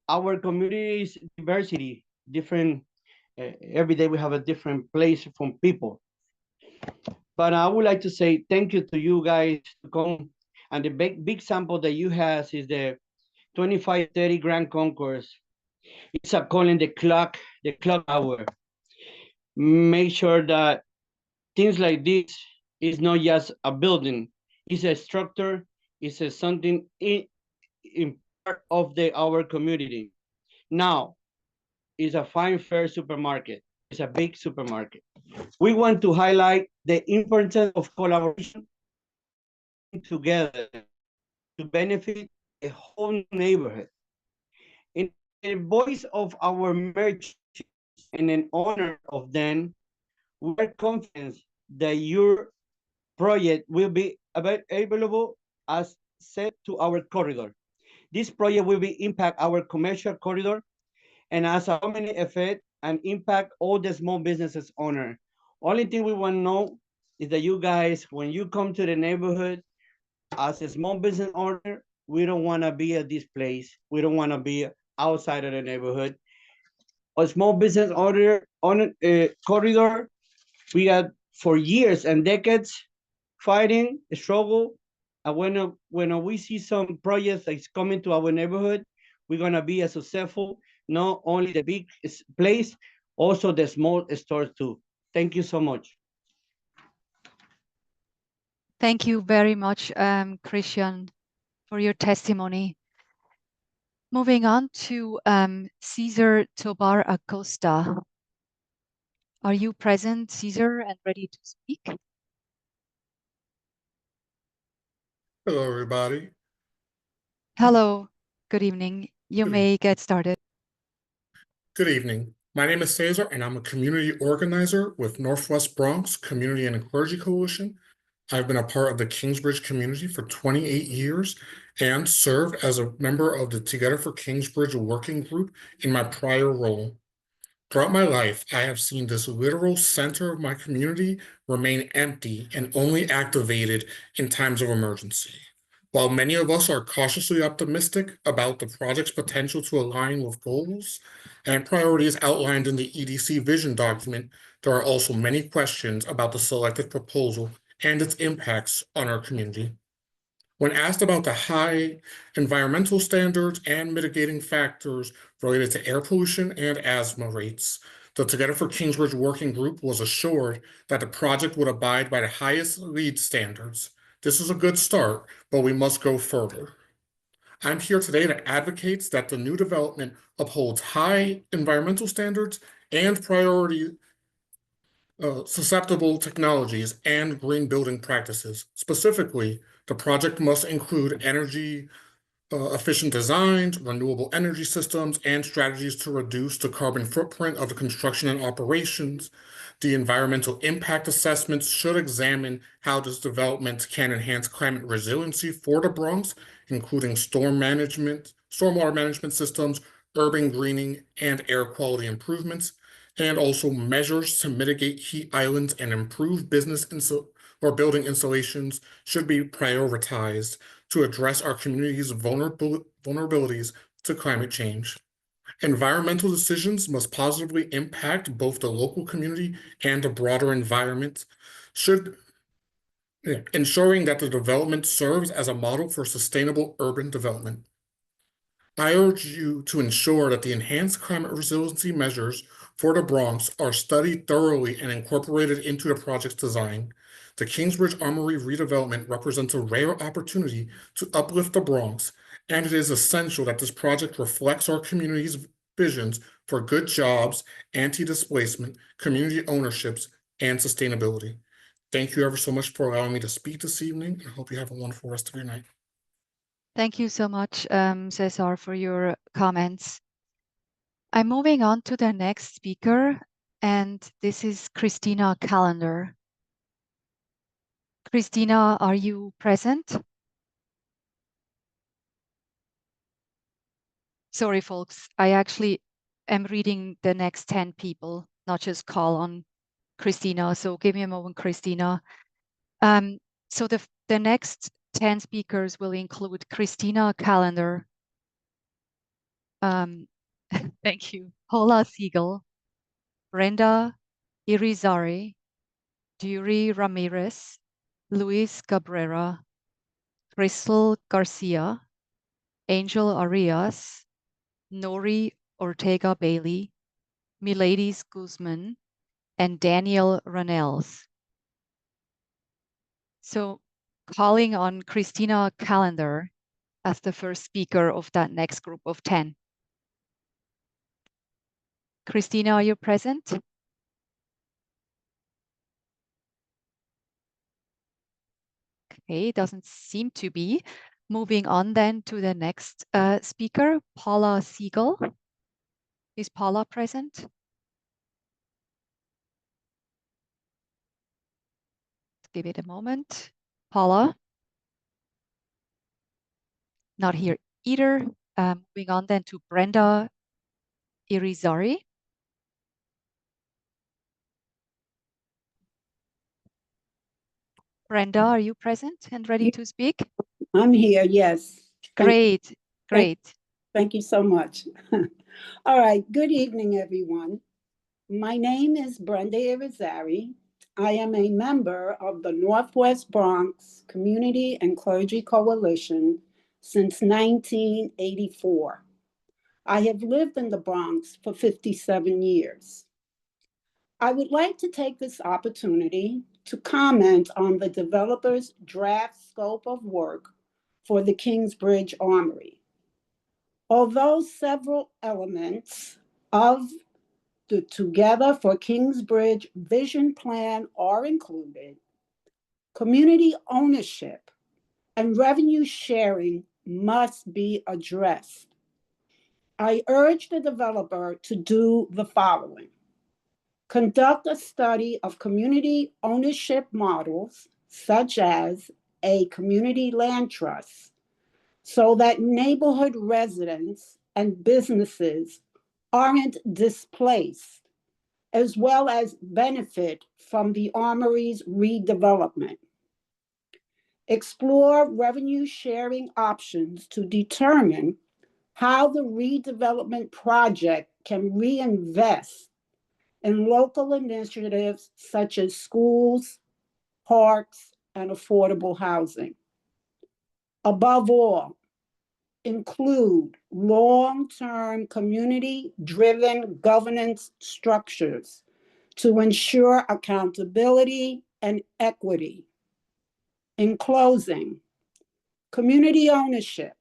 Our community is diversity, different. Every day we have a different place from people. But I would like to say thank you to you guys to come. And the big sample that you have is the 2530 Grand Concourse. It's a calling the clock hour. Make sure that things like this is not just a building, it's a structure, it's something in part of our community. Now, it's a fine fair supermarket. It's a big supermarket. We want to highlight the importance of collaboration together to benefit the whole neighborhood. In the voice of our merchants and in honor of them, we are confident that your project will be available as set to our corridor. This project will impact our commercial corridor and has a dominant effect and impact all the small businesses owner. Only thing we want to know is that you guys, when you come to the neighborhood, as a small business owner, we don't want to be at this place. We don't want to be outside of the neighborhood. A small business owner on a corridor, we got for years and decades fighting, struggle. And when we see some projects that's coming to our neighborhood, we're gonna be as successful, not only the big place, also the small stores too. Thank you so much. Thank you very much, Christian, for your testimony. Moving on to Cesar Tobar Acosta. Are you present, Cesar, and ready to speak? Hello, everybody. Hello, good evening. You may get started. Good evening. My name is Cesar, and I'm a community organizer with Northwest Bronx Community and Clergy Coalition. I've been a part of the Kingsbridge community for 28 years and served as a member of the Together for Kingsbridge working group in my prior role. Throughout my life, I have seen this literal center of my community remain empty and only activated in times of emergency. While many of us are cautiously optimistic about the project's potential to align with goals and priorities outlined in the EDC vision document, there are also many questions about the selected proposal and its impacts on our community. When asked about the high environmental standards and mitigating factors related to air pollution and asthma rates, the Together for Kingsbridge Working Group was assured that the project would abide by the highest LEED standards. This is a good start, but we must go further. I'm here today to advocate that the new development upholds high environmental standards and priority susceptible technologies and green building practices. Specifically, the project must include energy efficient designs, renewable energy systems, and strategies to reduce the carbon footprint of the construction and operations. The environmental impact assessments should examine how this development can enhance climate resiliency for the Bronx, including stormwater management systems, urban greening, and air quality improvements, and also measures to mitigate heat islands and improve building installations should be prioritized to address our community's vulnerabilities to climate change. Environmental decisions must positively impact both the local community and the broader environment, ensuring that the development serves as a model for sustainable urban development. I urge you to ensure that the enhanced climate resiliency measures for the Bronx are studied thoroughly and incorporated into the project's design. The Kingsbridge Armory redevelopment represents a rare opportunity to uplift the Bronx, and it is essential that this project reflects our community's visions for good jobs, anti-displacement, community ownerships, and sustainability. Thank you ever so much for allowing me to speak this evening, and I hope you have a wonderful rest of your night. Thank you so much, Cesar, for your comments. I'm moving on to the next speaker, and this is Christina Callender. Christina, are you present? Sorry, folks. I actually am reading the next 10 people, not just call on Christina. So give me a moment, Christina. So the next 10 speakers will include Christina Callender. Thank you. Paula Siegel, Brenda Irizarry, Duri Ramirez, Luis Cabrera, Crystal Garcia, Angel Arias, Nori Ortega Bailey, Miladis Guzman, and Daniel Ranels. So calling on Christina Callender as the first speaker of that next group of 10. Christina, are you present? Okay, doesn't seem to be. Moving on then to the next speaker, Paula Siegel. Is Paula present? Give it a moment. Paula? Not here either. Moving on then to Brenda Irizarry. Brenda, are you present and ready to speak? I'm here, yes. Great, great. Thank you so much. All right, good evening, everyone. My name is Brenda Irizarry. I am a member of the Northwest Bronx Community and Clergy Coalition since 1984. I have lived in the Bronx for 57 years. I would like to take this opportunity to comment on the developer's draft scope of work for the Kingsbridge Armory. Although several elements of the Together for Kingsbridge vision plan are included, community ownership and revenue sharing must be addressed. I urge the developer to do the following. Conduct a study of community ownership models, such as a community land trust, so that neighborhood residents and businesses aren't displaced, as well as benefit from the Armory's redevelopment. Explore revenue sharing options to determine how the redevelopment project can reinvest in local initiatives such as schools, parks, and affordable housing. Above all, include long-term community-driven governance structures to ensure accountability and equity. In closing, community ownership,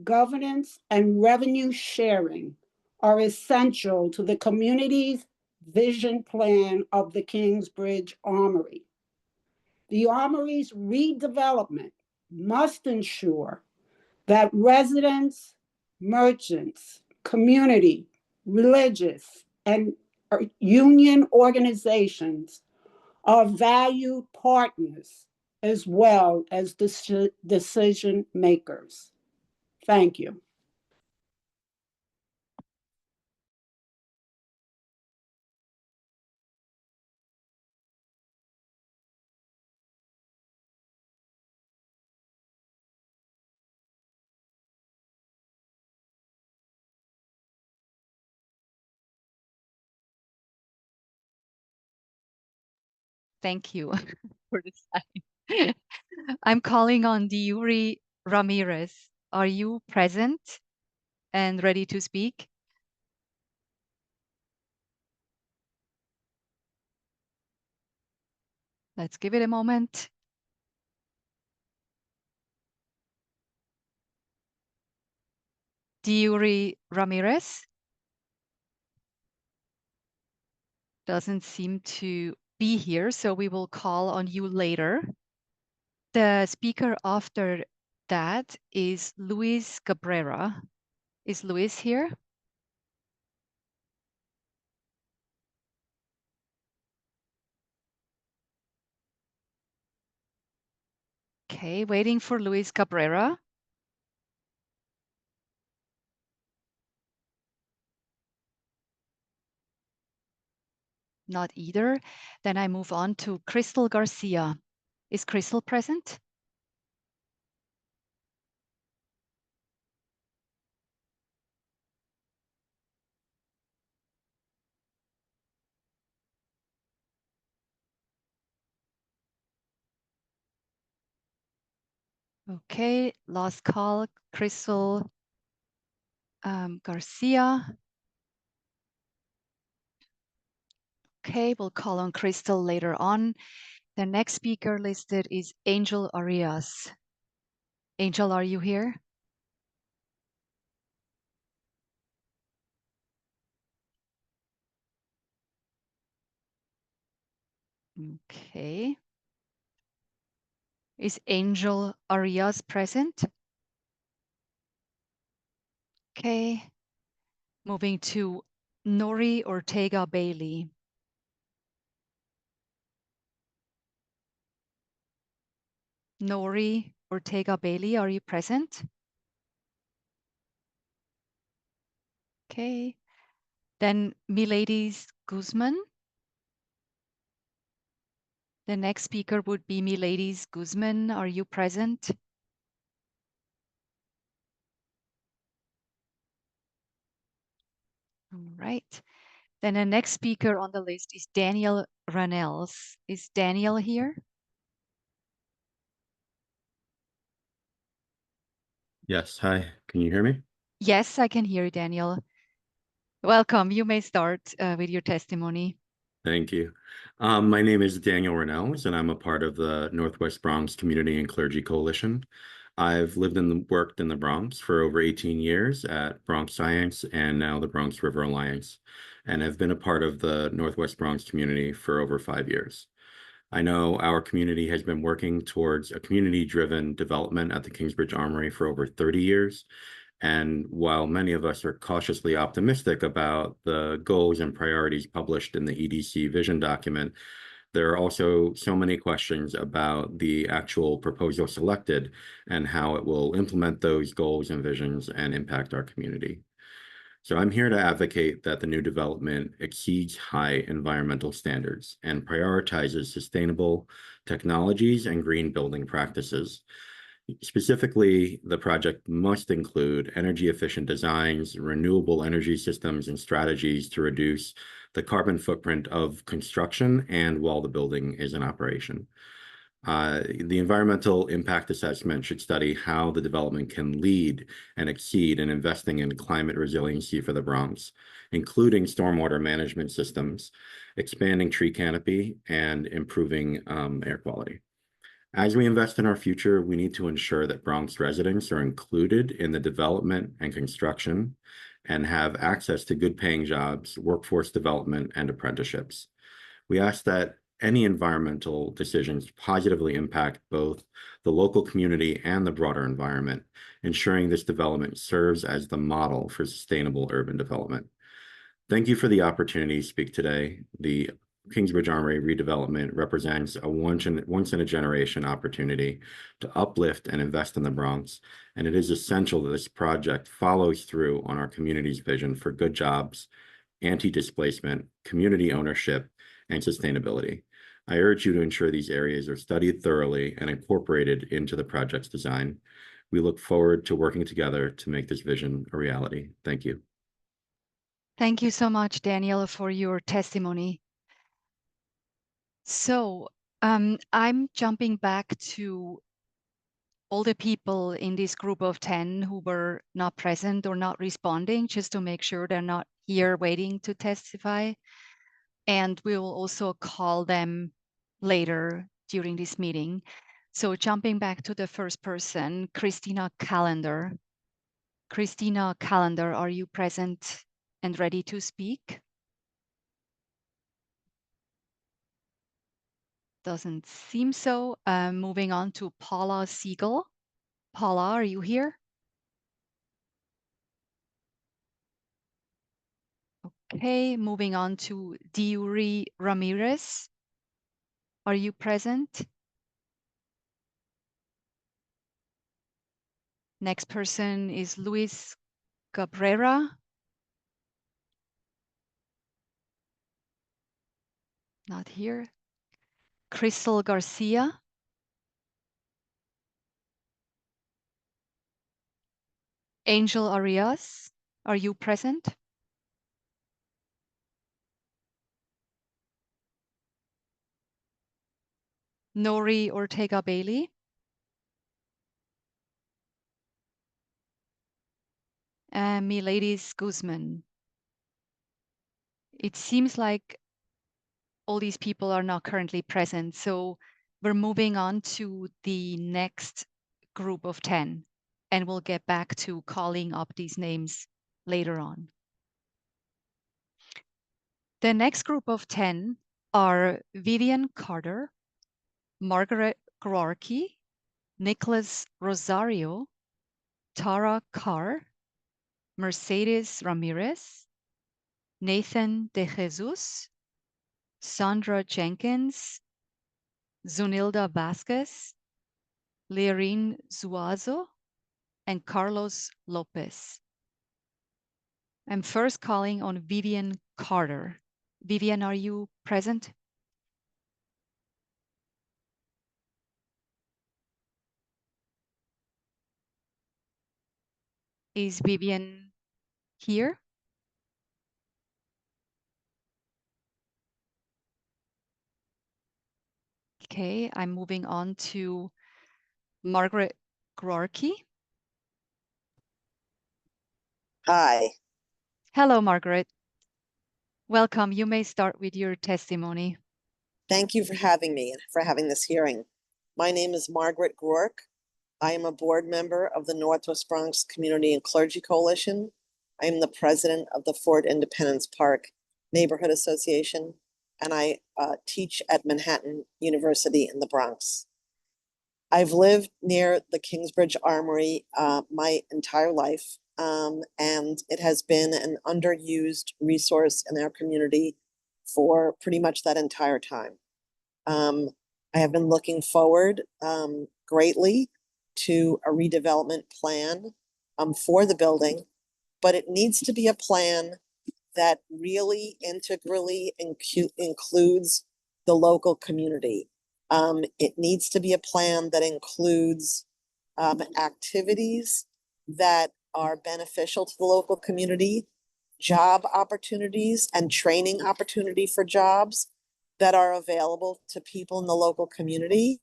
governance, and revenue sharing are essential to the community's vision plan of the Kingsbridge Armory. The Armory's redevelopment must ensure that residents, merchants, community, religious, and union organizations are valued partners as well as decision makers. Thank you. Thank you for the sign. I'm calling on Diuri Ramirez. Are you present and ready to speak? Let's give it a moment. Diuri Ramirez doesn't seem to be here, so we will call on you later. The speaker after that is Luis Cabrera. Is Luis here? Okay, waiting for Luis Cabrera. Not either. Then I move on to Crystal Garcia. Is Crystal present? Okay, last call, Crystal Garcia. Okay, we'll call on Crystal later on. The next speaker listed is Angel Arias. Angel, are you here? Okay. Is Angel Arias present? Okay. Moving to Nori Ortega Bailey. Nori Ortega Bailey, are you present? Okay. Then Miladies Guzman. The next speaker would be Miladies Guzman. Are you present? All right. Then the next speaker on the list is Daniel Ranels. Is Daniel here? Yes, hi. Can you hear me? Yes, I can hear you, Daniel. Welcome. You may start with your testimony. Thank you. My name is Daniel Renels, and I'm a part of the Northwest Bronx Community and Clergy Coalition. I've lived and worked in the Bronx for over 18 years at Bronx Science and now the Bronx River Alliance, and have been a part of the Northwest Bronx community for over 5 years. I know our community has been working towards a community-driven development at the Kingsbridge Armory for over 30 years. And while many of us are cautiously optimistic about the goals and priorities published in the EDC vision document, there are also so many questions about the actual proposal selected and how it will implement those goals and visions and impact our community. So I'm here to advocate that the new development exceeds high environmental standards and prioritizes sustainable technologies and green building practices. Specifically, the project must include energy-efficient designs, renewable energy systems, and strategies to reduce the carbon footprint of construction and while the building is in operation. The environmental impact assessment should study how the development can lead and exceed in investing in climate resiliency for the Bronx, including stormwater management systems, expanding tree canopy, and improving air quality. As we invest in our future, we need to ensure that Bronx residents are included in the development and construction and have access to good paying jobs, workforce development, and apprenticeships. We ask that any environmental decisions positively impact both the local community and the broader environment, ensuring this development serves as the model for sustainable urban development. Thank you for the opportunity to speak today. The Kingsbridge Armory redevelopment represents a once-in-a-generation opportunity to uplift and invest in the Bronx, and it is essential that this project follows through on our community's vision for good jobs, anti-displacement, community ownership, and sustainability. I urge you to ensure these areas are studied thoroughly and incorporated into the project's design. We look forward to working together to make this vision a reality. Thank you. Thank you so much, Daniel, for your testimony. So I'm jumping back to all the people in this group of 10 who were not present or not responding, just to make sure they're not here waiting to testify. And we will also call them later during this meeting. So jumping back to the first person, Christina Callender. Christina Callender, are you present and ready to speak? Doesn't seem so. Moving on to Paula Siegel. Paula, are you here? Okay, moving on to Diuri Ramirez. Are you present? Next person is Luis Cabrera. Not here. Crystal Garcia. Angel Arias, are you present? Nori Ortega Bailey. And Miladies Guzman. It seems like all these people are not currently present, so we're moving on to the next group of 10, and we'll get back to calling up these names later on. The next group of 10 are Vivian Carter, Margaret Grorke, Nicholas Rosario, Tara Carr, Mercedes Ramirez, Nathan De Jesus, Sandra Jenkins, Zunilda Vasquez, Leorine Zuazo, and Carlos Lopez. I'm first calling on Vivian Carter. Vivian, are you present? Is Vivian here? Okay, I'm moving on to Margaret Grorke. Hi. Hello, Margaret. Welcome. You may start with your testimony. Thank you for having me and for having this hearing. My name is Margaret Grorke. I am a board member of the Northwest Bronx Community and Clergy Coalition. I am the president of the Fort Independence Park Neighborhood Association, and I teach at Manhattan University in the Bronx. I've lived near the Kingsbridge Armory my entire life, and it has been an underused resource in our community for pretty much that entire time. I have been looking forward greatly to a redevelopment plan for the building, but it needs to be a plan that really integrally includes the local community. It needs to be a plan that includes activities that are beneficial to the local community, job opportunities and training opportunity for jobs that are available to people in the local community,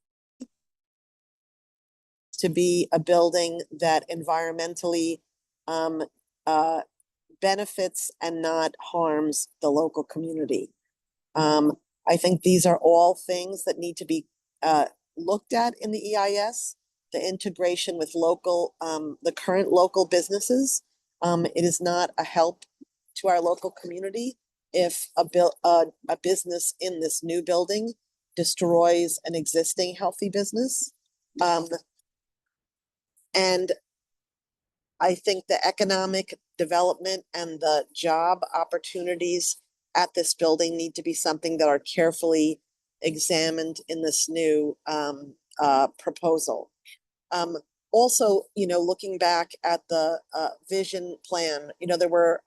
to be a building that environmentally benefits and not harms the local community. I think these are all things that need to be looked at in the EIS, the integration with local, the current local businesses. It is not a help to our local community if a business in this new building destroys an existing healthy business. And I think the economic development and the job opportunities at this building need to be something that are carefully examined in this new proposal. Also, you know, looking back at the vision plan, you know, there were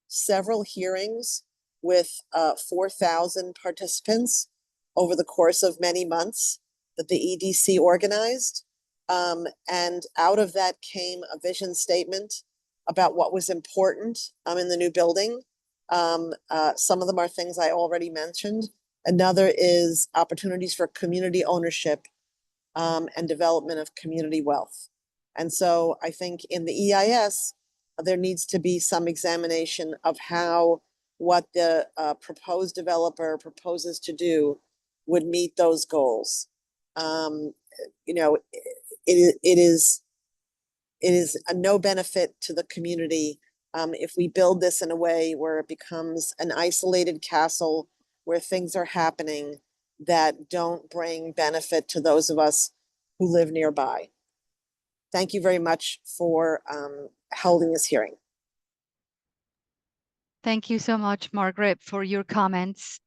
several hearings with 4,000 participants over the course of many months that the EDC organized. And out of that came a vision statement about what was important in the new building. Some of them are things I already mentioned. Another is opportunities for community ownership and development of community wealth. And so I think in the EIS, there needs to be some examination of how what the proposed developer proposes to do would meet those goals. You know, it is a no benefit to the community if we build this in a way where it becomes an isolated castle where things are happening that don't bring benefit to those of us who live nearby. Thank you very much for holding this hearing. Thank you so much, Margaret, for your comments.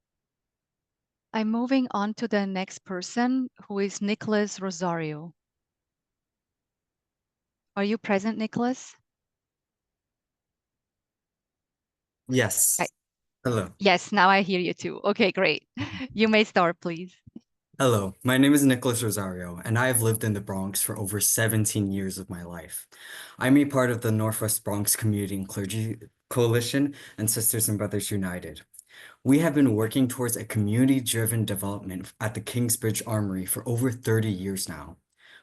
I'm moving on to the next person, who is Nicholas Rosario. Are you present, Nicholas? Yes. Hello. Yes, now I hear you too. Okay, great. You may start, please. Hello, my name is Nicholas Rosario, and I have lived in the Bronx for over 17 years of my life. I'm a part of the Northwest Bronx Community and Clergy Coalition and Sisters and Brothers United. We have been working towards a community-driven development at the Kingsbridge Armory for over 30 years now.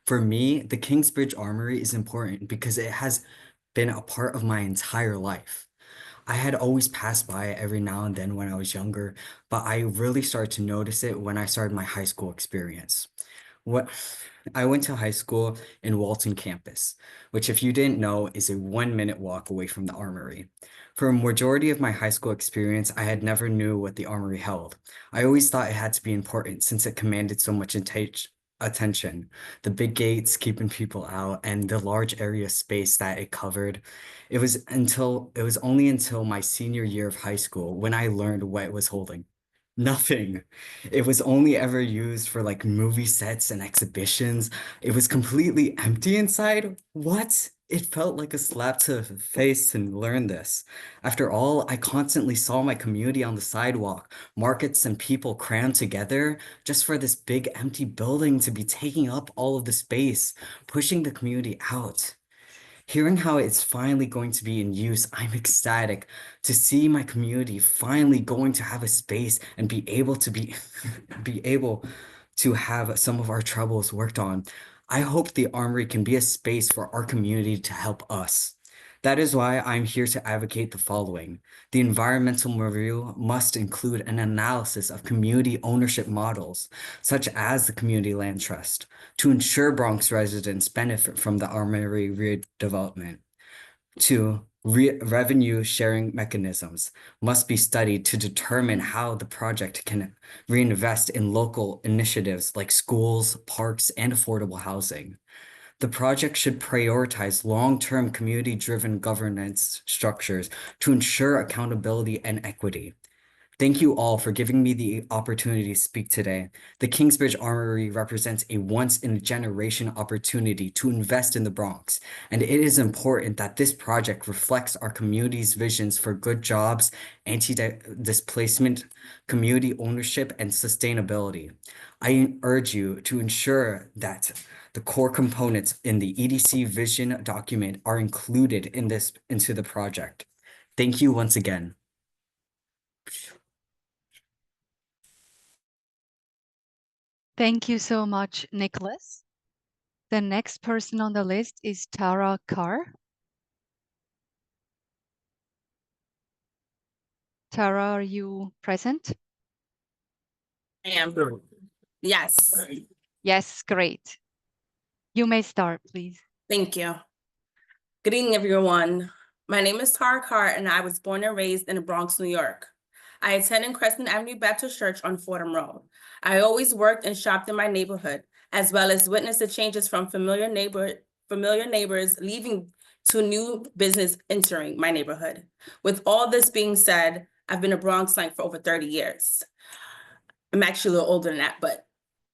For me, the Kingsbridge Armory is important because it has been a part of my entire life. I had always passed by it every now and then when I was younger, but I really started to notice it when I started my high school experience. I went to high school in Walton campus, which, if you didn't know, is a 1-minute walk away from the Armory. For a majority of my high school experience, I had never knew what the Armory held. I always thought it had to be important since it commanded so much attention. The big gates keeping people out and the large area space that it covered. It was only until my senior year of high school when I learned what it was holding. Nothing. It was only ever used for like movie sets and exhibitions. It was completely empty inside. What? It felt like a slap to the face to learn this. After all, I constantly saw my community on the sidewalk, markets and people crammed together just for this big empty building to be taking up all of the space, pushing the community out. Hearing how it's finally going to be in use, I'm ecstatic to see my community finally going to have a space and be able to be able to have some of our troubles worked on. I hope the Armory can be a space for our community to help us. That is why I'm here to advocate the following. The environmental review must include an analysis of community ownership models, such as the Community Land Trust, to ensure Bronx residents benefit from the Armory redevelopment. 2. Revenue sharing mechanisms must be studied to determine how the project can reinvest in local initiatives like schools, parks, and affordable housing. The project should prioritize long-term community-driven governance structures to ensure accountability and equity. Thank you all for giving me the opportunity to speak today. The Kingsbridge Armory represents a once-in-a-generation opportunity to invest in the Bronx, and it is important that this project reflects our community's visions for good jobs, anti-displacement, community ownership, and sustainability. I urge you to ensure that the core components in the EDC vision document are included into the project. Thank you once again. Thank you so much, Nicholas. The next person on the list is Tara Carr. Tara, are you present? I am. Yes. Yes, great. You may start, please. Thank you. Good evening, everyone. My name is Tara Carr, and I was born and raised in the Bronx, New York. I attended Crescent Avenue Baptist Church on Fordham Road. I always worked and shopped in my neighborhood, as well as witnessed the changes from familiar neighbors leaving to new business entering my neighborhood. With all this being said, I've been a Bronxite for over 30 years. I'm actually a little older than that, but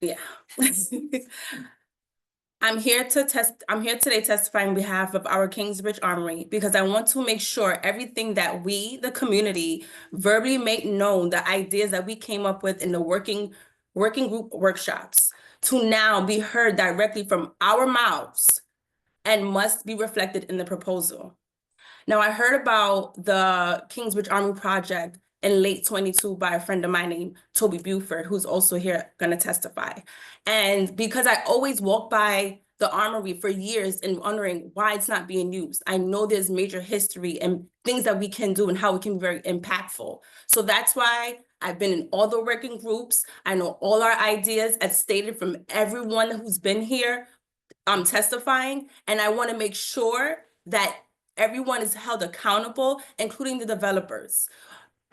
yeah. I'm here today testifying on behalf of our Kingsbridge Armory because I want to make sure everything that we, the community, verbally make known, the ideas that we came up with in the working group workshops, to now be heard directly from our mouths and must be reflected in the proposal. Now, I heard about the Kingsbridge Armory project in late 22 by a friend of mine named Toby Buford, who's also here gonna testify. And because I always walk by the Armory for years and wondering why it's not being used, I know there's major history and things that we can do and how it can be very impactful. So that's why I've been in all the working groups. I know all our ideas as stated from everyone who's been here testifying, and I wanna make sure that everyone is held accountable, including the developers.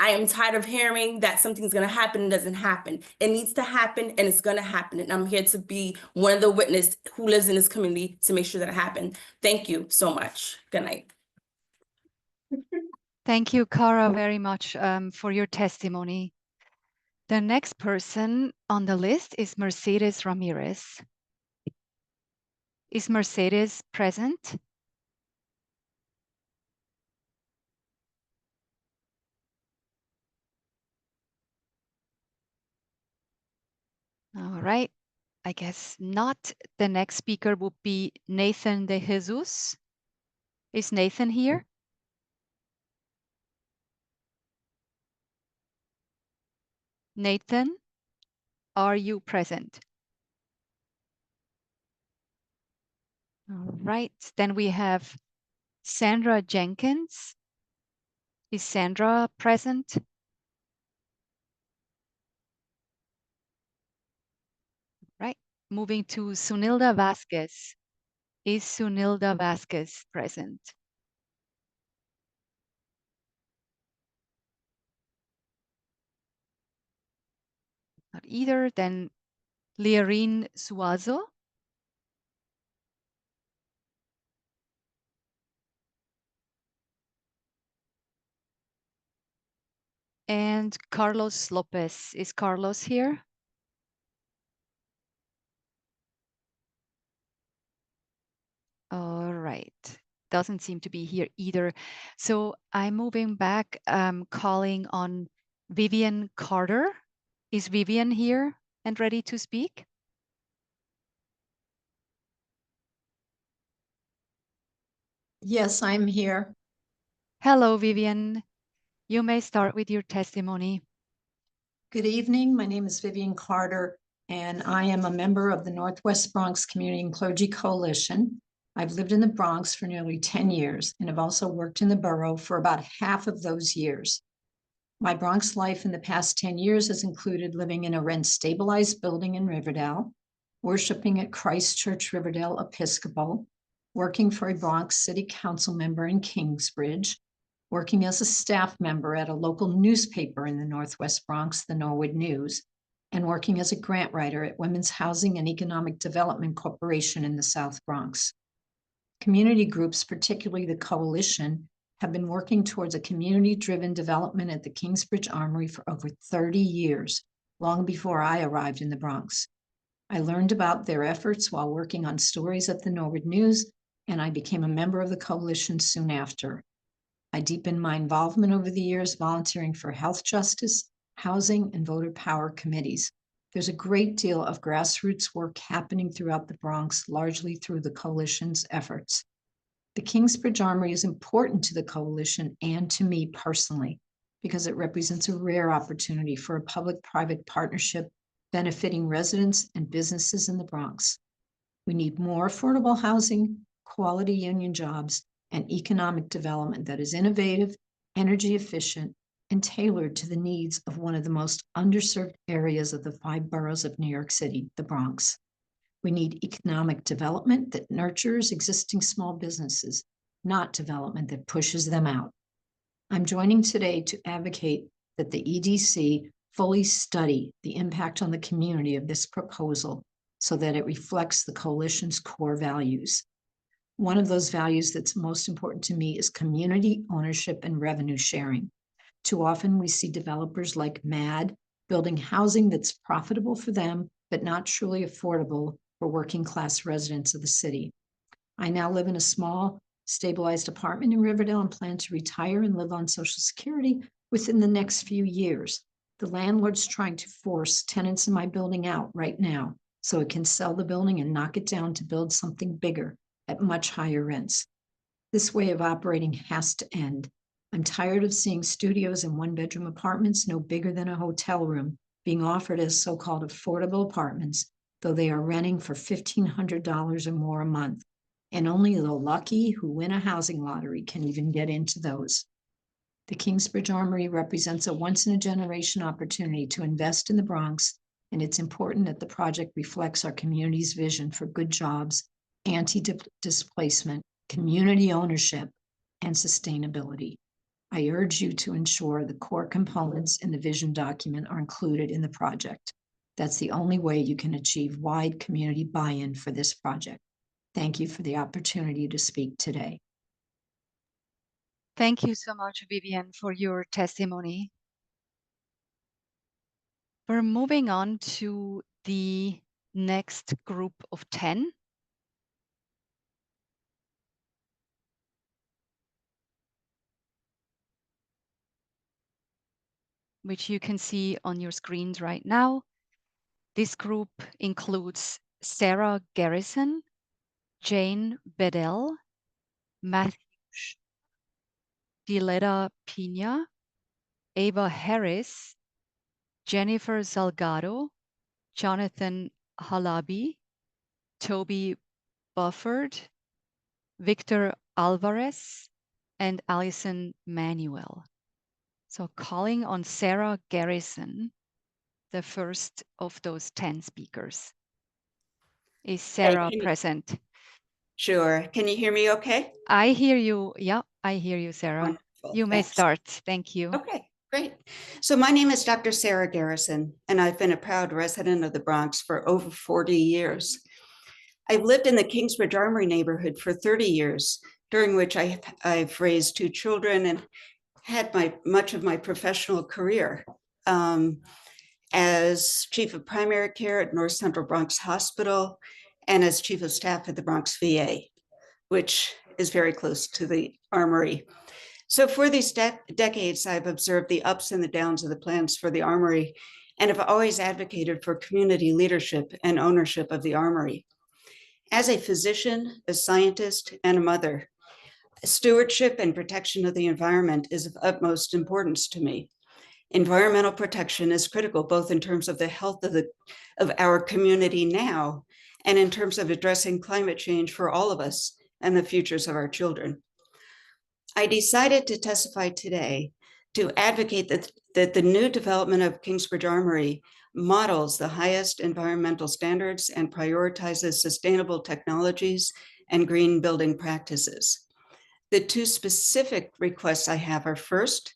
I am tired of hearing that something's gonna happen and doesn't happen. It needs to happen and it's gonna happen. And I'm here to be one of the witnesses who lives in this community to make sure that it happens. Thank you so much. Good night. Thank you, Cara, very much for your testimony. The next person on the list is Mercedes Ramirez. Is Mercedes present? All right, I guess not. The next speaker would be Nathan De Jesus. Is Nathan here? Nathan, are you present? All right, then we have Sandra Jenkins. Is Sandra present? Right, moving to Sunilda Vasquez. Is Sunilda Vasquez present? Not either. Then Liarine Suazo. And Carlos Lopez. Is Carlos here? All right. Doesn't seem to be here either. So I'm moving back, calling on Vivian Carter. Is Vivian here and ready to speak? Yes, I'm here. Hello, Vivian. You may start with your testimony. Good evening. My name is Vivian Carter, and I am a member of the Northwest Bronx Community and Clergy Coalition. I've lived in the Bronx for nearly 10 years and have also worked in the borough for about half of those years. My Bronx life in the past 10 years has included living in a rent-stabilized building in Riverdale, worshiping at Christ Church Riverdale Episcopal, working for a Bronx City Council member in Kingsbridge, working as a staff member at a local newspaper in the Northwest Bronx, the Norwood News, and working as a grant writer at Women's Housing and Economic Development Corporation in the South Bronx. Community groups, particularly the Coalition, have been working towards a community-driven development at the Kingsbridge Armory for over 30 years, long before I arrived in the Bronx. I learned about their efforts while working on stories at the Norwood News, and I became a member of the Coalition soon after. I deepened my involvement over the years, volunteering for health justice, housing, and voter power committees. There's a great deal of grassroots work happening throughout the Bronx, largely through the Coalition's efforts. The Kingsbridge Armory is important to the Coalition and to me personally, because it represents a rare opportunity for a public-private partnership benefiting residents and businesses in the Bronx. We need more affordable housing, quality union jobs, and economic development that is innovative, energy efficient, and tailored to the needs of one of the most underserved areas of the 5 boroughs of New York City, the Bronx. We need economic development that nurtures existing small businesses, not development that pushes them out. I'm joining today to advocate that the EDC fully study the impact on the community of this proposal so that it reflects the Coalition's core values. One of those values that's most important to me is community ownership and revenue sharing. Too often we see developers like MAD building housing that's profitable for them, but not truly affordable for working class residents of the city. I now live in a small, stabilized apartment in Riverdale and plan to retire and live on Social Security within the next few years. The landlord's trying to force tenants in my building out right now so it can sell the building and knock it down to build something bigger at much higher rents. This way of operating has to end. I'm tired of seeing studios and one-bedroom apartments no bigger than a hotel room being offered as so-called affordable apartments, though they are renting for $1,500 or more a month, and only the lucky who win a housing lottery can even get into those. The Kingsbridge Armory represents a once-in-a-generation opportunity to invest in the Bronx, and it's important that the project reflects our community's vision for good jobs, anti-displacement, community ownership, and sustainability. I urge you to ensure the core components in the vision document are included in the project. That's the only way you can achieve wide community buy-in for this project. Thank you for the opportunity to speak today. Thank you so much, Vivian, for your testimony. We're moving on to the next group of 10. Which you can see on your screens right now. This group includes Sarah Garrison, Jane Bedell, Matthew Diletta Pina, Ava Harris, Jennifer Salgado, Jonathan Halabi, Toby Bufford, Victor Alvarez, and Allison Manuel. So calling on Sarah Garrison, the first of those 10 speakers. Is Sarah present? Sure. Can you hear me okay? I hear you. Yeah, I hear you, Sarah. Wonderful. You may Thanks. start. Thank you. Okay, great. So my name is Dr. Sarah Garrison, and I've been a proud resident of the Bronx for over 40 years. I've lived in the Kingsbridge Armory neighborhood for 30 years, during which I've raised 2 children and had much of my professional career as chief of primary care at North Central Bronx Hospital and as chief of staff at the Bronx VA, which is very close to the Armory. So for these decades, I've observed the ups and the downs of the plans for the Armory and have always advocated for community leadership and ownership of the Armory. As a physician, a scientist, and a mother, stewardship and protection of the environment is of utmost importance to me. Environmental protection is critical both in terms of the health of our community now and in terms of addressing climate change for all of us and the futures of our children. I decided to testify today to advocate that the new development of Kingsbridge Armory models the highest environmental standards and prioritizes sustainable technologies and green building practices. The two specific requests I have are first,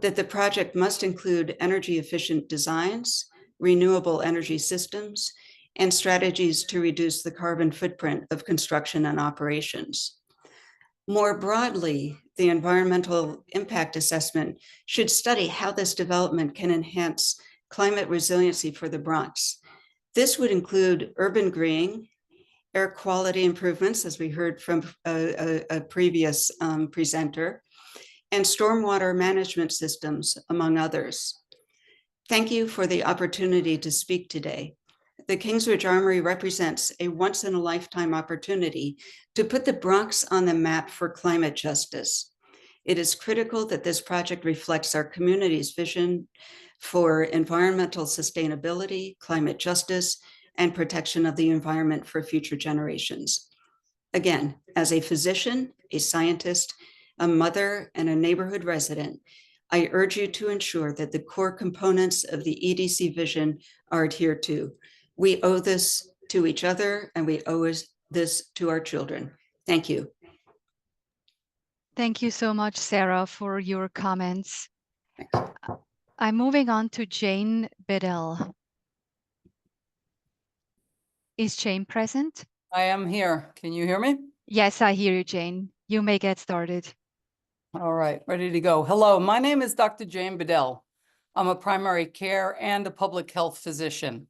that the project must include energy efficient designs, renewable energy systems, and strategies to reduce the carbon footprint of construction and operations. More broadly, the environmental impact assessment should study how this development can enhance climate resiliency for the Bronx. This would include urban greening, air quality improvements, as we heard from a previous presenter, and stormwater management systems, among others. Thank you for the opportunity to speak today. The Kingsbridge Armory represents a once-in-a-lifetime opportunity to put the Bronx on the map for climate justice. It is critical that this project reflects our community's vision for environmental sustainability, climate justice, and protection of the environment for future generations. Again, as a physician, a scientist, a mother, and a neighborhood resident, I urge you to ensure that the core components of the EDC vision are adhered to. We owe this to each other, and we owe this to our children. Thank you. Thank you so much, Sarah, for your comments. I'm moving on to Jane Biddell. Is Jane present? I am here. Can you hear me? Yes, I hear you, Jane. You may get started. All right, ready to go. Hello, my name is Dr. Jane Biddell. I'm a primary care and a public health physician.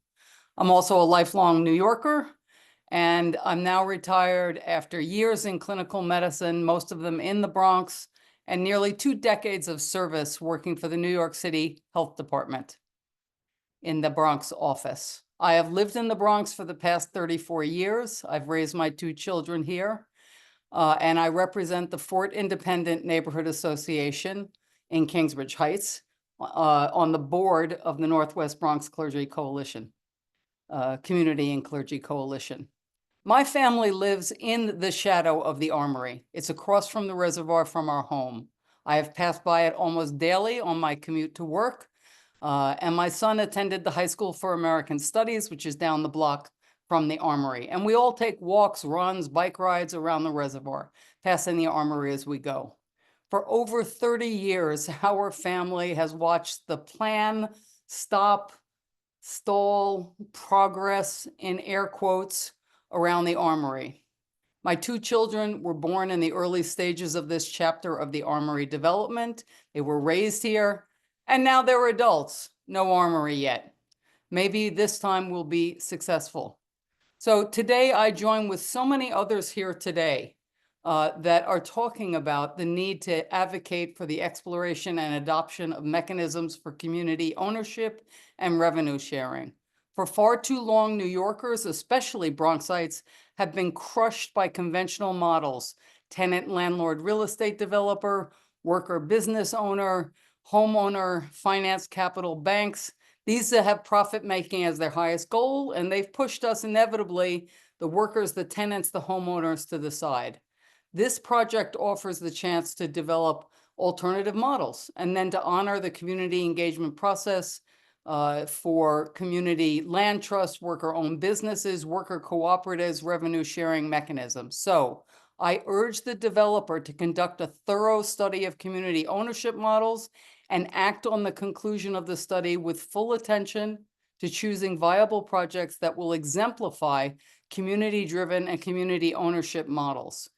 I'm also a lifelong New Yorker, and I'm now retired after years in clinical medicine, most of them in the Bronx, and nearly 2 decades of service working for the New York City Health Department in the Bronx office. I have lived in the Bronx for the past 34 years. I've raised my 2 children here, and I represent the Fort Independent Neighborhood Association in Kingsbridge Heights on the board of the Northwest Bronx Clergy Coalition. Community and Clergy Coalition. My family lives in the shadow of the Armory. It's across from the reservoir from our home. I have passed by it almost daily on my commute to work, and my son attended the High School for American Studies, which is down the block from the Armory. And we all take walks, runs, bike rides around the reservoir, passing the Armory as we go. For over 30 years, our family has watched the plan, stop, stall, progress, in air quotes, around the Armory. My 2 children were born in the early stages of this chapter of the Armory development. They were raised here, and now they're adults. No Armory yet. Maybe this time we'll be successful. So today I join with so many others here today that are talking about the need to advocate for the exploration and adoption of mechanisms for community ownership and revenue sharing. For far too long, New Yorkers, especially Bronxites, have been crushed by conventional models: tenant, landlord, real estate developer, worker, business owner, homeowner, finance, capital, banks. These have profit making as their highest goal, and they've pushed us inevitably, the workers, the tenants, the homeowners, to the side. This project offers the chance to develop alternative models and then to honor the community engagement process for community land trusts, worker-owned businesses, worker cooperatives, revenue sharing mechanisms. So I urge the developer to conduct a thorough study of community ownership models and act on the conclusion of the study with full attention to choosing viable projects that will exemplify community-driven and community ownership models.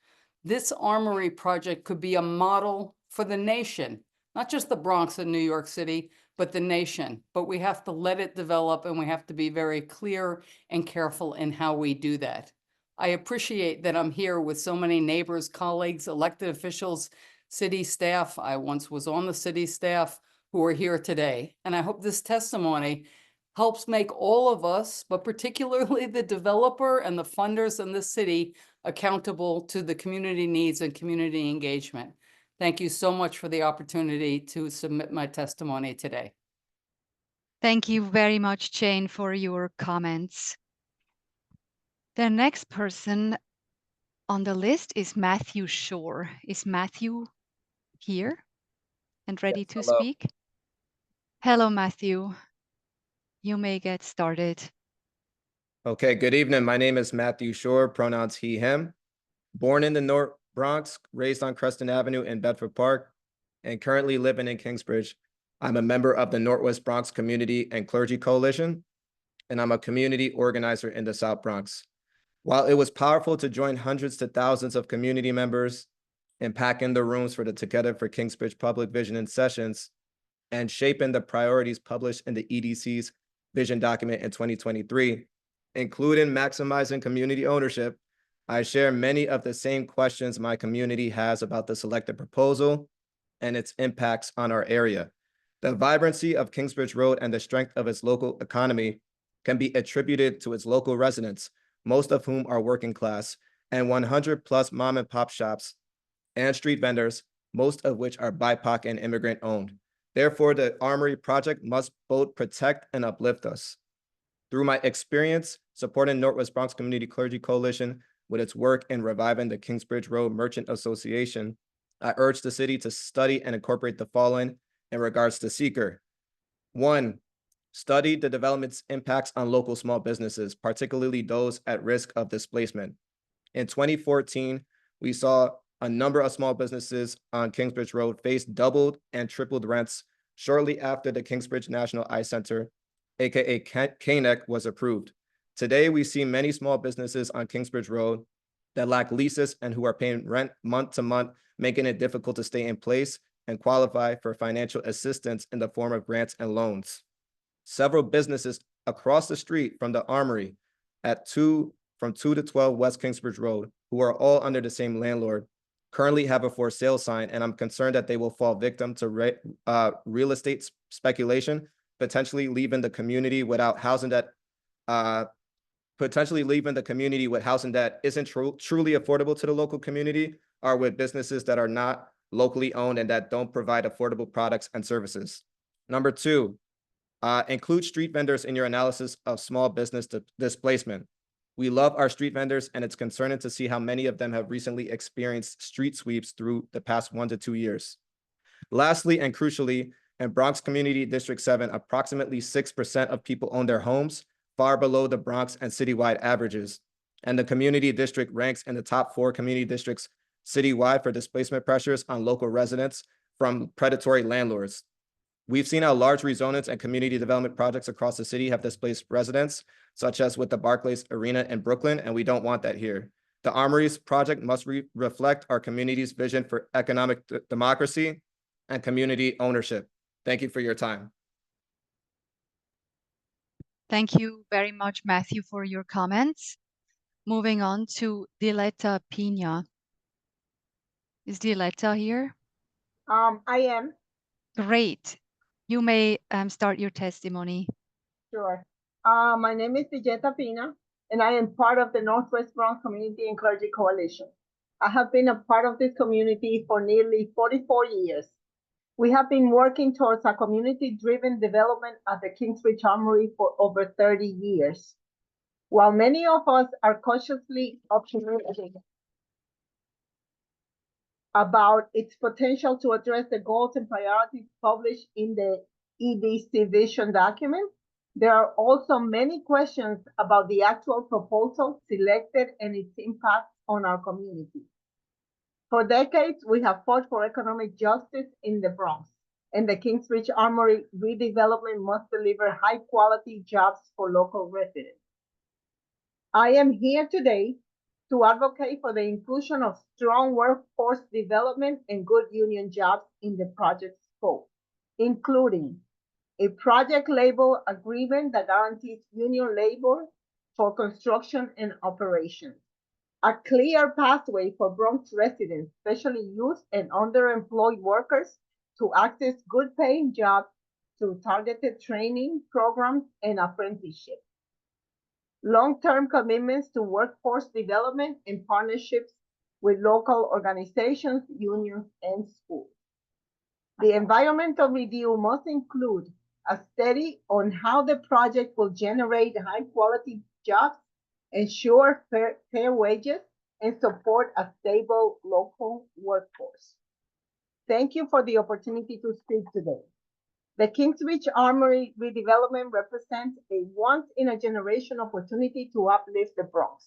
This Armory project could be a model for the nation, not just the Bronx and New York City, but the nation. But we have to let it develop, and we have to be very clear and careful in how we do that. I appreciate that I'm here with so many neighbors, colleagues, elected officials, city staff. I once was on the city staff who are here today. And I hope this testimony helps make all of us, but particularly the developer and the funders in the city, accountable to the community needs and community engagement. Thank you so much for the opportunity to submit my testimony today. Thank you very much, Jane, for your comments. The next person on the list is Matthew Shore. Is Matthew here and ready to hello. speak? Hello, Matthew. You may get started. Okay, good evening. My name is Matthew Shore, pronouns he, him. Born in the North Bronx, raised on Creston Avenue in Bedford Park, and currently living in Kingsbridge. I'm a member of the Northwest Bronx Community and Clergy Coalition, and I'm a community organizer in the South Bronx. While it was powerful to join hundreds to thousands of community members and pack in the rooms for the Together for Kingsbridge Public Vision and sessions, and shaping the priorities published in the EDC's vision document in 2023, including maximizing community ownership, I share many of the same questions my community has about the selected proposal and its impacts on our area. The vibrancy of Kingsbridge Road and the strength of its local economy can be attributed to its local residents, most of whom are working class, and 100 plus mom and pop shops and street vendors, most of which are BIPOC and immigrant owned. Therefore, the Armory project must both protect and uplift us. Through my experience supporting Northwest Bronx Community Clergy Coalition with its work in reviving the Kingsbridge Road Merchant Association, I urge the city to study and incorporate the following in regards to seeker. 1, study the development's impacts on local small businesses, particularly those at risk of displacement. In 2014, we saw a number of small businesses on Kingsbridge Road face doubled and tripled rents shortly after the Kingsbridge National Eye Center, aka KNEC, was approved. Today, we see many small businesses on Kingsbridge Road that lack leases and who are paying rent month to month, making it difficult to stay in place and qualify for financial assistance in the form of grants and loans. Several businesses across the street from the Armory from 2 to 12 West Kingsbridge Road, who are all under the same landlord, currently have a for sale sign, and I'm concerned that they will fall victim to real estate speculation, potentially leaving the community without housing that isn't truly affordable to the local community, or with businesses that are not locally owned and that don't provide affordable products and services. Number 2, include street vendors in your analysis of small business displacement. We love our street vendors, and it's concerning to see how many of them have recently experienced street sweeps through the past 1 to 2 years. Lastly, and crucially, in Bronx Community District 7, approximately 6% of people own their homes, far below the Bronx and citywide averages. And the community district ranks in the top 4 community districts citywide for displacement pressures on local residents from predatory landlords. We've seen how large rezonings and community development projects across the city have displaced residents, such as with the Barclays Arena in Brooklyn, and we don't want that here. The Armory's project must reflect our community's vision for economic democracy and community ownership. Thank you for your time. Thank you very much, Matthew, for your comments. Moving on to Diletta Pina. Is Diletta here? I am. Great. You may start your testimony. Sure. My name is Diletta Pina, and I am part of the Northwest Bronx Community and Clergy Coalition. I have been a part of this community for nearly 44 years. We have been working towards a community-driven development at the Kingsbridge Armory for over 30 years. While many of us are cautiously optimistic about its potential to address the goals and priorities published in the EDC vision document, there are also many questions about the actual proposal selected and its impact on our community. For decades, we have fought for economic justice in the Bronx, and the Kingsbridge Armory redevelopment must deliver high-quality jobs for local residents. I am here today to advocate for the inclusion of strong workforce development and good union jobs in the project's scope, including a project labor agreement that guarantees union labor for construction and operations, a clear pathway for Bronx residents, especially youth and underemployed workers, to access good paying jobs through targeted training programs and apprenticeships, long-term commitments to workforce development and partnerships with local organizations, unions, and schools. The environmental review must include a study on how the project will generate high-quality jobs, ensure fair wages, and support a stable local workforce. Thank you for the opportunity to speak today. The Kingsbridge Armory redevelopment represents a once-in-a-generation opportunity to uplift the Bronx,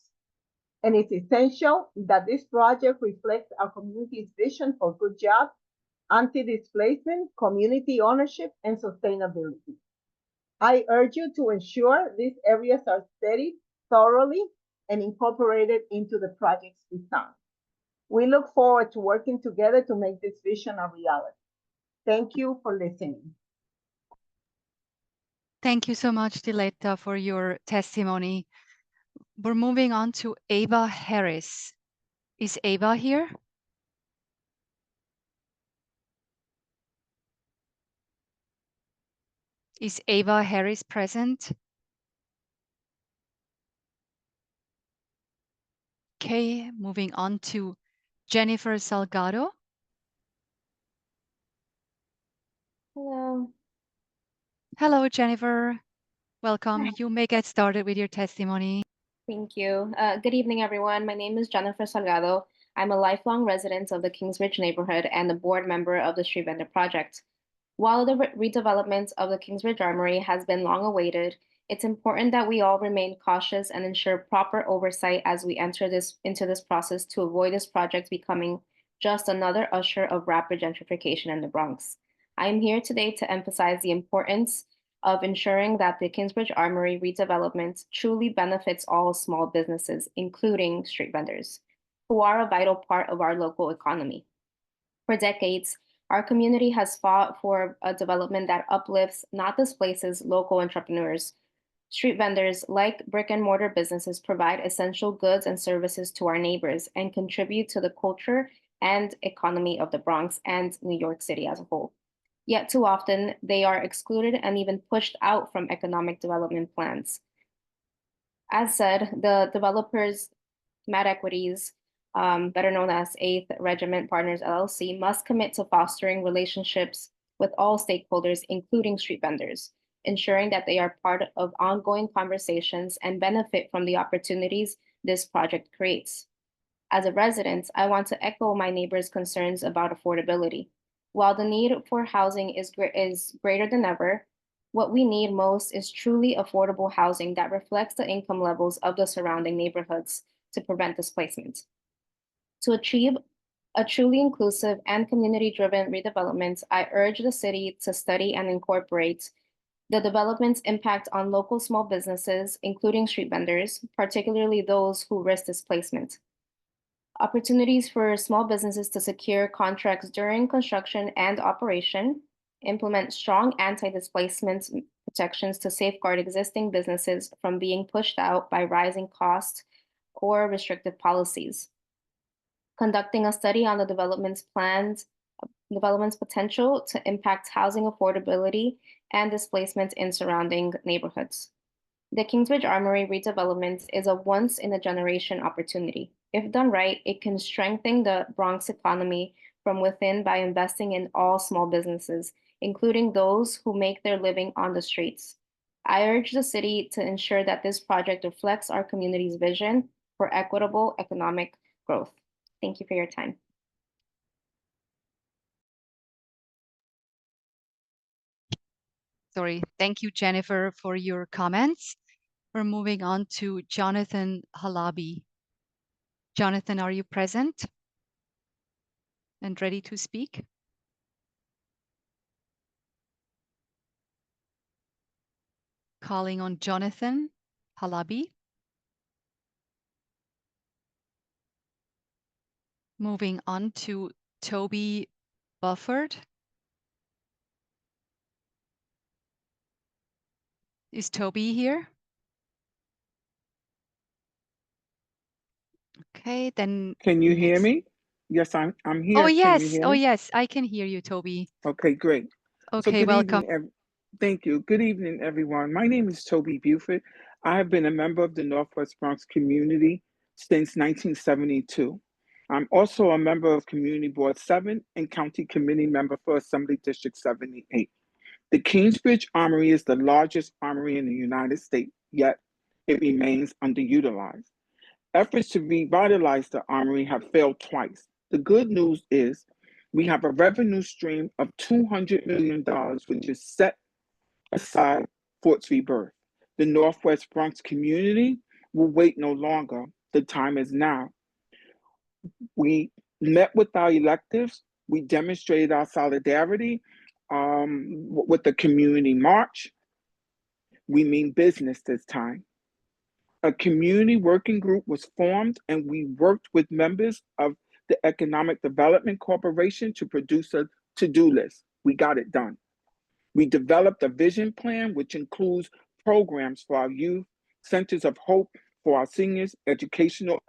and it's essential that this project reflects our community's vision for good jobs, anti-displacement, community ownership, and sustainability. I urge you to ensure these areas are studied thoroughly and incorporated into the project's design. We look forward to working together to make this vision a reality. Thank you for listening. Thank you so much, Diletta, for your testimony. We're moving on to Ava Harris. Is Ava here? Is Ava Harris present? Okay, moving on to Jennifer Salgado. Hello. Hello, Jennifer. Welcome. You may get started with your testimony. Thank you. Good evening, everyone. My name is Jennifer Salgado. I'm a lifelong resident of the Kingsbridge neighborhood and a board member of the Street Vendor Project. While the redevelopment of the Kingsbridge Armory has been long awaited, it's important that we all remain cautious and ensure proper oversight as we enter into this process to avoid this project becoming just another usher of rapid gentrification in the Bronx. I am here today to emphasize the importance of ensuring that the Kingsbridge Armory redevelopment truly benefits all small businesses, including street vendors, who are a vital part of our local economy. For decades, our community has fought for a development that uplifts, not displaces, local entrepreneurs. Street vendors, like brick and mortar businesses, provide essential goods and services to our neighbors and contribute to the culture and economy of the Bronx and New York City as a whole. Yet too often, they are excluded and even pushed out from economic development plans. As said, the developers, Mad Equities, better known as 8th Regiment Partners LLC, must commit to fostering relationships with all stakeholders, including street vendors, ensuring that they are part of ongoing conversations and benefit from the opportunities this project creates. As a resident, I want to echo my neighbors' concerns about affordability. While the need for housing is greater than ever, what we need most is truly affordable housing that reflects the income levels of the surrounding neighborhoods to prevent displacement. To achieve a truly inclusive and community-driven redevelopment, I urge the city to study and incorporate the development's impact on local small businesses, including street vendors, particularly those who risk displacement. Opportunities for small businesses to secure contracts during construction and operation, implement strong anti-displacement protections to safeguard existing businesses from being pushed out by rising costs or restrictive policies. Conducting a study on the development's potential to impact housing affordability and displacement in surrounding neighborhoods. The Kingsbridge Armory redevelopment is a once-in-a-generation opportunity. If done right, it can strengthen the Bronx economy from within by investing in all small businesses, including those who make their living on the streets. I urge the city to ensure that this project reflects our community's vision for equitable economic growth. Thank you for your time. Sorry, thank you, Jennifer, for your comments. We're moving on to Jonathan Halabi. Jonathan, are you present and ready to speak? Calling on Jonathan Halabi. Moving on to Toby Bufford. Is Toby here? Okay, then. Can you hear next. me? Yes, I'm here. Oh Can you yes, hear oh me? yes, I can hear you, Toby. Okay, great. So Okay, good welcome. evening. Thank you. Good evening, everyone. My name is Toby Buford. I have been a member of the Northwest Bronx community since 1972. I'm also a member of Community Board 7 and County Committee member for Assembly District 78. The Kingsbridge Armory is the largest armory in the United States, yet it remains underutilized. Efforts to revitalize the armory have failed twice. The good news is we have a revenue stream of $200 million, which is set aside for its rebirth. The Northwest Bronx community will wait no longer. The time is now. We met with our electives. We demonstrated our solidarity with the community march. We mean business this time. A community working group was formed and we worked with members of the Economic Development Corporation to produce a to-do list. We got it done. We developed a vision plan, which includes programs for our youth, centers of hope for our seniors, educational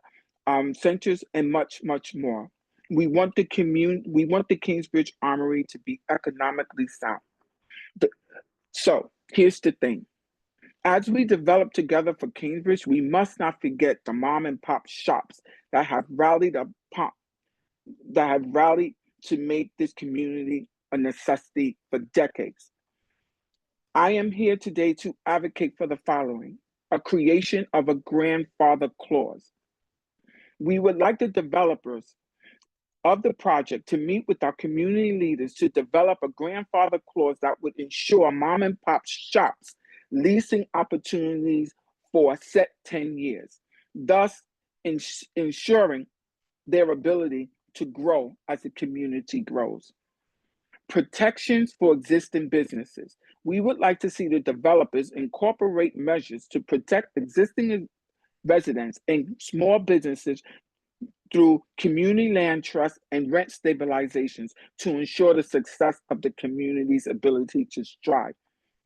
centers, and much, much more. We want the Kingsbridge Armory to be economically sound. So here's the thing. As we develop together for Kingsbridge, we must not forget the mom and pop shops that have rallied to make this community a necessity for decades. I am here today to advocate for the following: a creation of a grandfather clause. We would like the developers of the project to meet with our community leaders to develop a grandfather clause that would ensure mom and pop shops leasing opportunities for a set 10 years, thus ensuring their ability to grow as the community grows. Protections for existing businesses. We would like to see the developers incorporate measures to protect existing residents and small businesses through community land trusts and rent stabilizations to ensure the success of the community's ability to strive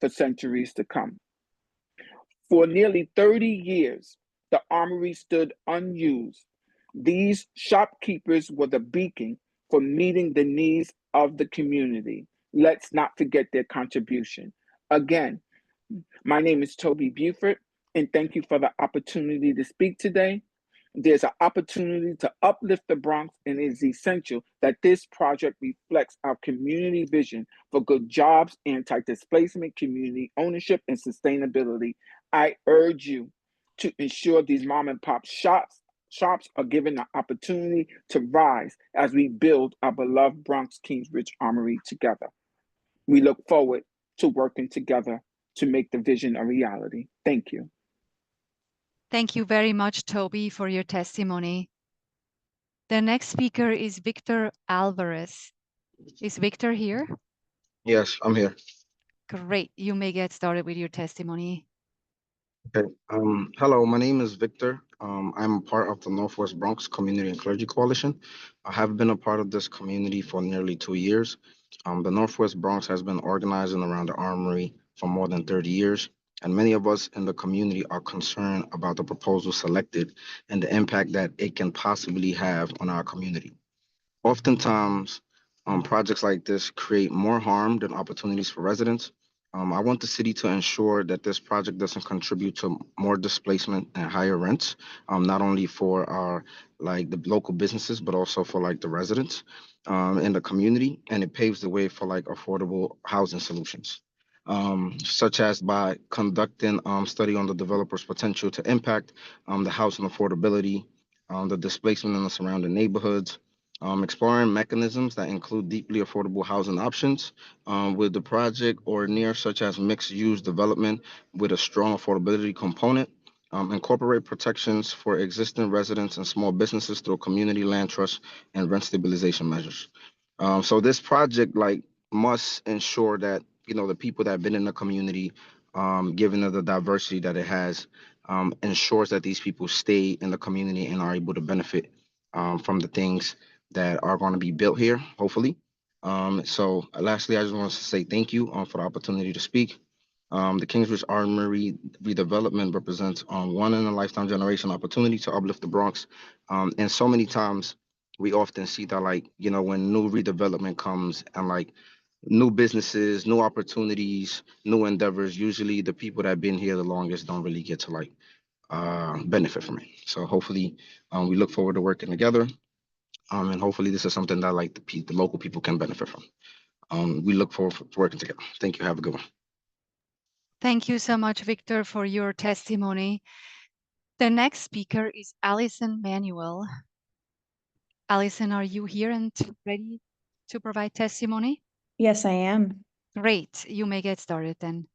for centuries to come. For nearly 30 years, the armory stood unused. These shopkeepers were the beacon for meeting the needs of the community. Let's not forget their contribution. Again, my name is Toby Buford, and thank you for the opportunity to speak today. There's an opportunity to uplift the Bronx, and it is essential that this project reflects our community vision for good jobs, anti-displacement, community ownership, and sustainability. I urge you to ensure these mom and pop shops are given the opportunity to rise as we build our beloved Bronx Kingsbridge Armory together. We look forward to working together to make the vision a reality. Thank you. Thank you very much, Toby, for your testimony. The next speaker is Victor Alvarez. Is Victor here? Yes, I'm here. Great. You may get started with your testimony. Okay. Hello, my name is Victor. I'm a part of the Northwest Bronx Community and Clergy Coalition. I have been a part of this community for nearly 2 years. The Northwest Bronx has been organizing around the Armory for more than 30 years, and many of us in the community are concerned about the proposal selected and the impact that it can possibly have on our community. Oftentimes, projects like this create more harm than opportunities for residents. I want the city to ensure that this project doesn't contribute to more displacement and higher rents, not only for our the local businesses, but also for the residents in the community, and it paves the way for affordable housing solutions, such as by conducting study on the developer's potential to impact the housing affordability, the displacement in the surrounding neighborhoods, exploring mechanisms that include deeply affordable housing options with the project or near, such as mixed-use development with a strong affordability component. Incorporate protections for existing residents and small businesses through community land trust and rent stabilization measures. So this project must ensure that the people that have been in the community, given the diversity that it has, ensures that these people stay in the community and are able to benefit from the things that are going to be built here, hopefully. So lastly, I just want to say thank you for the opportunity to speak. The Kingsbridge Armory redevelopment represents one in a lifetime generation opportunity to uplift the Bronx. And so many times we often see that, like, you know, when new redevelopment comes and like new businesses, new opportunities, new endeavors, usually the people that have been here the longest don't really get to like benefit from it. So hopefully we look forward to working together. And hopefully this is something that like the local people can benefit from. We look forward to working together. Thank you. Have a good one. Thank you so much, Victor, for your testimony. The next speaker is Alison Manuel. Alison, are you here and ready to provide testimony? Yes, I am. Great. You may get started then.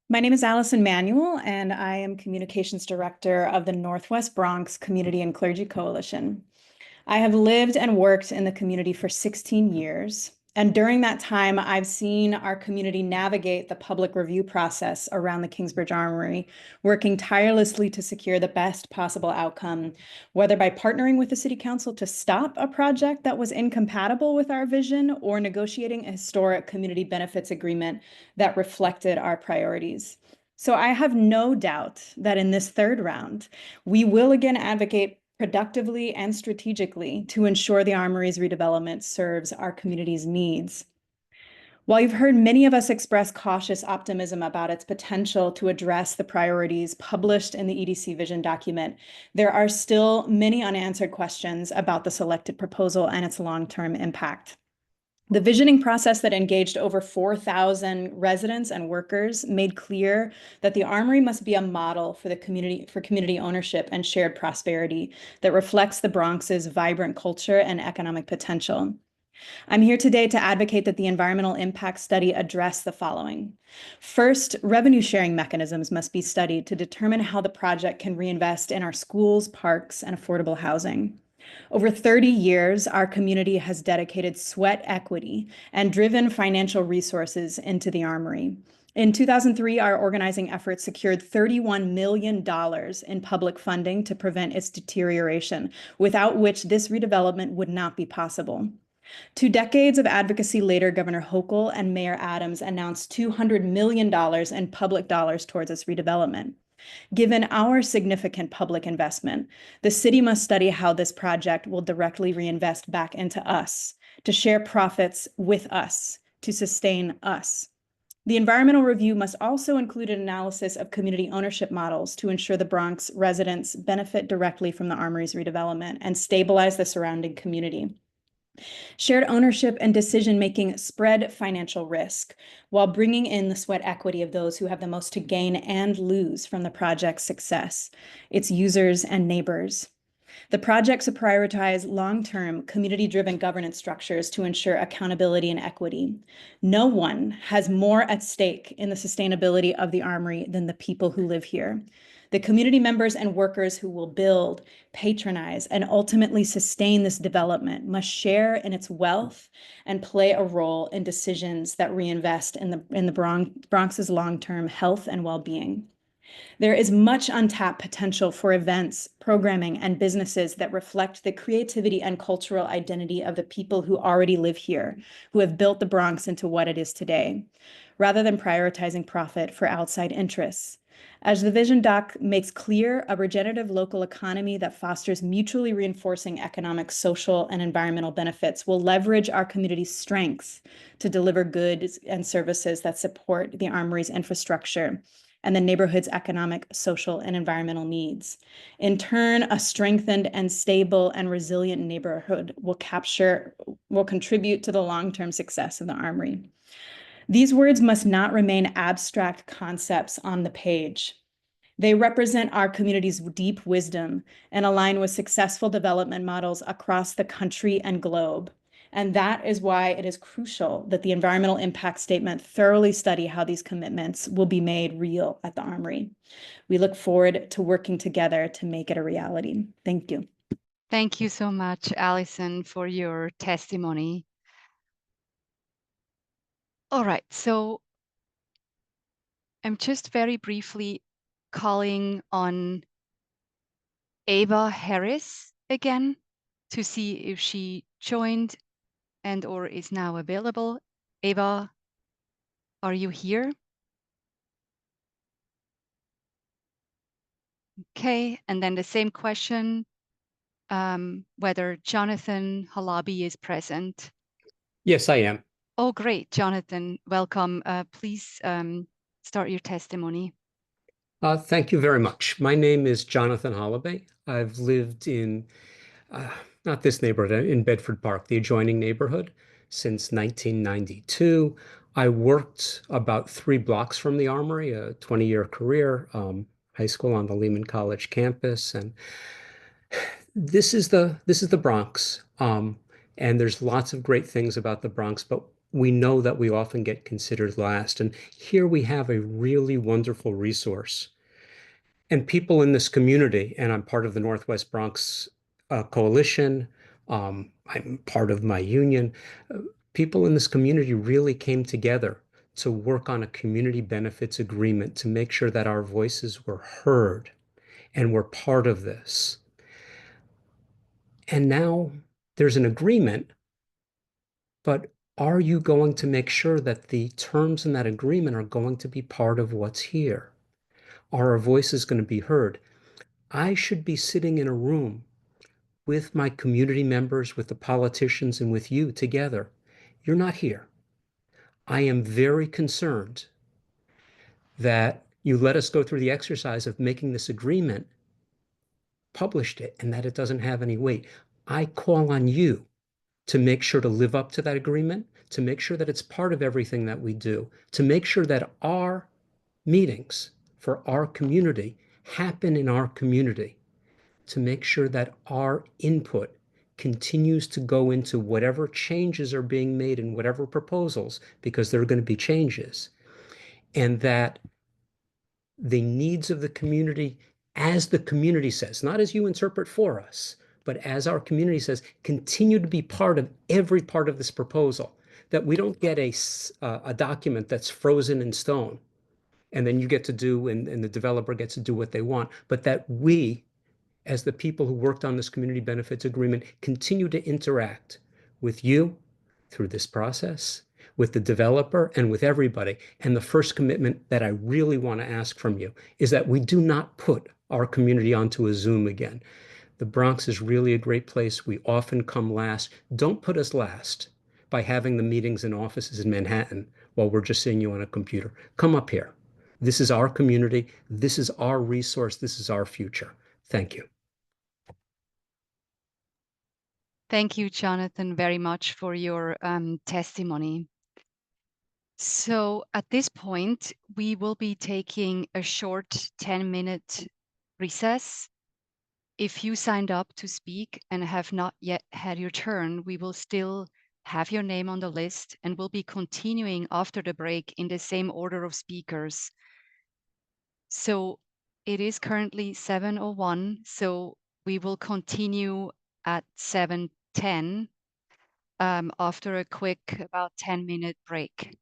My name is Alison Manuel, and I am Communications Director of the Northwest Bronx Community and Clergy Coalition. I have lived and worked in the community for 16 years. And during that time, I've seen our community navigate the public review process around the Kingsbridge Armory, working tirelessly to secure the best possible outcome, whether by partnering with the City Council to stop a project that was incompatible with our vision or negotiating a historic community benefits agreement that reflected our priorities. So I have no doubt that in this third round, we will again advocate productively and strategically to ensure the Armory's redevelopment serves our community's needs. While you've heard many of us express cautious optimism about its potential to address the priorities published in the EDC vision document, there are still many unanswered questions about the selected proposal and its long-term impact. The visioning process that engaged over 4,000 residents and workers made clear that the Armory must be a model for the community ownership and shared prosperity that reflects the Bronx's vibrant culture and economic potential. I'm here today to advocate that the environmental impact study address the following. First, revenue sharing mechanisms must be studied to determine how the project can reinvest in our schools, parks, and affordable housing. Over 30 years, our community has dedicated sweat equity and driven financial resources into the Armory. In 2003, our organizing efforts secured $31 million in public funding to prevent its deterioration, without which this redevelopment would not be possible. 2 decades of advocacy later, Governor Hochul and Mayor Adams announced $200 million in public dollars towards its redevelopment. Given our significant public investment, the city must study how this project will directly reinvest back into us, to share profits with us, to sustain us. The environmental review must also include an analysis of community ownership models to ensure the Bronx residents benefit directly from the Armory's redevelopment and stabilize the surrounding community. Shared ownership and decision-making spread financial risk while bringing in the sweat equity of those who have the most to gain and lose from the project's success, its users and neighbors. The projects prioritize long-term, community-driven governance structures to ensure accountability and equity. No one has more at stake in the sustainability of the Armory than the people who live here. The community members and workers who will build, patronize, and ultimately sustain this development must share in its wealth and play a role in decisions that reinvest in the Bronx's long-term health and well-being. There is much untapped potential for events, programming, and businesses that reflect the creativity and cultural identity of the people who already live here, who have built the Bronx into what it is today, rather than prioritizing profit for outside interests. As the Vision Doc makes clear, a regenerative local economy that fosters mutually reinforcing economic, social, and environmental benefits will leverage our community's strengths to deliver goods and services that support the Armory's infrastructure and the neighborhood's economic, social, and environmental needs. In turn, a strengthened and stable and resilient neighborhood will contribute to the long-term success of the Armory. These words must not remain abstract concepts on the page. They represent our community's deep wisdom and align with successful development models across the country and globe. And that is why it is crucial that the environmental impact statement thoroughly study how these commitments will be made real at the Armory. We look forward to working together to make it a reality. Thank you. Thank you so much, Alison, for your testimony. All right, so I'm just very briefly calling on Ava Harris again to see if she joined and or is now available. Ava, are you here? Okay, and then the same question, whether Jonathan Halabi is present. Yes, I am. Oh, great, Jonathan, welcome. Please start your testimony. Thank you very much. My name is Jonathan Holloway. I've lived in, not this neighborhood, in Bedford Park, the adjoining neighborhood, since 1992. I worked about 3 blocks from the Armory, a 20-year career, high school on the Lehman College campus, and this is the Bronx. And there's lots of great things about the Bronx, but we know that we often get considered last. And here we have a really wonderful resource. And people in this community, and I'm part of the Northwest Bronx Coalition, I'm part of my union, people in this community really came together to work on a community benefits agreement to make sure that our voices were heard and we're part of this. And now there's an agreement, but are you going to make sure that the terms in that agreement are going to be part of what's here? Are our voices going to be heard? I should be sitting in a room with my community members, with the politicians, and with you together. You're not here. I am very concerned that you let us go through the exercise of making this agreement, published it, and that it doesn't have any weight. I call on you to make sure to live up to that agreement, to make sure that it's part of everything that we do, to make sure that our meetings for our community happen in our community, to make sure that our input continues to go into whatever changes are being made in whatever proposals, because there are going to be changes, and that the needs of the community, as the community says, not as you interpret for us, but as our community says, continue to be part of every part of this proposal, that we don't get a document that's frozen in stone and then you get to do, and the developer gets to do what they want, but that we, as the people who worked on this community benefits agreement, continue to interact with you through this process, with the developer, and with everybody. And the first commitment that I really want to ask from you is that we do not put our community onto a Zoom again. The Bronx is really a great place. We often come last. Don't put us last by having the meetings in offices in Manhattan while we're just seeing you on a computer. Come up here. This is our community. This is our resource. This is our future. Thank you. Thank you, Jonathan, very much for your testimony. So at this point, we will be taking a short 10-minute recess. If you signed up to speak and have not yet had your turn, we will still have your name on the list and we'll be continuing after the break in the same order of speakers. So it is currently 7:01, so we will continue at 7:10 after a quick about 10-minute break.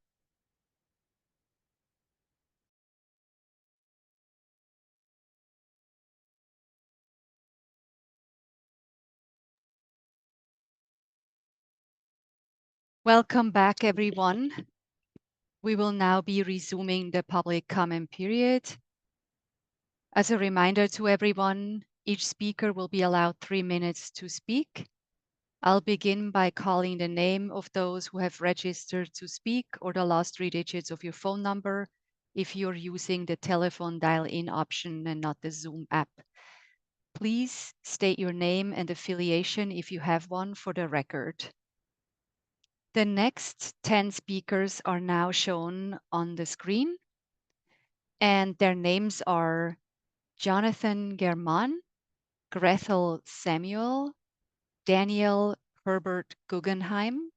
Welcome back, everyone. We will now be resuming the public comment period. As a reminder to everyone, each speaker will be allowed 3 minutes to speak. I'll begin by calling the name of those who have registered to speak or the last 3 digits of your phone number if you're using the telephone dial-in option and not the Zoom app. Please state your name and affiliation if you have one for the record. The next 10 speakers are now shown on the screen, and their names are Jonathan German, Gretel Samuel, Daniel Herbert Guggenheim,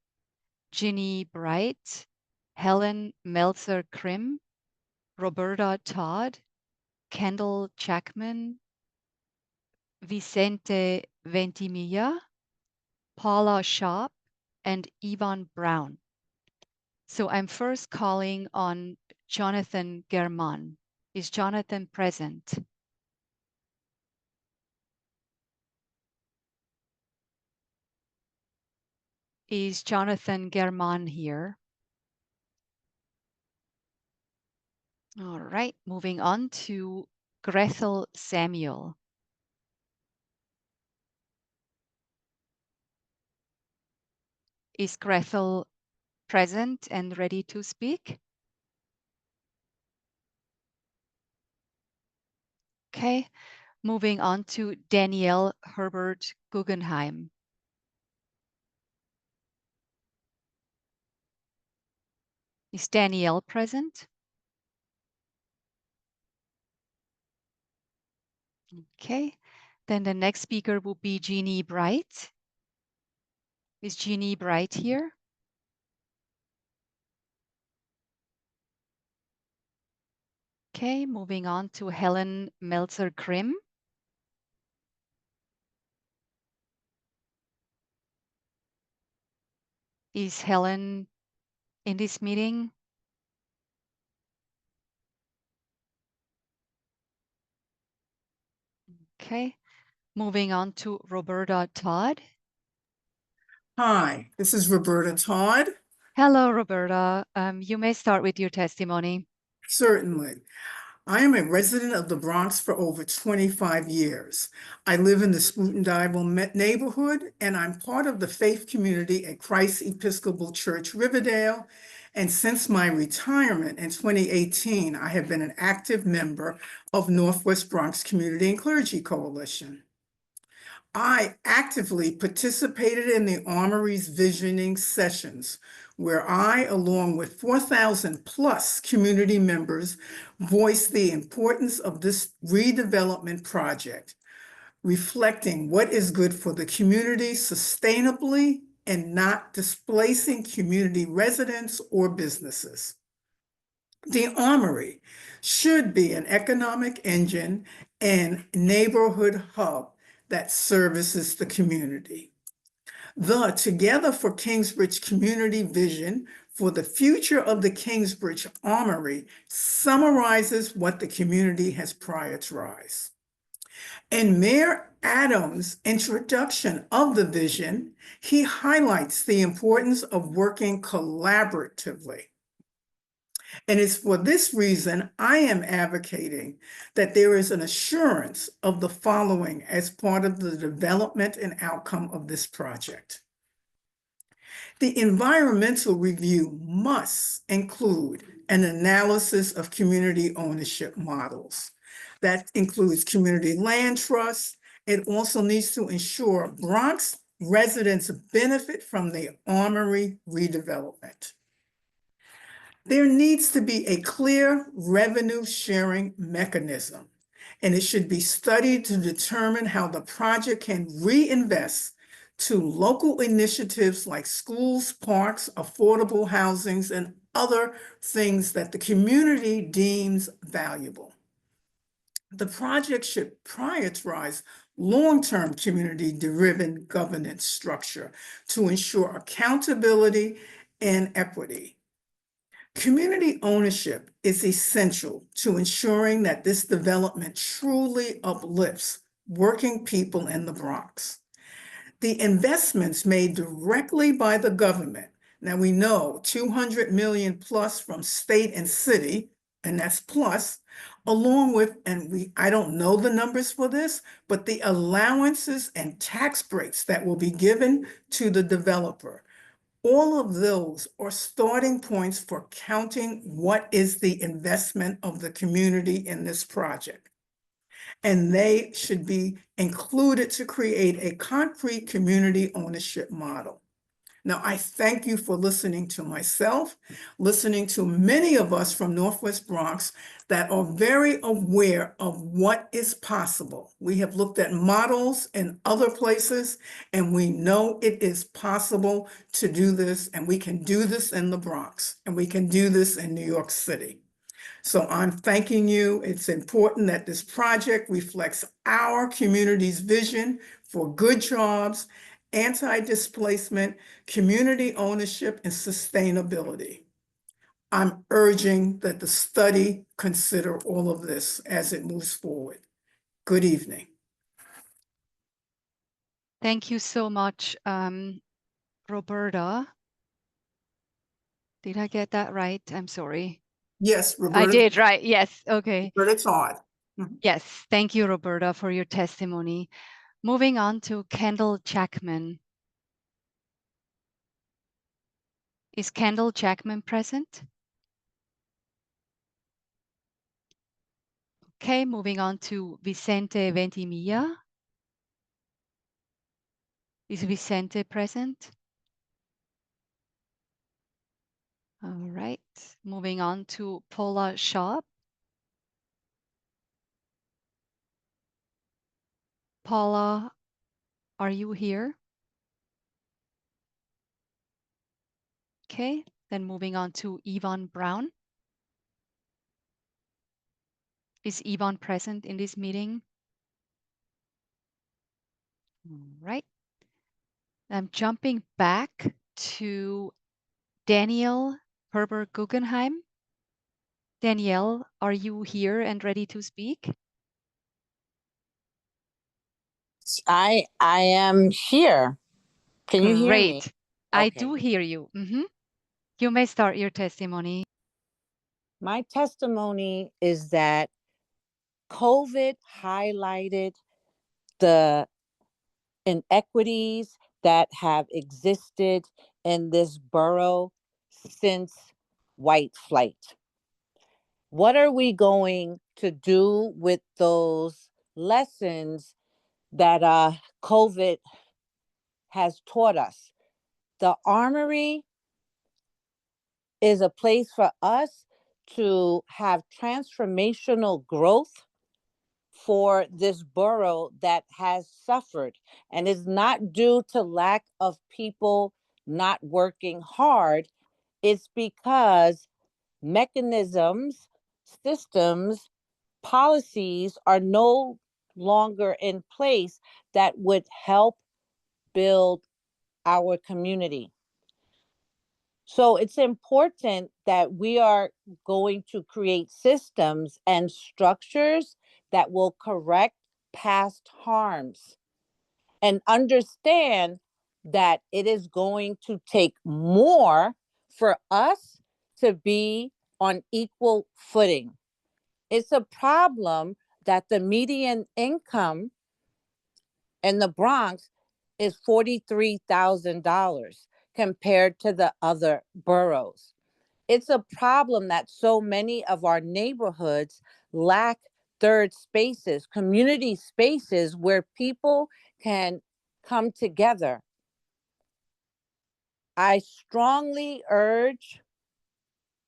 Ginny Bright, Helen Meltzer-Krim, Roberta Todd, Kendall Jackman, Vicente Ventimiglia, Paula Schaap, and Ivan Brown. So I'm first calling on Jonathan German. Is Jonathan present? Is Jonathan German here? All right, moving on to Gretel Samuel. Is Gretel present and ready to speak? Okay, moving on to Danielle Herbert Guggenheim. Is Danielle present? Okay, then the next speaker will be Jeannie Bright. Is Jeannie Bright here? Okay, moving on to Helen Meltzer-Krim. Is Helen in this meeting? Okay, moving on to Roberta Todd. Hi, this is Roberta Todd. Hello, Roberta. You may start with your testimony. Certainly. I am a resident of the Bronx for over 25 years. I live in the Scruton-Dival neighborhood, and I'm part of the faith community at Christ Episcopal Church, Riverdale. And since my retirement in 2018, I have been an active member of Northwest Bronx Community and Clergy Coalition. I actively participated in the Armory's visioning sessions, where I, along with 4,000 plus community members, voiced the importance of this redevelopment project, reflecting what is good for the community sustainably and not displacing community residents or businesses. The Armory should be an economic engine and neighborhood hub that services the community. The Together for Kingsbridge community vision for the future of the Kingsbridge Armory summarizes what the community has prioritized. In Mayor Adams' introduction of the vision, he highlights the importance of working collaboratively. And it's for this reason I am advocating that there is an assurance of the following as part of the development and outcome of this project. The environmental review must include an analysis of community ownership models. That includes community land trusts. It also needs to ensure Bronx residents benefit from the Armory redevelopment. There needs to be a clear revenue sharing mechanism, and it should be studied to determine how the project can reinvest to local initiatives like schools, parks, affordable housings, and other things that the community deems valuable. The project should prioritize long-term community-driven governance structure to ensure accountability and equity. Community ownership is essential to ensuring that this development truly uplifts working people in the Bronx. The investments made directly by the government, now we know 200 million plus from state and city, and that's plus, along with, I don't know the numbers for this, but the allowances and tax breaks that will be given to the developer. All of those are starting points for counting what is the investment of the community in this project. And they should be included to create a concrete community ownership model. Now, I thank you for listening to myself, listening to many of us from Northwest Bronx that are very aware of what is possible. We have looked at models in other places, and we know it is possible to do this, and we can do this in the Bronx, and we can do this in New York City. So I'm thanking you. It's important that this project reflects our community's vision for good jobs, anti-displacement, community ownership, and sustainability. I'm urging that the study consider all of this as it moves forward. Good evening. Thank you so much, Roberta. Did I get that right? I'm sorry. Yes, I Roberta. did, right? Yes. Okay. Roberta Todd. Yes. Thank you, Roberta, for your testimony. Moving on to Kendall Jackman. Is Kendall Jackman present? Okay, moving on to Vicente Ventimilla. Is Vicente present? All right. Moving on to Paula Schaub. Paula, are you here? Okay, then moving on to Yvonne Brown. Is Yvonne present in this meeting? All right. I'm jumping back to Daniel Herbert Guggenheim. Danielle, are you here and ready to speak? I am here. Can you hear me? Great. I Okay. do hear you. You may start your testimony. My testimony is that COVID highlighted the inequities that have existed in this borough since white flight. What are we going to do with those lessons that COVID has taught us? The Armory is a place for us to have transformational growth for this borough that has suffered, and is not due to lack of people not working hard. It's because mechanisms, systems, policies are no longer in place that would help build our community. So it's important that we are going to create systems and structures that will correct past harms and understand that it is going to take more for us to be on equal footing. It's a problem that the median income in the Bronx is $43,000 compared to the other boroughs. It's a problem that so many of our neighborhoods lack third spaces, community spaces where people can come together. I strongly urge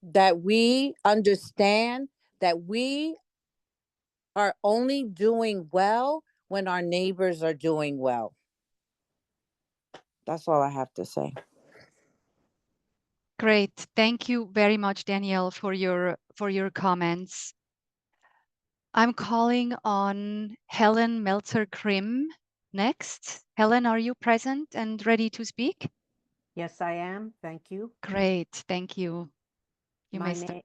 that we understand that we are only doing well when our neighbors are doing well. That's all I have to say. Great. Thank you very much, Danielle, for your comments. I'm calling on Helen Meltzer-Krim next. Helen, are you present and ready to speak? Yes, I am. Thank you. Great. Thank you. You may start.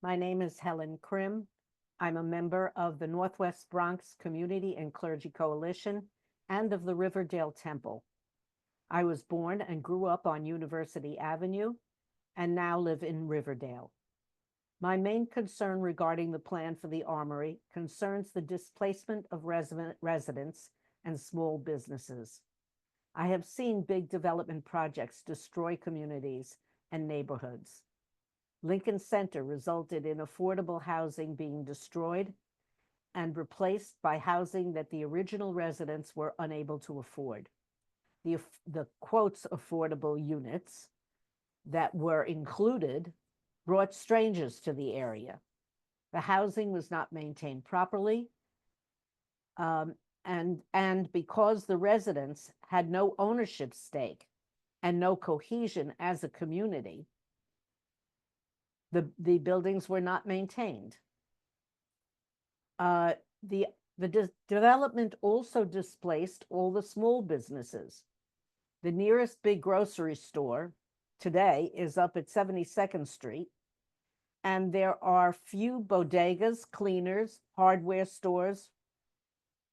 My name is Helen Krim. I'm a member of the Northwest Bronx Community and Clergy Coalition and of the Riverdale Temple. I was born and grew up on University Avenue and now live in Riverdale. My main concern regarding the plan for the Armory concerns the displacement of residents and small businesses. I have seen big development projects destroy communities and neighborhoods. Lincoln Center resulted in affordable housing being destroyed and replaced by housing that the original residents were unable to afford. The quotes affordable units that were included brought strangers to the area. The housing was not maintained properly, and because the residents had no ownership stake and no cohesion as a community, the buildings were not maintained. The development also displaced all the small businesses. The nearest big grocery store today is up at 72nd Street, and there are few bodegas, cleaners, hardware stores.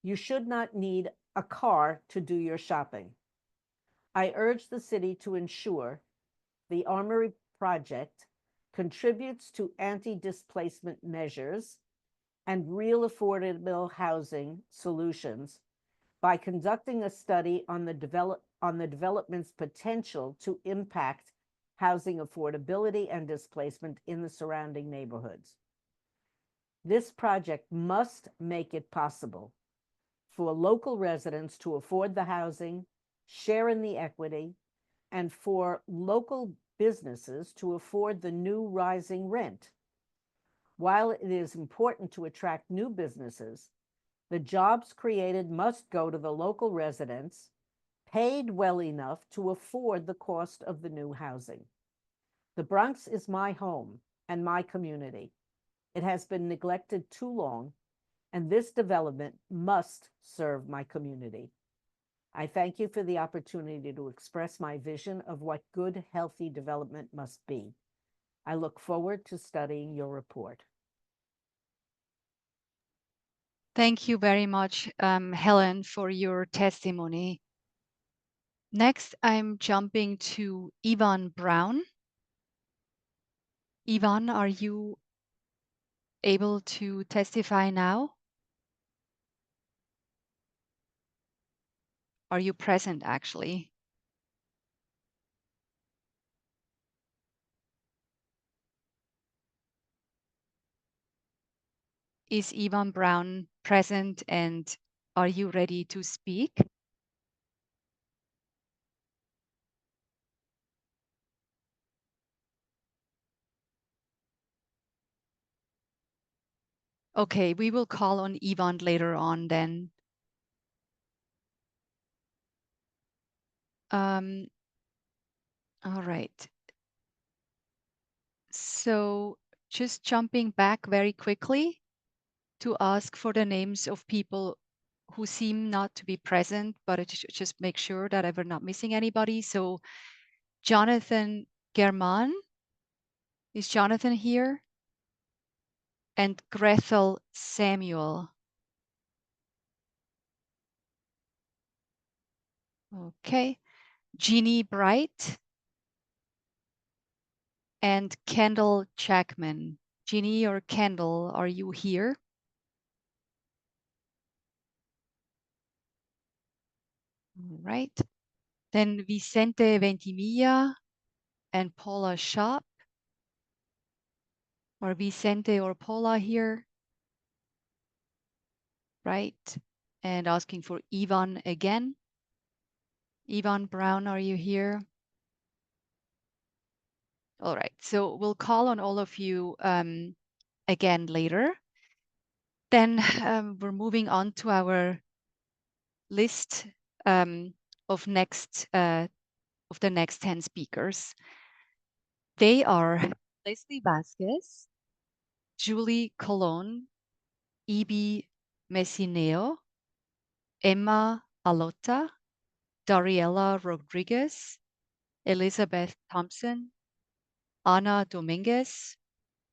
You should not need a car to do your shopping. I urge the city to ensure the Armory project contributes to anti-displacement measures and real affordable housing solutions by conducting a study on the development's potential to impact housing affordability and displacement in the surrounding neighborhoods. This project must make it possible for local residents to afford the housing, share in the equity, and for local businesses to afford the new rising rent. While it is important to attract new businesses, the jobs created must go to the local residents, paid well enough to afford the cost of the new housing. The Bronx is my home and my community. It has been neglected too long, and this development must serve my community. I thank you for the opportunity to express my vision of what good, healthy development must be. I look forward to studying your report. Thank you very much, Helen, for your testimony. Next, I'm jumping to Yvonne Brown. Yvonne, are you able to testify now? Are you present, actually? Is Yvonne Brown present, and are you ready to speak? Okay, we will call on Yvonne later on then. All right. So just jumping back very quickly to ask for the names of people who seem not to be present, but just make sure that we're not missing anybody. So Jonathan German, is Jonathan here? And Grethel Samuel. Okay. Jeannie Bright and Kendall Jackman. Jeannie or Kendall, are you here? All right. Then Vicente Ventimilla and Paula Schaap. Are Vicente or Paula here? Right. And asking for Yvonne again. Yvonne Brown, are you here? All right. So we'll call on all of you again later. Then we're moving on to our list of the next 10 speakers. They are Leslie Vasquez, Julie Colon, Ibi Messineo, Emma Alota, Dariela Rodriguez, Elizabeth Thompson, Ana Dominguez,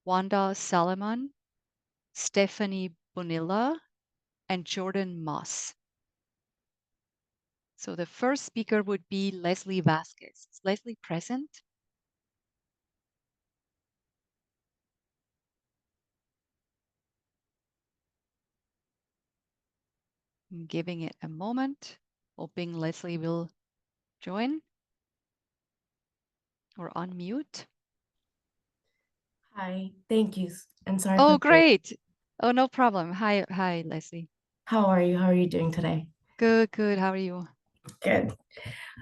Wanda Salomon, Stephanie Bonilla, and Jordan Moss. So the first speaker would be Leslie Vasquez. Is Leslie present? I'm giving it a moment, hoping Leslie will join or unmute. Hi, thank you. And sorry Oh, for great. Oh, no problem. Hi, Leslie. How are you? How are you doing today? Good, good. How are you? Good.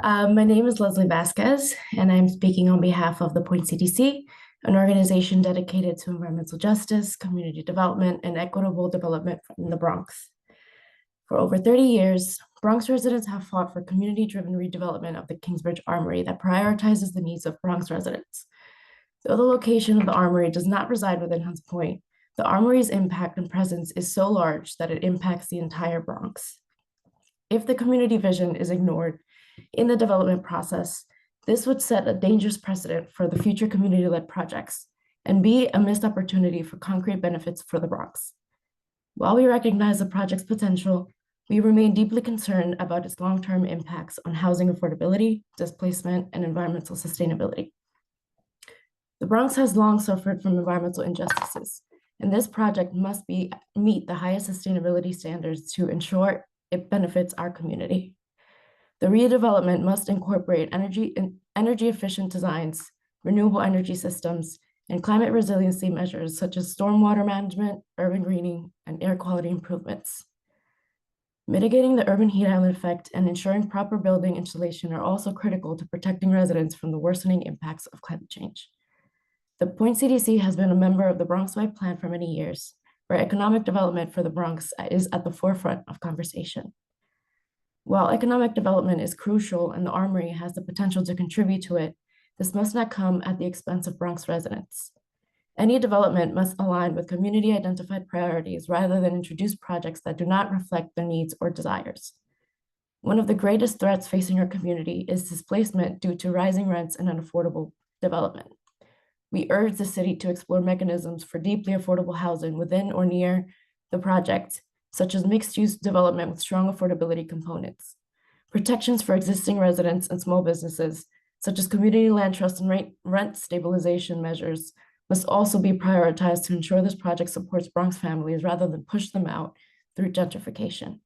My name is Leslie Vasquez, and I'm speaking on behalf of the Point CDC, an organization dedicated to environmental justice, community development, and equitable development in the Bronx. For over 30 years, Bronx residents have fought for community-driven redevelopment of the Kingsbridge Armory that prioritizes the needs of Bronx residents. Though the location of the Armory does not reside within Hunts Point, the Armory's impact and presence is so large that it impacts the entire Bronx. If the community vision is ignored in the development process, this would set a dangerous precedent for the future community-led projects and be a missed opportunity for concrete benefits for the Bronx. While we recognize the project's potential, we remain deeply concerned about its long-term impacts on housing affordability, displacement, and environmental sustainability. The The Bronx has long suffered from environmental injustices, and this project must meet the highest sustainability standards to ensure it benefits our community. The redevelopment must incorporate energy efficient designs, renewable energy systems, and climate resiliency measures such as stormwater management, urban greening, and air quality improvements. Mitigating the urban heat island effect and ensuring proper building insulation are also critical to protecting residents from the worsening impacts of climate change. The Point CDC has been a member of the Bronx-wide plan for many years, where economic development for the Bronx is at the forefront of conversation. While economic development is crucial and the Armory has the potential to contribute to it, this must not come at the expense of Bronx residents. Any development must align with community-identified priorities rather than introduce projects that do not reflect their needs or desires. One of the greatest threats facing our community is displacement due to rising rents and unaffordable development. We urge the city to explore mechanisms for deeply affordable housing within or near the project, such as mixed-use development with strong affordability components. Protections for existing residents and small businesses, such as community land trust and rent stabilization measures, must also be prioritized to ensure this project supports Bronx families rather than push them out through gentrification.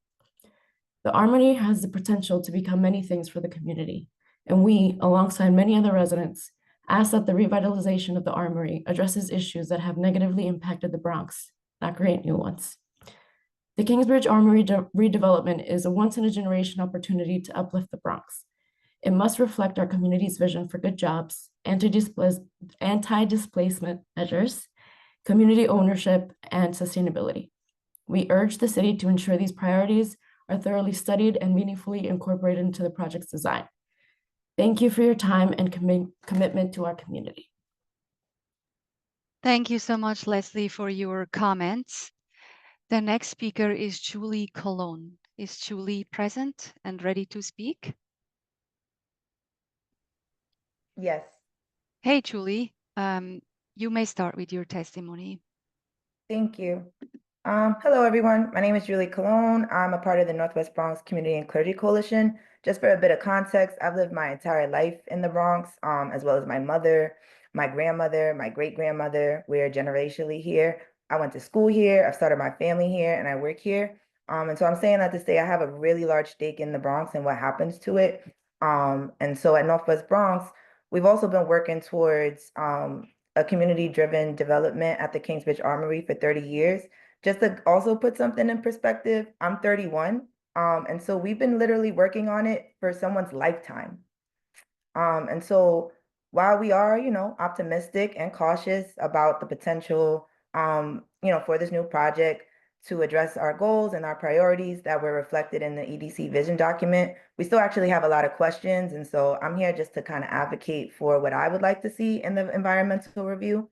The Armory has the potential to become many things for the community, and we, alongside many other residents, ask that the revitalization of the Armory addresses issues that have negatively impacted the Bronx, not create new ones. The Kingsbridge Armory redevelopment is a once-in-a-generation opportunity to uplift the Bronx. It must reflect our community's vision for good jobs, anti-displacement measures, community ownership, and sustainability. We urge the city to ensure these priorities are thoroughly studied and meaningfully incorporated into the project's design. Thank you for your time and commitment to our community. Thank you so much, Leslie, for your comments. The next speaker is Julie Colon. Is Julie present and ready to speak? Yes. Hey, Julie, you may start with your testimony. Thank you. Hello, everyone. My name is Julie Colon. I'm a part of the Northwest Bronx Community and Clergy Coalition. Just for a bit of context, I've lived my entire life in the Bronx, as well as my mother, my grandmother, my great-grandmother. We're generationally here. I went to school here. I've started my family here, and I work here. And so I'm saying that to say I have a really large stake in the Bronx and what happens to it. And so at Northwest Bronx, we've also been working towards a community-driven development at the Kingsbridge Armory for 30 years. Just to also put something in perspective, I'm 31, and so we've been literally working on it for someone's lifetime. And so while we are, optimistic and cautious about the potential, for this new project to address our goals and our priorities that were reflected in the EDC vision document, we still actually have a lot of questions. And so I'm here just to kind of advocate for what I would like to see in the environmental review.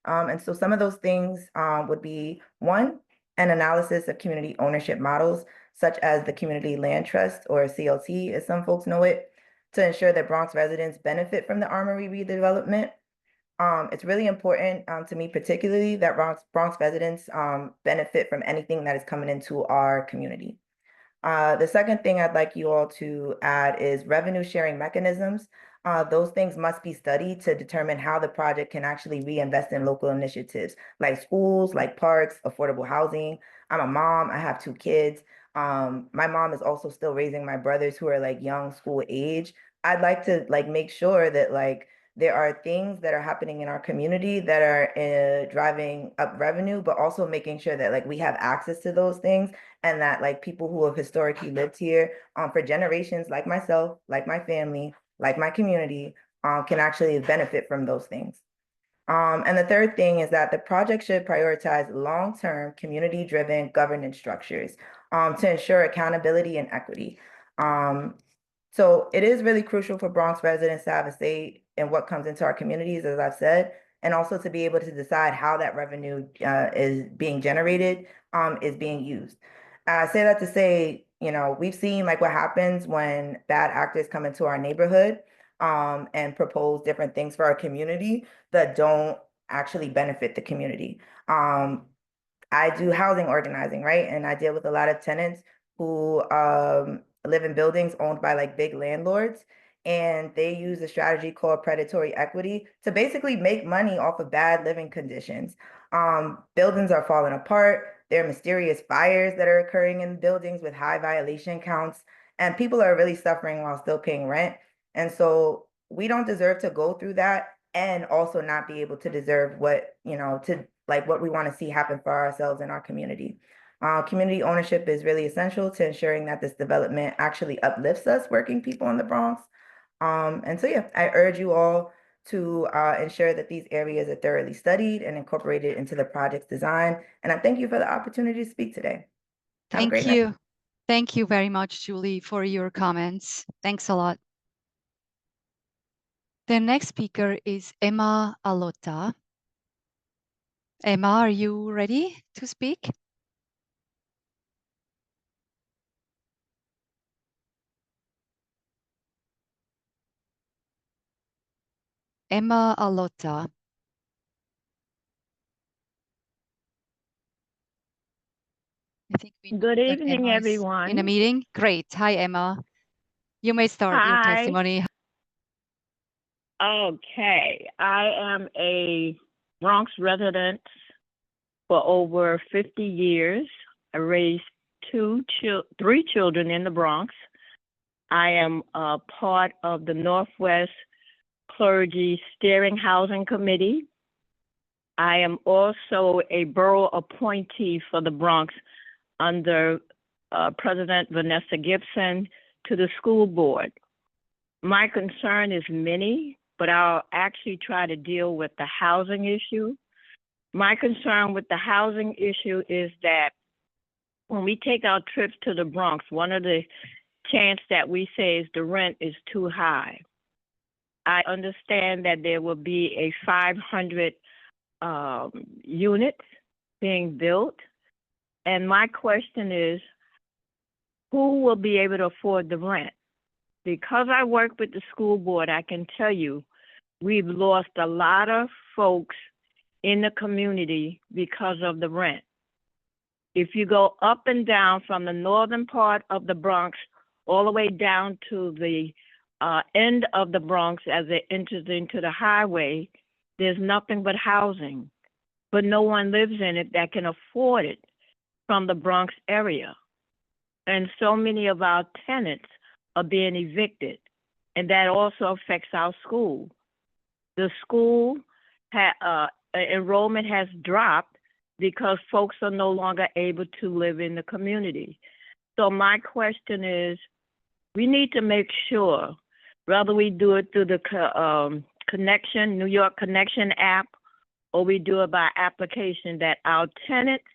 And so some of those things would be, one, an analysis of community ownership models, such as the Community Land Trust, or CLT, as some folks know it, to ensure that Bronx residents benefit from the Armory redevelopment. It's really important to me particularly that Bronx residents benefit from anything that is coming into our community. The second thing I'd like you all to add is revenue sharing mechanisms. Those things must be studied to determine how the project can actually reinvest in local initiatives like schools, like parks, affordable housing. I'm a mom, I have 2 kids. My mom is also still raising my brothers who are like young school age. I'd like to make sure that there are things that are happening in our community that are driving up revenue, but also making sure that we have access to those things, and that people who have historically lived here for generations, like myself, like my family, like my community, can actually benefit from those things. And the third thing is that the project should prioritize long-term community-driven governance structures to ensure accountability and equity. So it is really crucial for Bronx residents to have a say in what comes into our communities, as I've said, and also to be able to decide how that revenue is being generated, is being used. I say that to say, we've seen what happens when bad actors come into our neighborhood and propose different things for our community that don't actually benefit the community. I do housing organizing, right? And I deal with a lot of tenants who live in buildings owned by big landlords. and they use a strategy called predatory equity to basically make money off of bad living conditions. Buildings are falling apart. There are mysterious fires that are occurring in buildings with high violation counts, and people are really suffering while still paying rent. And so we don't deserve to go through that and also not be able to deserve what, what we want to see happen for ourselves and our community. Community ownership is really essential to ensuring that this development actually uplifts us working people in the Bronx. And so, yeah, I urge you all to ensure that these areas are thoroughly studied and incorporated into the project's design. And I thank you for the opportunity to speak today. Have a great Thank night. you. Thank you very much, Julie, for your comments. Thanks a lot. The next speaker is Emma Alota. Emma, are you ready to speak? Emma Alota. I think we Good know that evening, Emma is everyone. in a meeting. Great. Hi, Emma. You may start your Hi. testimony. Okay, I am a Bronx resident for over 50 years. I raised three children in the Bronx. I am a part of the Northwest Clergy Steering Housing Committee. I am also a borough appointee for the Bronx under President Vanessa Gibson to the school board. My concern is many, but I'll actually try to deal with the housing issue. My concern with the housing issue is that when we take our trips to the Bronx, one of the chants that we say is the rent is too high. I understand that there will be a 500 units being built. And my question is, who will be able to afford the rent? Because I work with the school board, I can tell you, we've lost a lot of folks in the community because of the rent. If you go up and down from the northern part of the Bronx all the way down to the end of the Bronx as it enters into the highway, there's nothing but housing, but no one lives in it that can afford it from the Bronx area. And so many of our tenants are being evicted, and that also affects our school. The school enrollment has dropped because folks are no longer able to live in the community. So my question is, we need to make sure, whether we do it through the Connection, New York Connection app, or we do it by application, that our tenants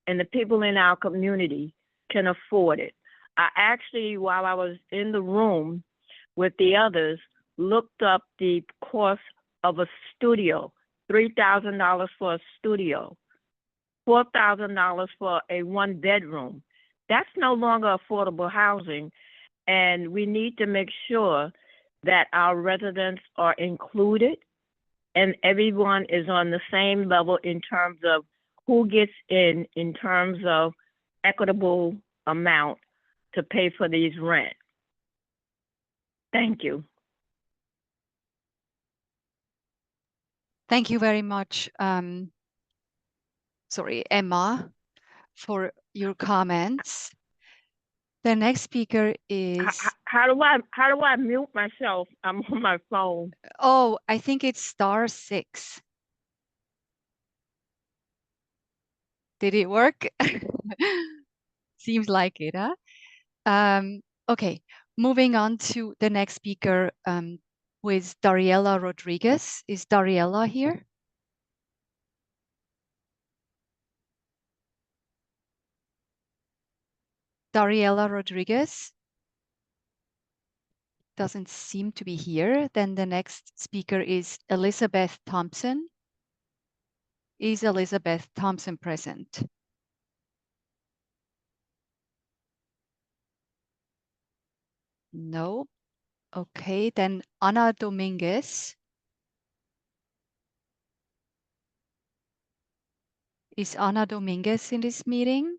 and the people in our community can afford it. I actually, while I was in the room with the others, looked up the cost of a studio, $3,000 for a studio, $4,000 for a one-bedroom. That's no longer affordable housing, and we need to make sure that our residents are included and everyone is on the same level in terms of who gets in terms of equitable amount to pay for these rent. Thank you. Thank you very much, Emma, for your comments. The next speaker is... How do I mute myself? I'm on my phone. Oh, I think it's *6. Did it work? Seems like it, huh? Okay, moving on to the next speaker, with Dariela Rodriguez. Is Dariela here? Dariela Rodriguez doesn't seem to be here. Then the next speaker is Elizabeth Thompson. Is Elizabeth Thompson present? No. Okay, then Ana Dominguez. Is Ana Dominguez in this meeting?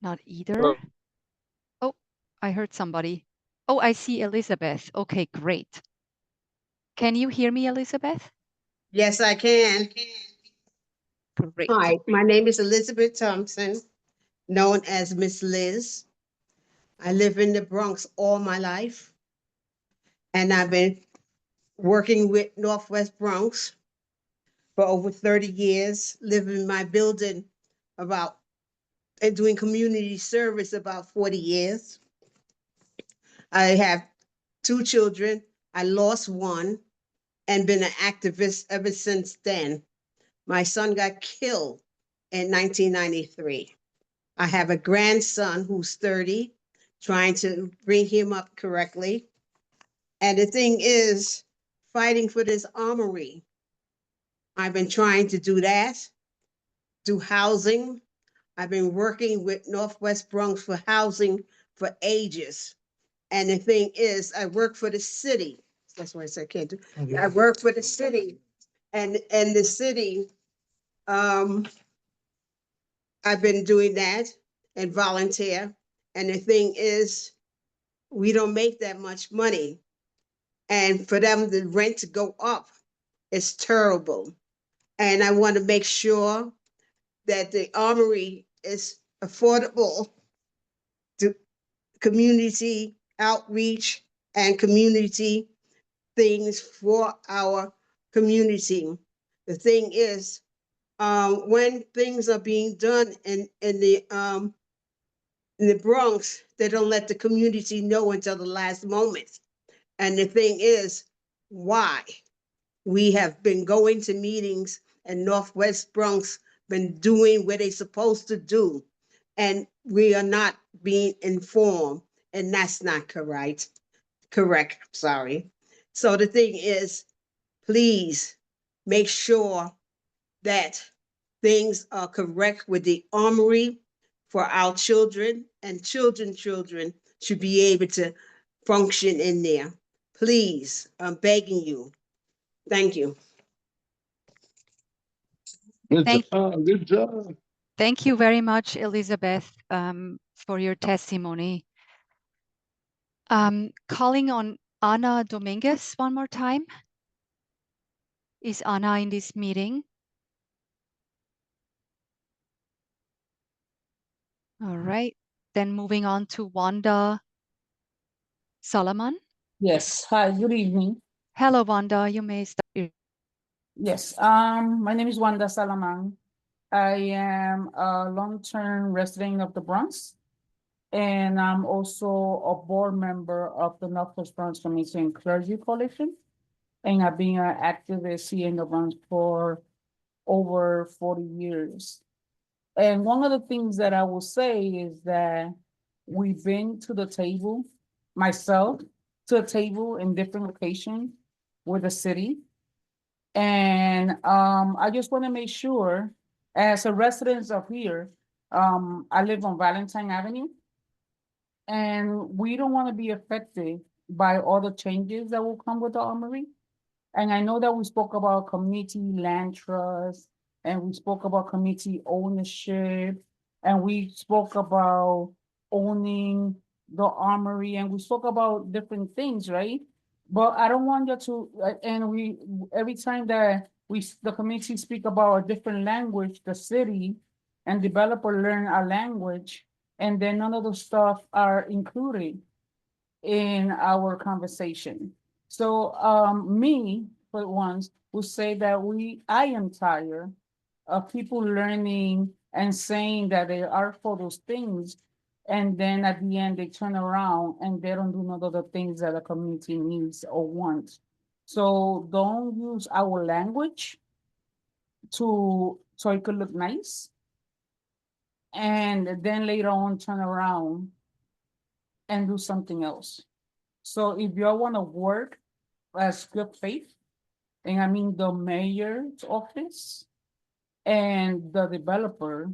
Not either. Hello. Oh, I heard somebody. Oh, I see Elizabeth. Okay, great. Can you hear me, Elizabeth? Yes, I can. Great. Hi, my name is Elizabeth Thompson, known as Miss Liz. I live in the Bronx all my life, and I've been working with Northwest Bronx for over 30 years, living in my building and doing community service about 40 years. I have 2 children. I lost one and been an activist ever since then. My son got killed in 1993. I have a grandson who's 30, trying to bring him up correctly. And the thing is, fighting for this armory. I've been trying to do that, do housing. I've been working with Northwest Bronx for housing for ages. And the thing is, I work for the city. That's why I said I can't do. I work for the city, and the city, I've been doing that and volunteer. And the thing is, we don't make that much money. And for them, the rent to go up is terrible. And I want to make sure that the Armory is affordable to community outreach and community things for our community. The thing is, when things are being done in the Bronx, they don't let the community know until the last moment. And the thing is, why? We have been going to meetings and Northwest Bronx been doing what they're supposed to do. And we are not being informed, and that's not correct. Sorry. So the thing is, please make sure that things are correct with the Armory for our children, and children should be able to function in there. Please, I'm begging you. Thank you. Good job. Thank you very much, Elizabeth, for your testimony. Calling on Ana Dominguez one more time. Is Ana in this meeting? All right. Then moving on to Wanda Solomon. Yes. Hi, good evening. Hello, Wanda. You may start. Yes. My name is Wanda Salaman. I am a long-term resident of the Bronx, and I'm also a board member of the Northwest Bronx Community and Clergy Coalition. And I've been an activist here in the Bronx for over 40 years. And one of the things that I will say is that we've been to the table, myself, to a table in different locations with the city. And I just want to make sure, as a resident of here, I live on Valentine Avenue, and we don't want to be affected by all the changes that will come with the Armory. And I know that we spoke about community land trust, and we spoke about community ownership, and we spoke about owning the Armory, and we spoke about different things, right? But I don't want you to, and every time that the community speak about a different language, the city and developer learn our language, and then none of those stuff are included in our conversation. So me, for once, will say that I am tired of people learning and saying that they are for those things, and then at the end they turn around and they don't do none of the things that the community needs or wants. So don't use our language so it could look nice, and then later on turn around and do something else. So if you want to work as good faith, and I mean the mayor's office and the developer,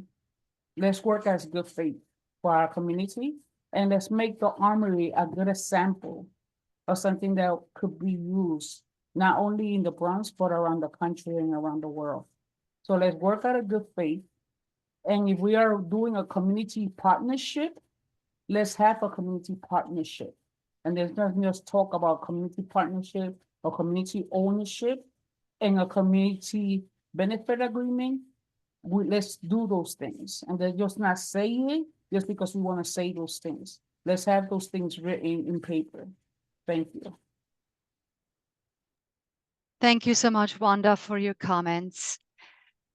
let's work as good faith for our community, and let's make the Armory a good example of something that could be used not only in the Bronx, but around the country and around the world. So let's work out a good faith. And if we are doing a community partnership, let's have a community partnership. And there's not just talk about community partnership or community ownership and a community benefit agreement. Let's do those things. And then just not say it just because we want to say those things. Let's have those things written in paper. Thank you. Thank you so much, Wanda, for your comments.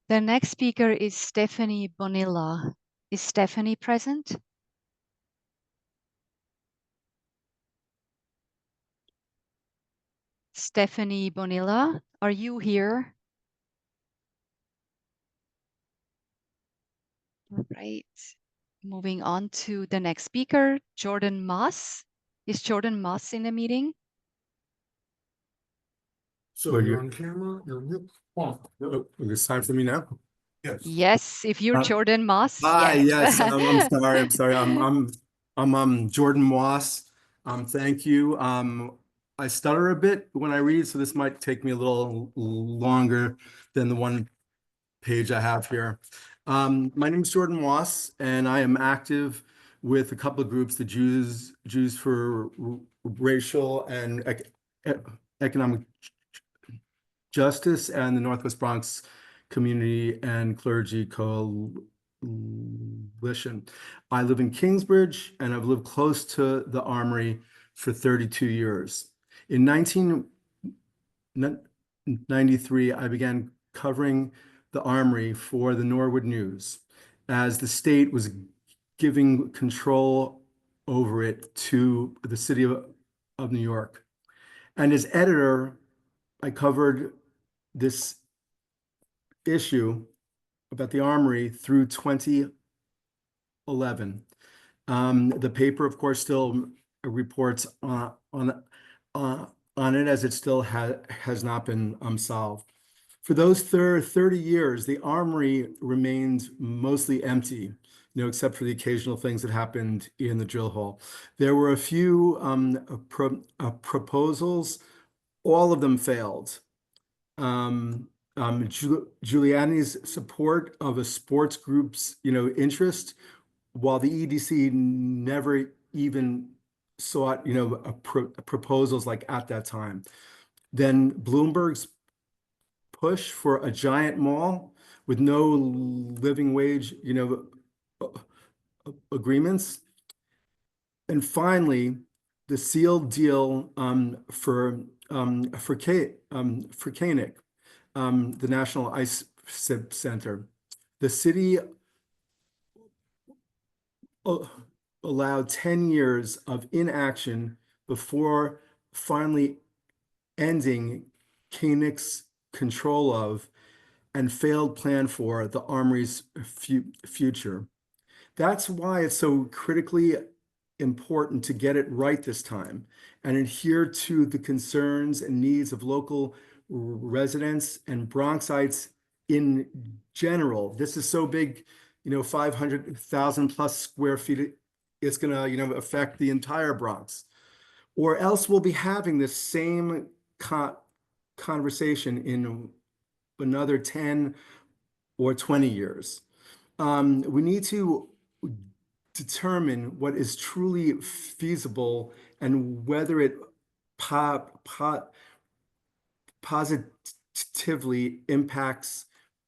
The next speaker is Stephanie Bonilla. Is Stephanie present? Stephanie Bonilla, are you here? All right. Moving on to the next speaker, Jordan Moss. Is Jordan Moss in the meeting? So you're on camera? It's time for me now? Yes. Yes, if you're Jordan Moss, Hi, yes. I'm sorry. I'm Jordan Moss. Thank you. I stutter a bit when I read, so this might take me a little longer than the one page I have here. My name is Jordan Moss, and I am active with a couple of groups, the Jews for Racial and Economic Justice and the Northwest Bronx Community and Clergy Coalition. I live in Kingsbridge, and I've lived close to the Armory for 32 years. In 1993, I began covering the Armory for the Norwood News as the state was giving control over it to the city of New York. And as editor, I covered this issue about the Armory through 2011. The paper, of course, still reports on it as it still has not been solved. For those 30 years, the Armory remained mostly empty, except for the occasional things that happened in the drill hall. There were a few proposals, all of them failed. Giuliani's support of a sports group's, interest, while the EDC never even sought, proposals like at that time. Then Bloomberg's push for a giant mall with no living wage, agreements. And finally, the sealed deal for Koenig, the National Ice Center. The city allowed 10 years of inaction before finally ending Koenig's control of and failed plan for the Armory's future. That's why it's so critically important to get it right this time and adhere to the concerns and needs of local residents and Bronxites in general. This is so big, 500,000 plus square feet. It's going to, affect the entire Bronx, or else we'll be having this same conversation in another 10 or 20 years. We need to determine what is truly feasible and whether it positively impacts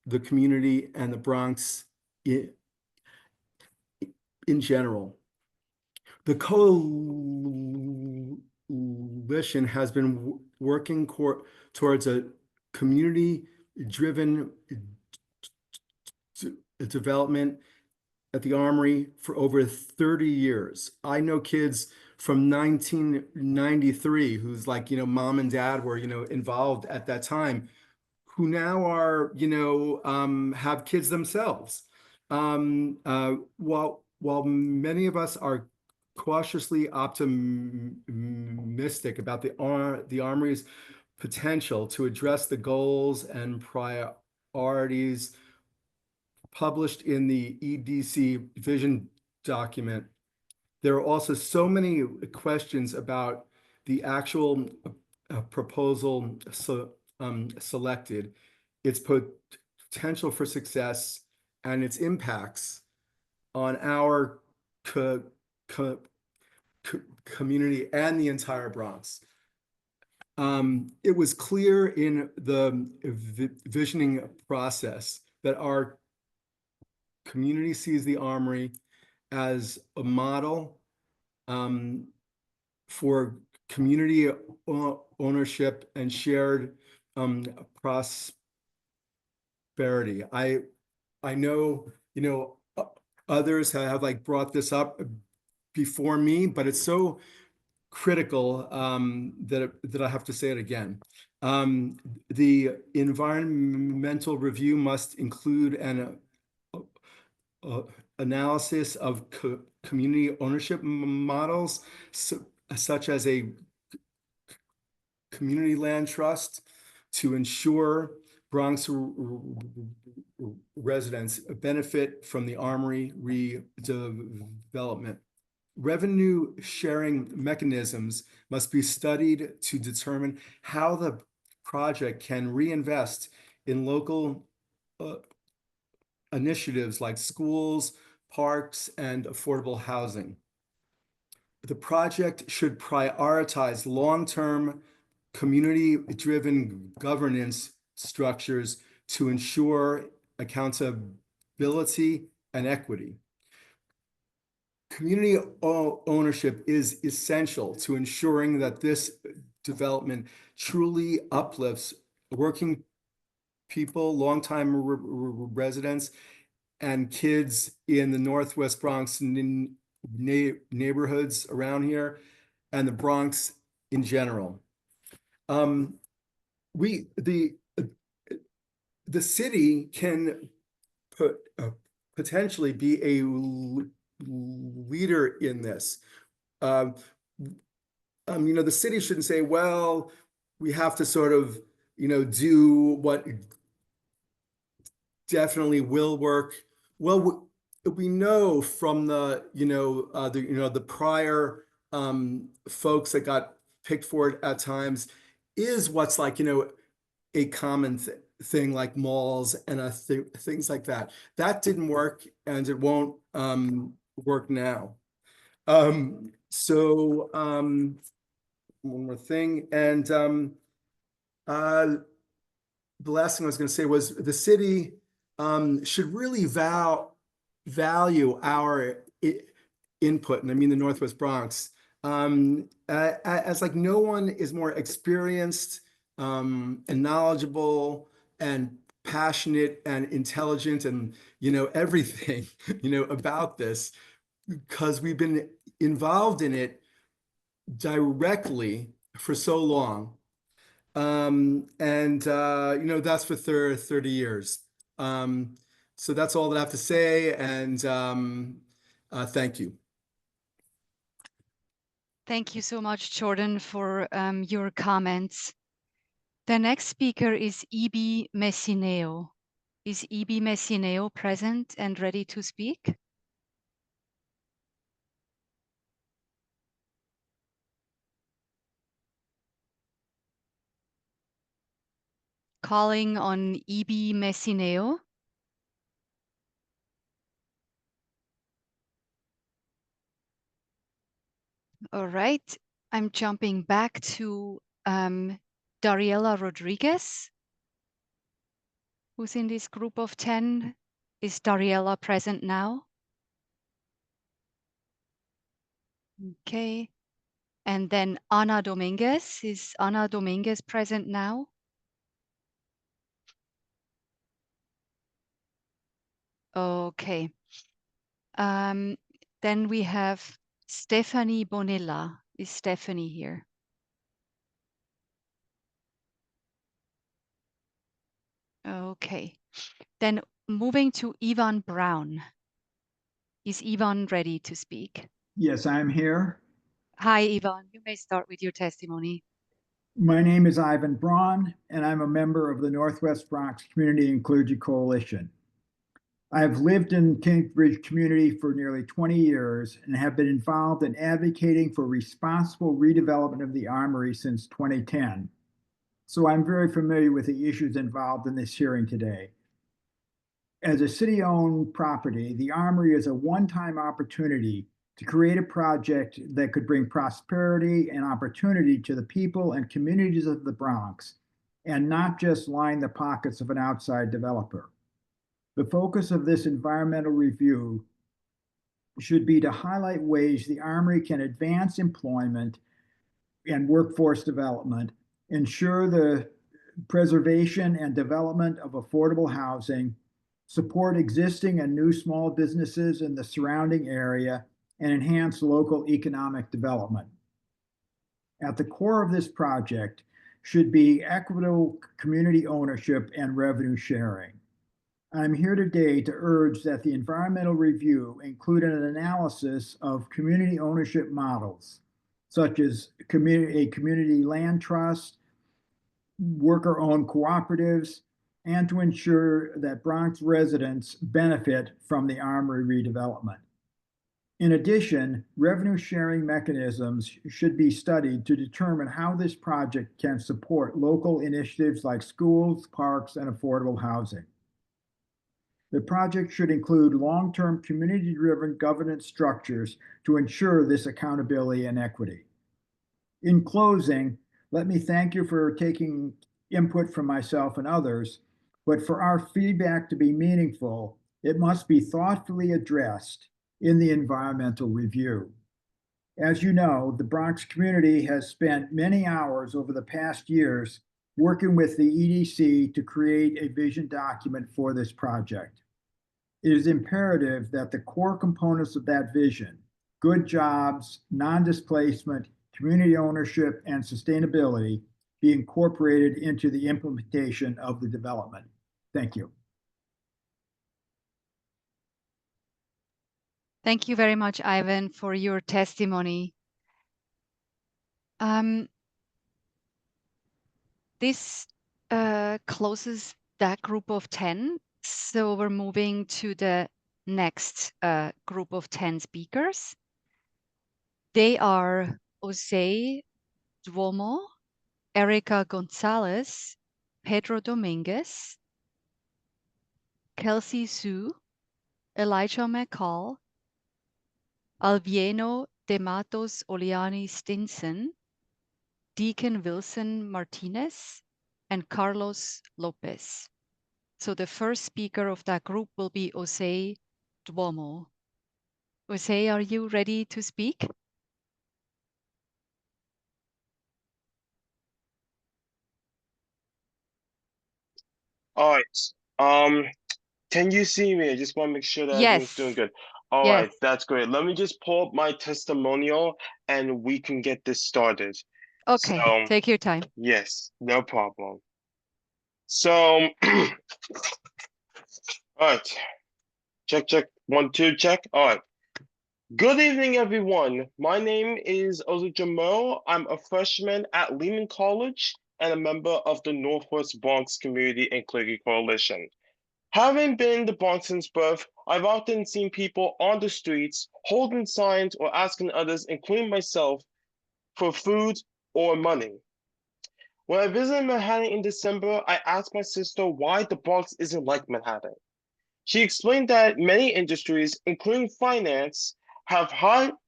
the community and the Bronx in general. The coalition has been working towards a community-driven development at the Armory for over 30 years. I know kids from 1993 who's like, mom and dad were, involved at that time, who now are, have kids themselves. While many of us are cautiously optimistic about the Armory's potential to address the goals and priorities published in the EDC vision document, there are also so many questions about the actual proposal selected, its potential for success, and its impacts on our community and the entire Bronx. It was clear in the visioning process that our community sees the Armory as a model for community ownership and shared prosperity. I know, others have like brought this up before me, but it's so critical that I have to say it again. The environmental review must include an analysis of community ownership models, such as a community land trust, to ensure Bronx residents benefit from the Armory redevelopment. Revenue sharing mechanisms must be studied to determine how the project can reinvest in local initiatives like schools, parks, and affordable housing. The project should prioritize long-term community-driven governance structures to ensure accountability and equity. Community ownership is essential to ensuring that this development truly uplifts working people, longtime residents, and kids in the Northwest Bronx neighborhoods around here, and the Bronx in general. The city can potentially be a leader in this. The city shouldn't say, well, we have to sort of, do what definitely will work. Well, we know from the prior folks that got picked for it at times is what's like, a common thing like malls and things like that. That didn't work, and it won't work now. One more thing, and the last thing I was going to say was the city should really value our input, and I mean the Northwest Bronx, as like no one is more experienced and knowledgeable and passionate and intelligent and everything about this, because we've been involved in it directly for so long. That's for 30 years. So that's all that I have to say, and thank you. Thank you so much, Jordan, for your comments. The next speaker is E.B. Messineo. Is E.B. Messineo present and ready to speak? Calling on E.B. Messineo. All right, I'm jumping back to Dariela Rodriguez, who's in this group of 10. Is Dariela present now? Okay. And then Ana Dominguez. Is Ana Dominguez present now? Okay. Then we have Stephanie Bonilla. Is Stephanie here? Okay. Then moving to Ivan Brown. Is Ivan ready to speak? Yes, I'm here. Hi, Ivan. You may start with your testimony. My name is Ivan Braun, and I'm a member of the Northwest Bronx Community and Clergy Coalition. I've lived in Kingsbridge community for nearly 20 years and have been involved in advocating for responsible redevelopment of the Armory since 2010. So I'm very familiar with the issues involved in this hearing today. As a city-owned property, the Armory is a one-time opportunity to create a project that could bring prosperity and opportunity to the people and communities of the Bronx, and not just line the pockets of an outside developer. The focus of this environmental review should be to highlight ways the Armory can advance employment and workforce development, ensure the preservation and development of affordable housing, support existing and new small businesses in the surrounding area, and enhance local economic development. At the core of this project should be equitable community ownership and revenue sharing. I'm here today to urge that the environmental review include an analysis of community ownership models, such as a community land trust, worker-owned cooperatives, and to ensure that Bronx residents benefit from the Armory redevelopment. In addition, revenue sharing mechanisms should be studied to determine how this project can support local initiatives like schools, parks, and affordable housing. The project should include long-term community-driven governance structures to ensure this accountability and equity. In closing, let me thank you for taking input from myself and others, but for our feedback to be meaningful, it must be thoughtfully addressed in the environmental review. As you know, the Bronx community has spent many hours over the past years working with the EDC to create a vision document for this project. It is imperative that the core components of that vision, good jobs, non-displacement, community ownership, and sustainability, be incorporated into the implementation of the development. Thank you. Thank you very much, Ivan, for your testimony. This closes that group of 10. So we're moving to the next group of 10 speakers. They are Jose Duomo, Erica Gonzalez, Pedro Dominguez, Kelsey Sue, Elijah McCall, Alvieno de Matos Oliani Stinson, Deacon Wilson Martinez, and Carlos Lopez. So the first speaker of that group will be Jose Duomo. Jose, are you ready to speak? All right. Can you see me? I just want to make sure that everything's doing good. All right, that's great. Let me just pull up my testimonial and we can get this started. Okay, So, take your time. yes, no problem. So, all right. Check, check. 1, 2, check. All right. Good evening, everyone. My name is Ozujamo. I'm a freshman at Lehman College and a member of the Northwest Bronx Community and Clergy Coalition. Having been in the Bronx since birth, I've often seen people on the streets holding signs or asking others, including myself, for food or money. When I visited Manhattan in December, I asked my sister why the Bronx isn't like Manhattan. She explained that many industries, including finance, have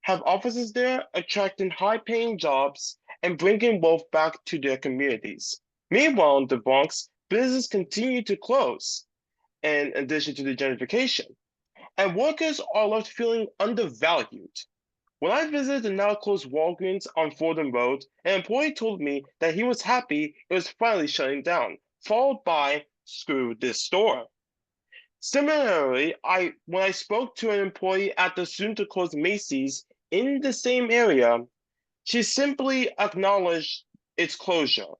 offices there, attracting high-paying jobs and bringing wealth back to their communities. Meanwhile, in the Bronx, businesses continue to close, in addition to the gentrification, and workers are left feeling undervalued. When I visited the now closed Walgreens on Fordham Road, an employee told me that he was happy it was finally shutting down, followed by "screw this store." Similarly, when I spoke to an employee at the soon-to-close Macy's in the same area, she simply acknowledged its closure.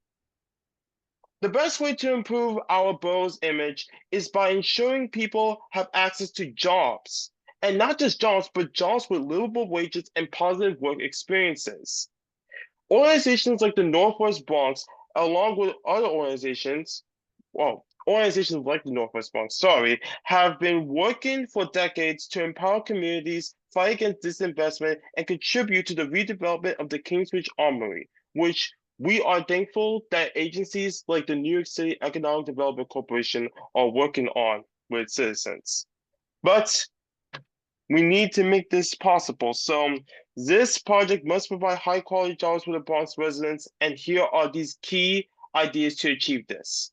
The best way to improve our borough's image is by ensuring people have access to jobs, and not just jobs, but jobs with livable wages and positive work experiences. Organizations like the Northwest Bronx, along with other organizations like the Northwest Bronx, have been working for decades to empower communities, fight against disinvestment, and contribute to the redevelopment of the Kingsbridge Armory, which we are thankful that agencies like the New York City Economic Development Corporation are working on with citizens. But We need to make this possible. So this project must provide high quality jobs for the Bronx residents, and here are these key ideas to achieve this.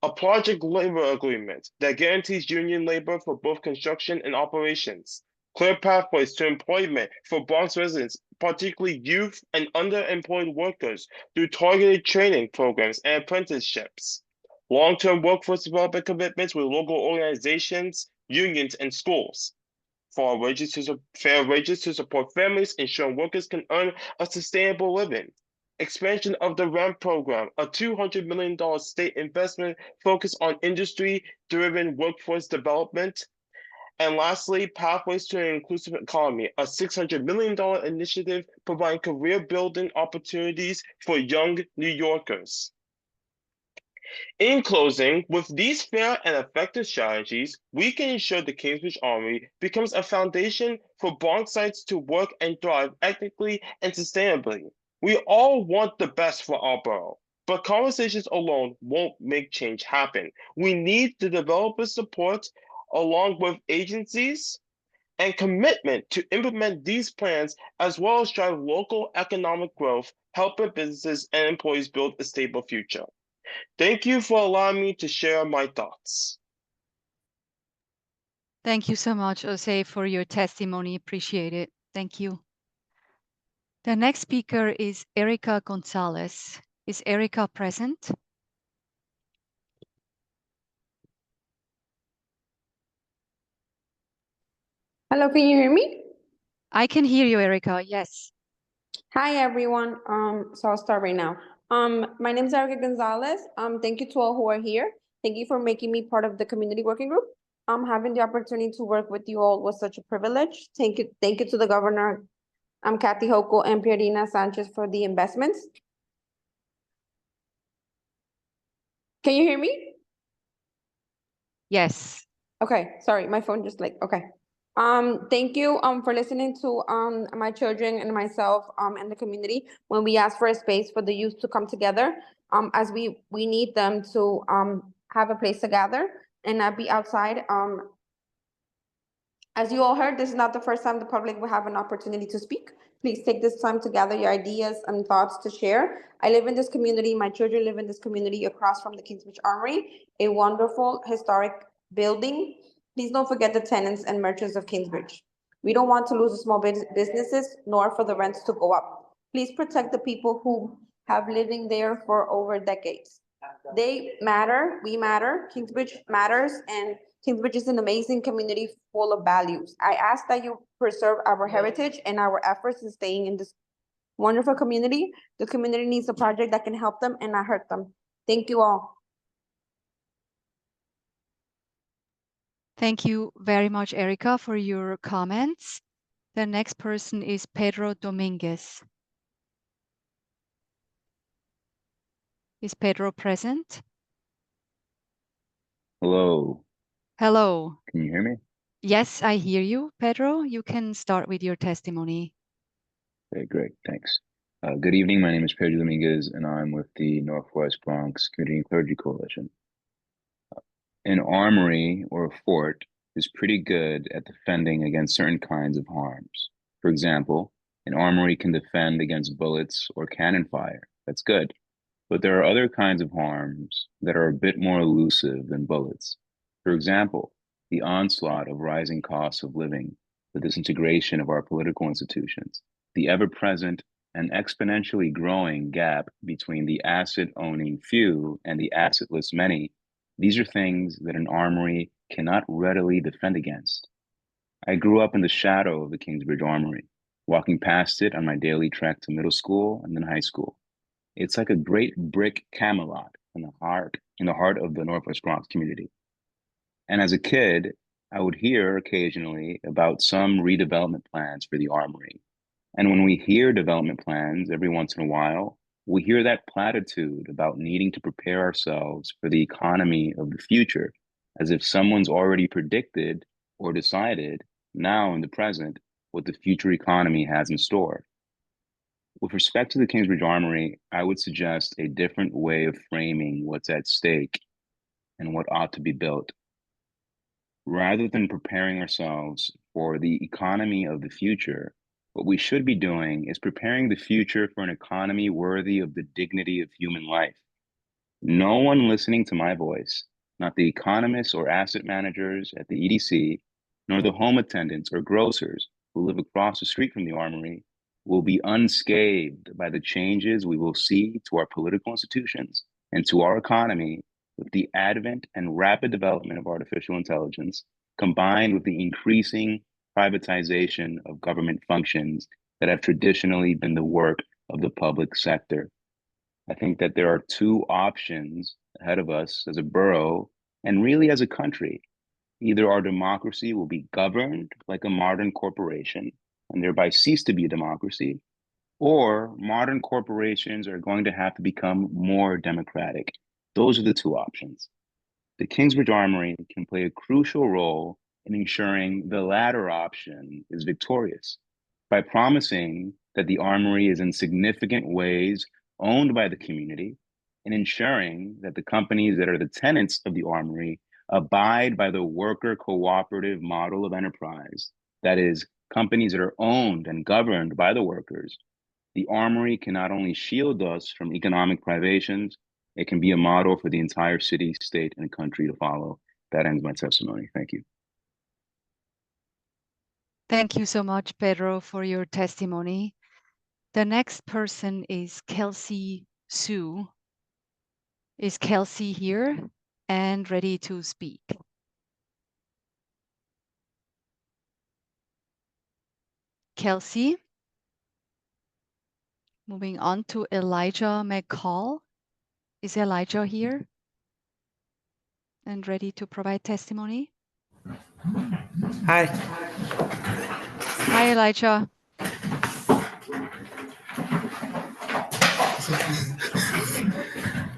A project labor agreement that guarantees union labor for both construction and operations. Clear pathways to employment for Bronx residents, particularly youth and underemployed workers, through targeted training programs and apprenticeships. Long-term workforce development commitments with local organizations, unions, and schools. Fair wages to support families, ensuring workers can earn a sustainable living. Expansion of the RAMP program, a $200 million state investment focused on industry-driven workforce development. And lastly, Pathways to an Inclusive Economy, a $600 million initiative providing career-building opportunities for young New Yorkers. In closing, with these fair and effective strategies, we can ensure the Kingsbridge Armory becomes a foundation for Bronxites to work and thrive ethically and sustainably. We all want the best for our borough, but conversations alone won't make change happen. We need the developer support along with agencies and commitment to implement these plans, as well as drive local economic growth, helping businesses and employees build a stable future. Thank you for allowing me to share my thoughts. Thank you so much, Jose, for your testimony. Appreciate it. Thank you. The next speaker is Erica Gonzalez. Is Erica present? Hello, can you hear me? I can hear you, Erica. Yes. Hi, everyone. So I'll start right now. My name is Erica Gonzalez. Thank you to all who are here. Thank you for making me part of the community working group. Having the opportunity to work with you all was such a privilege. Thank you to the governor, Kathy Hochul and Pierina Sanchez for the investments. Can you hear me? Yes. Okay, sorry, my phone just okay. Thank you for listening to my children and myself and the community when we ask for a space for the youth to come together, as we need them to have a place to gather and not be outside. As you all heard, this is not the first time the public will have an opportunity to speak. Please take this time to gather your ideas and thoughts to share. I live in this community. My children live in this community across from the Kingsbridge Armory, a wonderful historic building. Please don't forget the tenants and merchants of Kingsbridge. We don't want to lose the small businesses, nor for the rents to go up. Please protect the people who have living there for over decades. They matter, we matter, Kingsbridge matters, and Kingsbridge is an amazing community full of values. I ask that you preserve our heritage and our efforts in staying in this wonderful community. The community needs a project that can help them and not hurt them. Thank you all. Thank you very much, Erica, for your comments. The next person is Pedro Dominguez. Is Pedro present? Hello. Hello. Can you hear me? Yes, I hear you, Pedro. You can start with your testimony. Okay, great. Thanks. Good evening. My name is Pedro Dominguez, and I'm with the Northwest Bronx Community and Clergy Coalition. An armory or a fort is pretty good at defending against certain kinds of harms. For example, an armory can defend against bullets or cannon fire. That's good. But there are other kinds of harms that are a bit more elusive than bullets. For example, the onslaught of rising costs of living, the disintegration of our political institutions, the ever-present and exponentially growing gap between the asset-owning few and the assetless many. These are things that an armory cannot readily defend against. I grew up in the shadow of the Kingsbridge Armory, walking past it on my daily trek to middle school and then high school. It's like a great brick Camelot in the heart of the Northwest Bronx community. And as a kid, I would hear occasionally about some redevelopment plans for the Armory. And when we hear development plans every once in a while, we hear that platitude about needing to prepare ourselves for the economy of the future, as if someone's already predicted or decided now in the present what the future economy has in store. With respect to the Kingsbridge Armory, I would suggest a different way of framing what's at stake and what ought to be built. Rather than preparing ourselves for the economy of the future, what we should be doing is preparing the future for an economy worthy of the dignity of human life. No one listening to my voice, not the economists or asset managers at the EDC, nor the home attendants or grocers who live across the street from the Armory, will be unscathed by the changes we will see to our political institutions and to our economy with the advent and rapid development of artificial intelligence, combined with the increasing privatization of government functions that have traditionally been the work of the public sector. I think that there are two options ahead of us as a borough and really as a country. Either our democracy will be governed like a modern corporation and thereby cease to be a democracy, or modern corporations are going to have to become more democratic. Those are the two options. The Kingsbridge Armory can play a crucial role in ensuring the latter option is victorious by promising that the Armory is in significant ways owned by the community and ensuring that the companies that are the tenants of the Armory abide by the worker cooperative model of enterprise. That is, companies that are owned and governed by the workers. The Armory can not only shield us from economic privations, it can be a model for the entire city, state, and country to follow. That ends my testimony. Thank you. Thank you so much, Pedro, for your testimony. The next person is Kelsey Sue. Is Kelsey here and ready to speak? Kelsey. Moving on to Elijah McCall. Is Elijah here and ready to provide testimony? Hi. Hi, Elijah.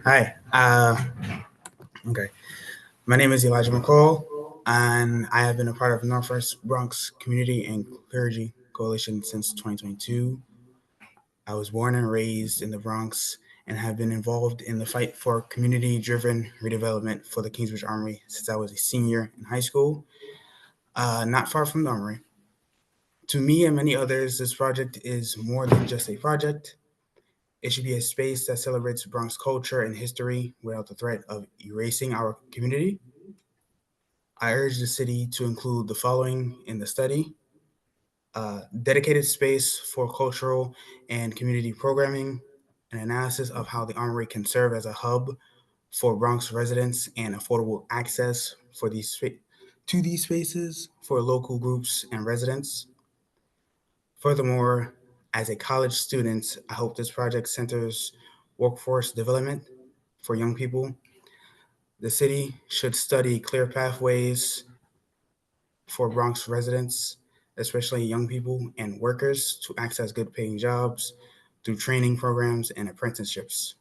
Hi. Okay. My name is Elijah McCall, and I have been a part of Northwest Bronx Community and Clergy Coalition since 2022. I was born and raised in the Bronx and have been involved in the fight for community-driven redevelopment for the Kingsbridge Armory since I was a senior in high school, not far from the Armory. To me and many others, this project is more than just a project. It should be a space that celebrates Bronx culture and history without the threat of erasing our community. I urge the city to include the following in the study: dedicated space for cultural and community programming, an analysis of how the Armory can serve as a hub for Bronx residents and affordable access for to these spaces for local groups and residents. Furthermore, as a college student, I hope this project centers workforce development for young people. The city should study clear pathways for Bronx residents, especially young people and workers, to access good paying jobs through training programs and apprenticeships.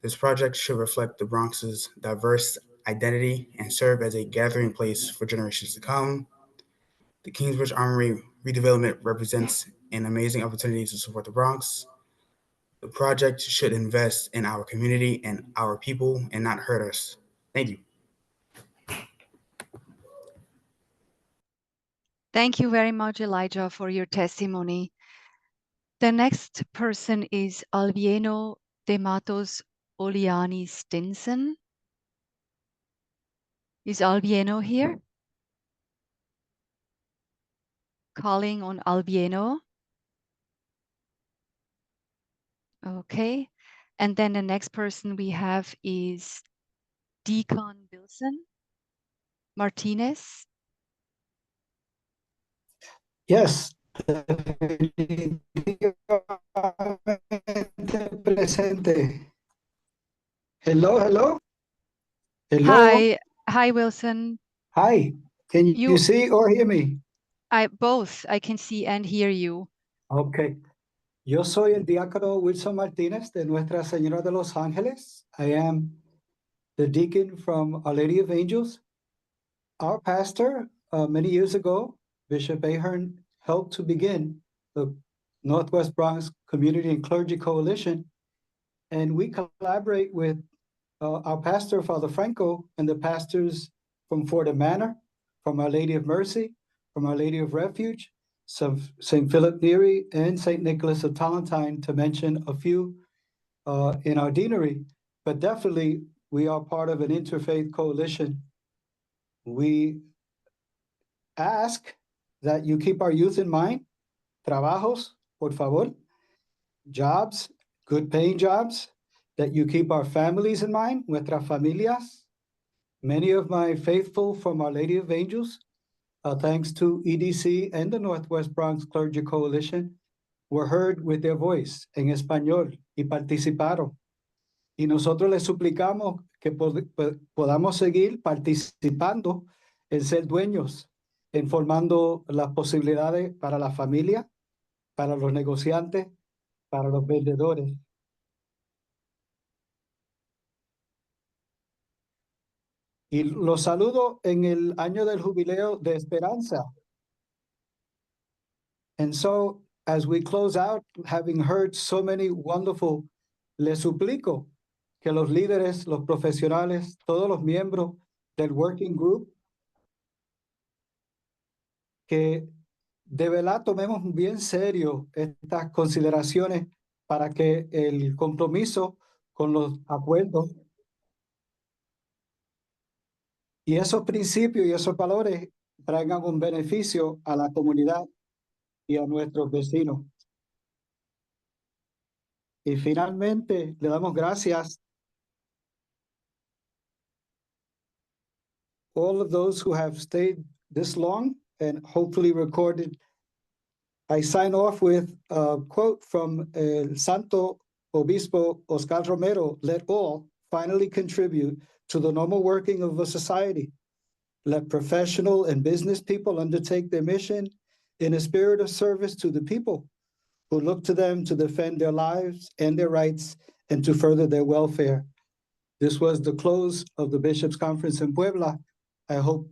This project should reflect the Bronx's diverse identity and serve as a gathering place for generations to come. The Kingsbridge Armory redevelopment represents an amazing opportunity to support the Bronx. The project should invest in our community and our people and not hurt us. Thank you. Thank you very much, Elijah, for your testimony. The next person is Alvieno de Matos Oliani Stinson. Is Alvieno here? Calling on Alvieno. Okay. And then the next person we have is Deacon Wilson Martinez. Yes. Presente. Hello, hello. Hello. Hi, Wilson. Hi. Can you see or hear me? Both. I can see and hear you. Okay. Yo soy el diácono Wilson Martinez de Nuestra Señora de los Ángeles. I am the deacon from Our Lady of Angels. Our pastor, many years ago, Bishop Ahern, helped to begin the Northwest Bronx Community and Clergy Coalition. And we collaborate with our pastor, Father Franco, and the pastors from Fordham Manor, from Our Lady of Mercy, from Our Lady of Refuge, St. Philip Neri, and St. Nicholas of Tolentine, to mention a few in our deanery. But definitely, we are part of an interfaith coalition. We ask that you keep our youth in mind. Trabajos, por favor. Jobs, good paying jobs. That you keep our families in mind, nuestras familias. Many of my faithful from Our Lady of Angels, thanks to EDC and the Northwest Bronx Clergy Coalition, were heard with their voice en español y participaron. Y nosotros les suplicamos que podamos seguir participando en ser dueños, en formando las posibilidades para la familia, para los negociantes, para los vendedores. Y los saludo en el año del jubileo de esperanza. And so, as we close out, having heard so many wonderful, les suplico que los líderes, los profesionales, todos los miembros del working group, que de verdad tomemos bien serio estas consideraciones para que el compromiso con los acuerdos y esos principios y esos valores traigan un beneficio a la comunidad y a nuestros vecinos. Y finalmente le damos gracias all of those who have stayed this long and hopefully recorded. I sign off with a quote from El Santo Obispo Oscar Romero: let all finally contribute to the normal working of a society. Let professional and business people undertake their mission in a spirit of service to the people who look to them to defend their lives and their rights and to further their welfare. This was the close of the Bishops' Conference in Puebla. I hope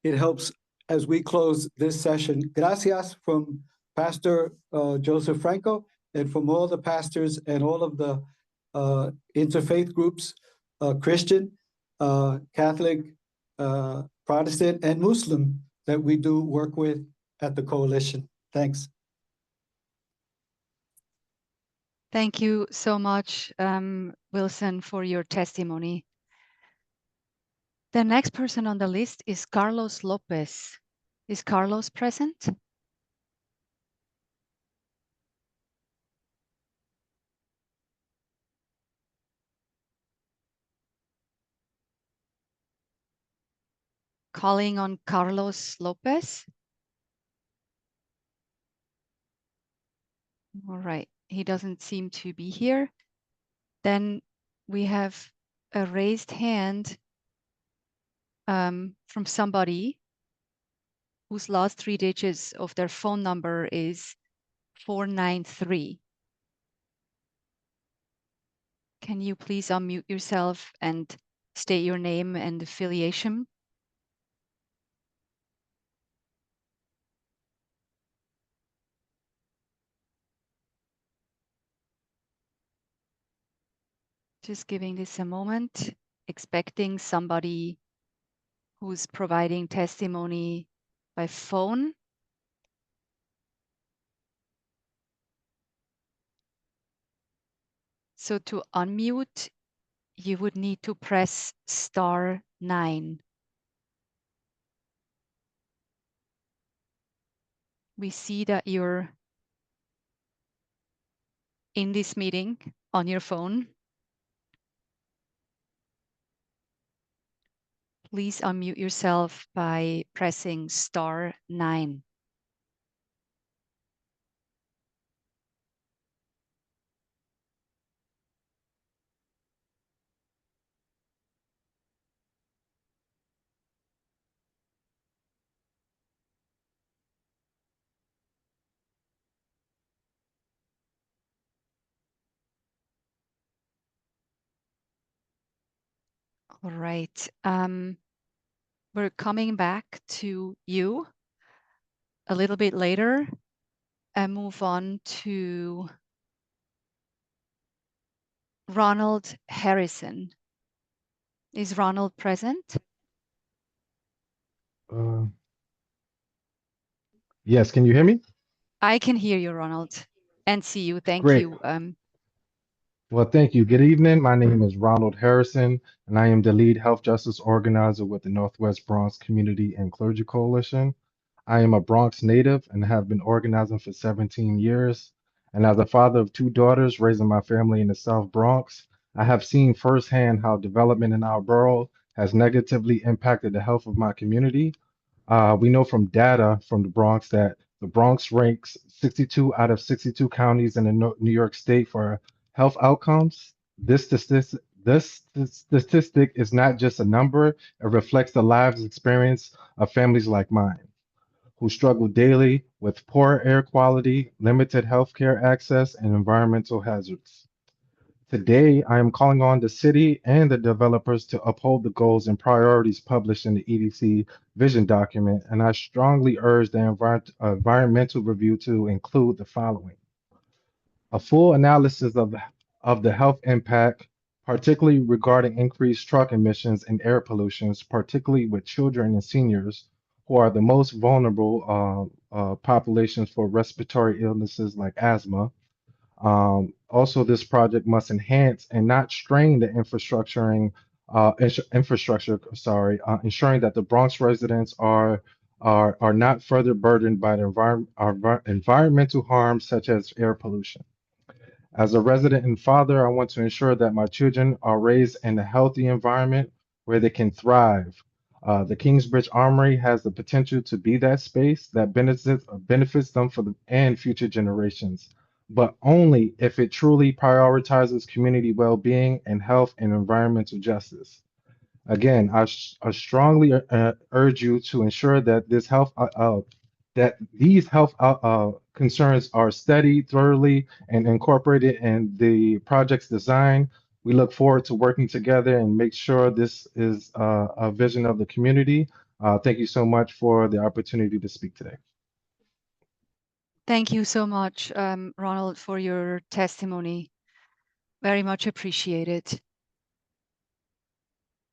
it helps as we close this session. Gracias from Pastor Joseph Franco and from all the pastors and all of the interfaith groups, Christian, Catholic, Protestant, and Muslim that we do work with at the coalition. Thanks. Thank you so much, Wilson, for your testimony. The next person on the list is Carlos Lopez. Is Carlos present? Calling on Carlos Lopez. All right, he doesn't seem to be here. Then we have a raised hand from somebody whose last 3 digits of their phone number is 493. Can you please unmute yourself and state your name and affiliation? Just giving this a moment, expecting somebody who's providing testimony by phone. So to unmute, you would need to press *9. We see that you're in this meeting on your phone. Please unmute yourself by pressing *9. All right. We're coming back to you a little bit later and move on to Ronald Harrison. Is Ronald present? Uh, yes, can you hear me? I can hear you, Ronald, and see you. Thank Great. you. Well, thank you. Good evening. My name is Ronald Harrison, and I am the lead health justice organizer with the Northwest Bronx Community and Clergy Coalition. I am a Bronx native and have been organizing for 17 years. And as a father of two daughters raising my family in the South Bronx, I have seen firsthand how development in our borough has negatively impacted the health of my community. We know from data from the Bronx that the Bronx ranks 62 out of 62 counties in the New York State for health outcomes. This statistic is not just a number, it reflects the lives experience of families like mine who struggle daily with poor air quality, limited healthcare access, and environmental hazards. Today, I am calling on the city and the developers to uphold the goals and priorities published in the EDC vision document, and I strongly urge the environmental review to include the following: a full analysis of the health impact, particularly regarding increased truck emissions and air pollutions, particularly with children and seniors, who are the most vulnerable populations for respiratory illnesses like asthma. Also, this project must enhance and not strain the infrastructure, ensuring that the Bronx residents are not further burdened by the environmental harms such as air pollution. As a resident and father, I want to ensure that my children are raised in a healthy environment where they can thrive. The Kingsbridge Armory has the potential to be that space that benefits them and future generations, but only if it truly prioritizes community well-being and health and environmental justice. Again, I strongly urge you to ensure that these health concerns are studied thoroughly and incorporated in the project's design. We look forward to working together and make sure this is a vision of the community. Thank you so much for the opportunity to speak today. Thank you so much, Ronald, for your testimony. Very much appreciated.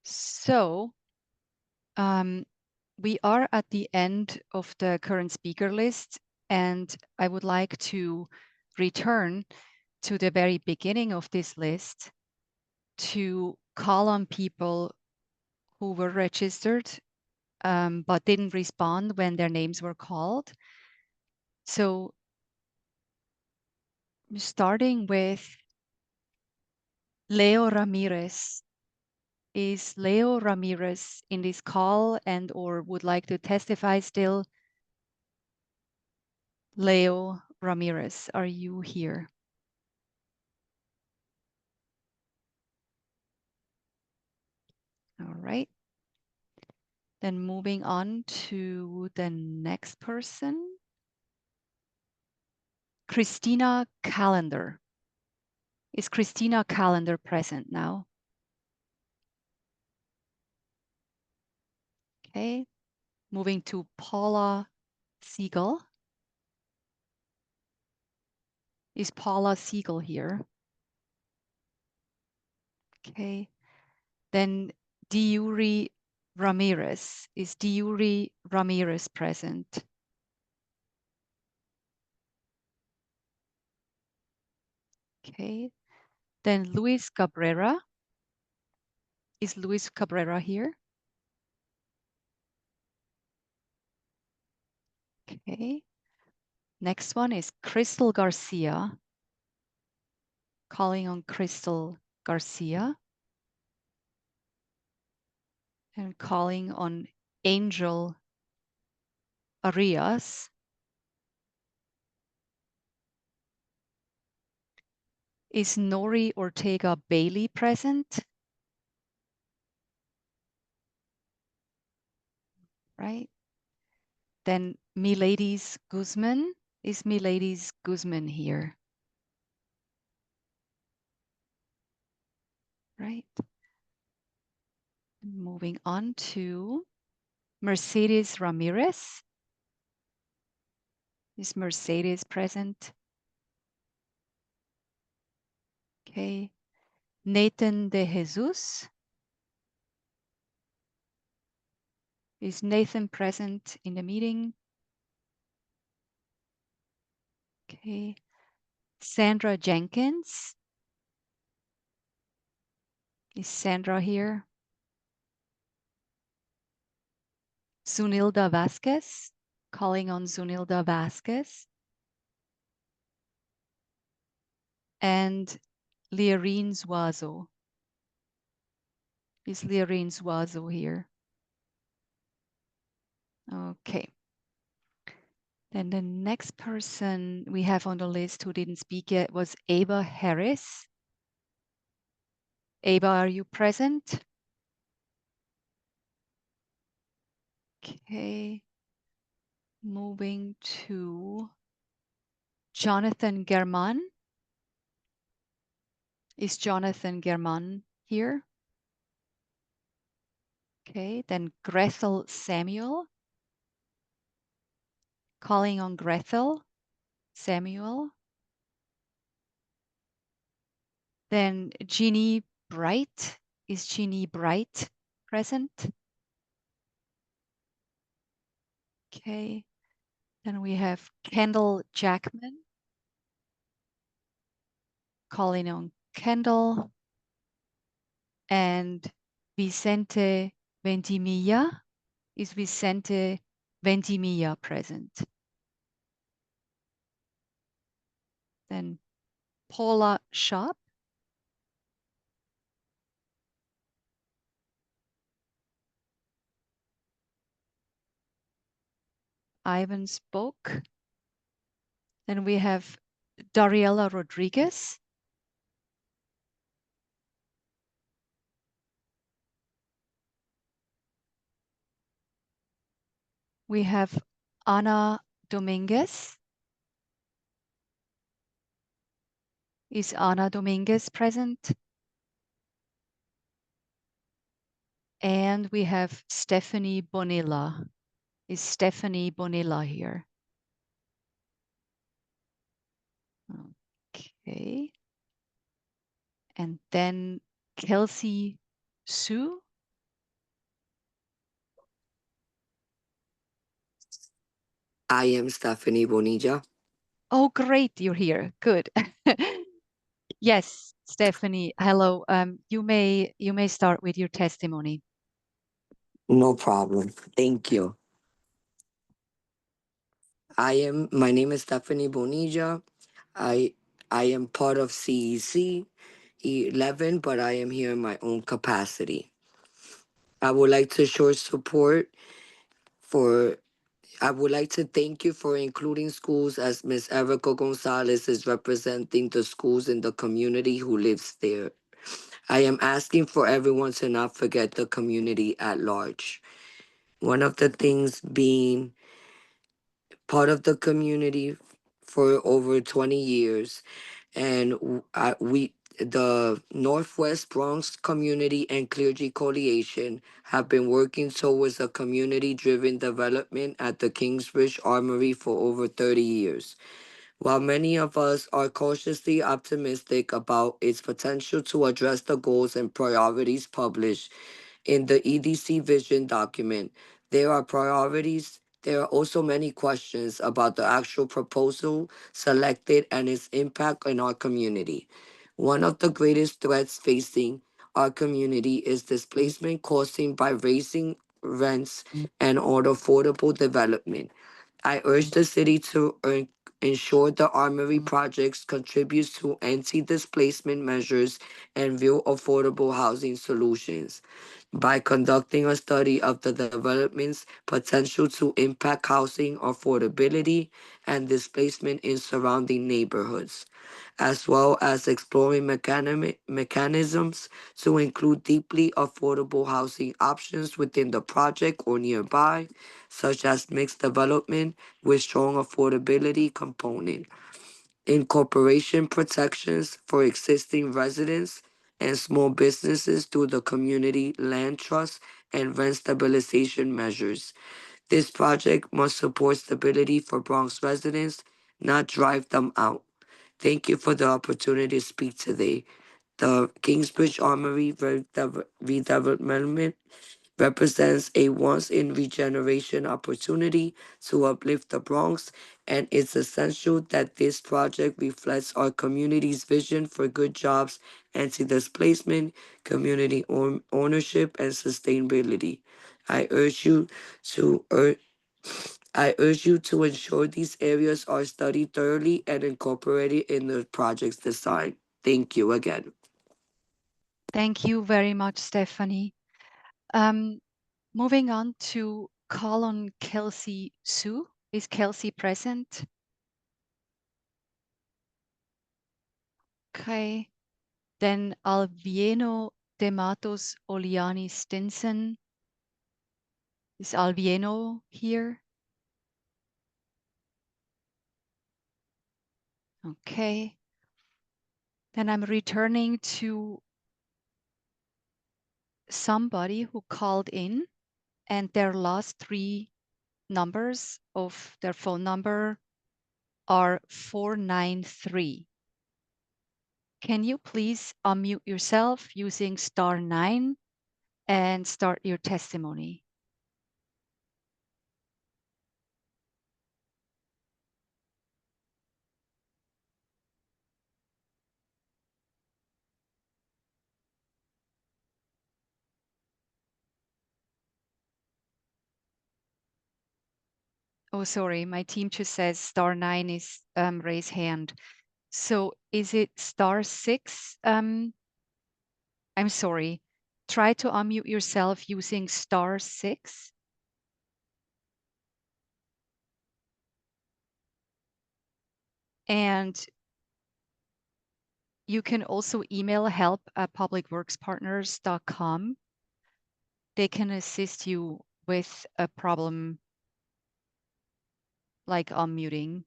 So, we are at the end of the current speaker list, and I would like to return to the very beginning of this list to call on people who were registered but didn't respond when their names were called. So starting with Leo Ramirez. Is Leo Ramirez in this call and or would like to testify still? Leo Ramirez, are you here? All right. Then moving on to the next person. Christina Callender. Is Christina Callender present now? Okay. Moving to Paula Siegel. Is Paula Siegel here? Okay. Then Diuri Ramirez. Is Diuri Ramirez present? Okay. Then Luis Cabrera. Is Luis Cabrera here? Okay. Next one is Crystal Garcia. Calling on Crystal Garcia. And calling on Angel Arias. Is Nori Ortega Bailey present? Right. Then Miladies Guzman. Is Miladies Guzman here? Right. Moving on to Mercedes Ramirez. Is Mercedes present? Okay. Nathan de Jesus. Is Nathan present in the meeting? Okay. Sandra Jenkins. Is Sandra here? Zunilda Vasquez. Calling on Zunilda Vasquez. And Liarine Zuazo. Is Liarine Zuazo here? Okay. Then the next person we have on the list who didn't speak yet was Ava Harris. Ava, are you present? Okay. Moving to Jonathan German. Is Jonathan German here? Okay, then Gretel Samuel. Calling on Gretel Samuel. Then Jeannie Bright. Is Jeannie Bright present? Okay. Then we have Kendall Jackman. Calling on Kendall. And Vicente Ventimilla. Is Vicente Ventimilla present? Then Paula Schaap. Ivan spoke. Then we have Dariela Rodriguez. We have Ana Dominguez. Is Ana Dominguez present? And we have Stephanie Bonilla. Is Stephanie Bonilla here? Okay. And then Kelsey Sue. I am Stephanie Bonilla. Oh, great, you're here. Good. Yes, Stephanie. Hello. You may start with your testimony. No problem. Thank you. My name is Stephanie Bonilla. I am part of CEC 11, but I am here in my own capacity. I would like to show support for I would like to thank you for including schools as Ms. Erica Gonzalez is representing the schools in the community who lives there. I am asking for everyone to not forget the community at large. One of the things being part of the community for over 20 years, and the Northwest Bronx Community and Clergy Coalition have been working towards a community-driven development at the Kingsbridge Armory for over 30 years. While many of us are cautiously optimistic about its potential to address the goals and priorities published in the EDC vision document, there are priorities. There are also many questions about the actual proposal selected and its impact on our community. One of the greatest threats facing our community is displacement caused by raising rents and unaffordable development. I urge the city to ensure the Armory projects contributes to anti-displacement measures and real affordable housing solutions by conducting a study of the development's potential to impact housing affordability and displacement in surrounding neighborhoods, as well as exploring mechanisms to include deeply affordable housing options within the project or nearby, such as mixed development with strong affordability component, incorporation protections for existing residents and small businesses through the community land trust and rent stabilization measures. This project must support stability for Bronx residents, not drive them out. Thank you for the opportunity to speak today. The Kingsbridge Armory redevelopment represents a once-in-regeneration opportunity to uplift the Bronx, and it's essential that this project reflects our community's vision for good jobs, anti-displacement, community ownership, and sustainability. I urge you to ensure these areas are studied thoroughly and incorporated in the project's design. Thank you again. Thank you very much, Stephanie. Moving on to call on Kelsey Sue. Is Kelsey present? Okay. Then Alvieno de Matos Oliani Stinson. Is Alvieno here? Okay. Then I'm returning to somebody who called in and their last three numbers of their phone number are 493. Can you please unmute yourself using *9 and start your testimony? Oh, sorry, my team just says *9 is raise hand. So is it *6? I'm sorry. Try to unmute yourself using *6. And you can also email help@publicworkspartners.com. They can assist you with a problem like unmuting.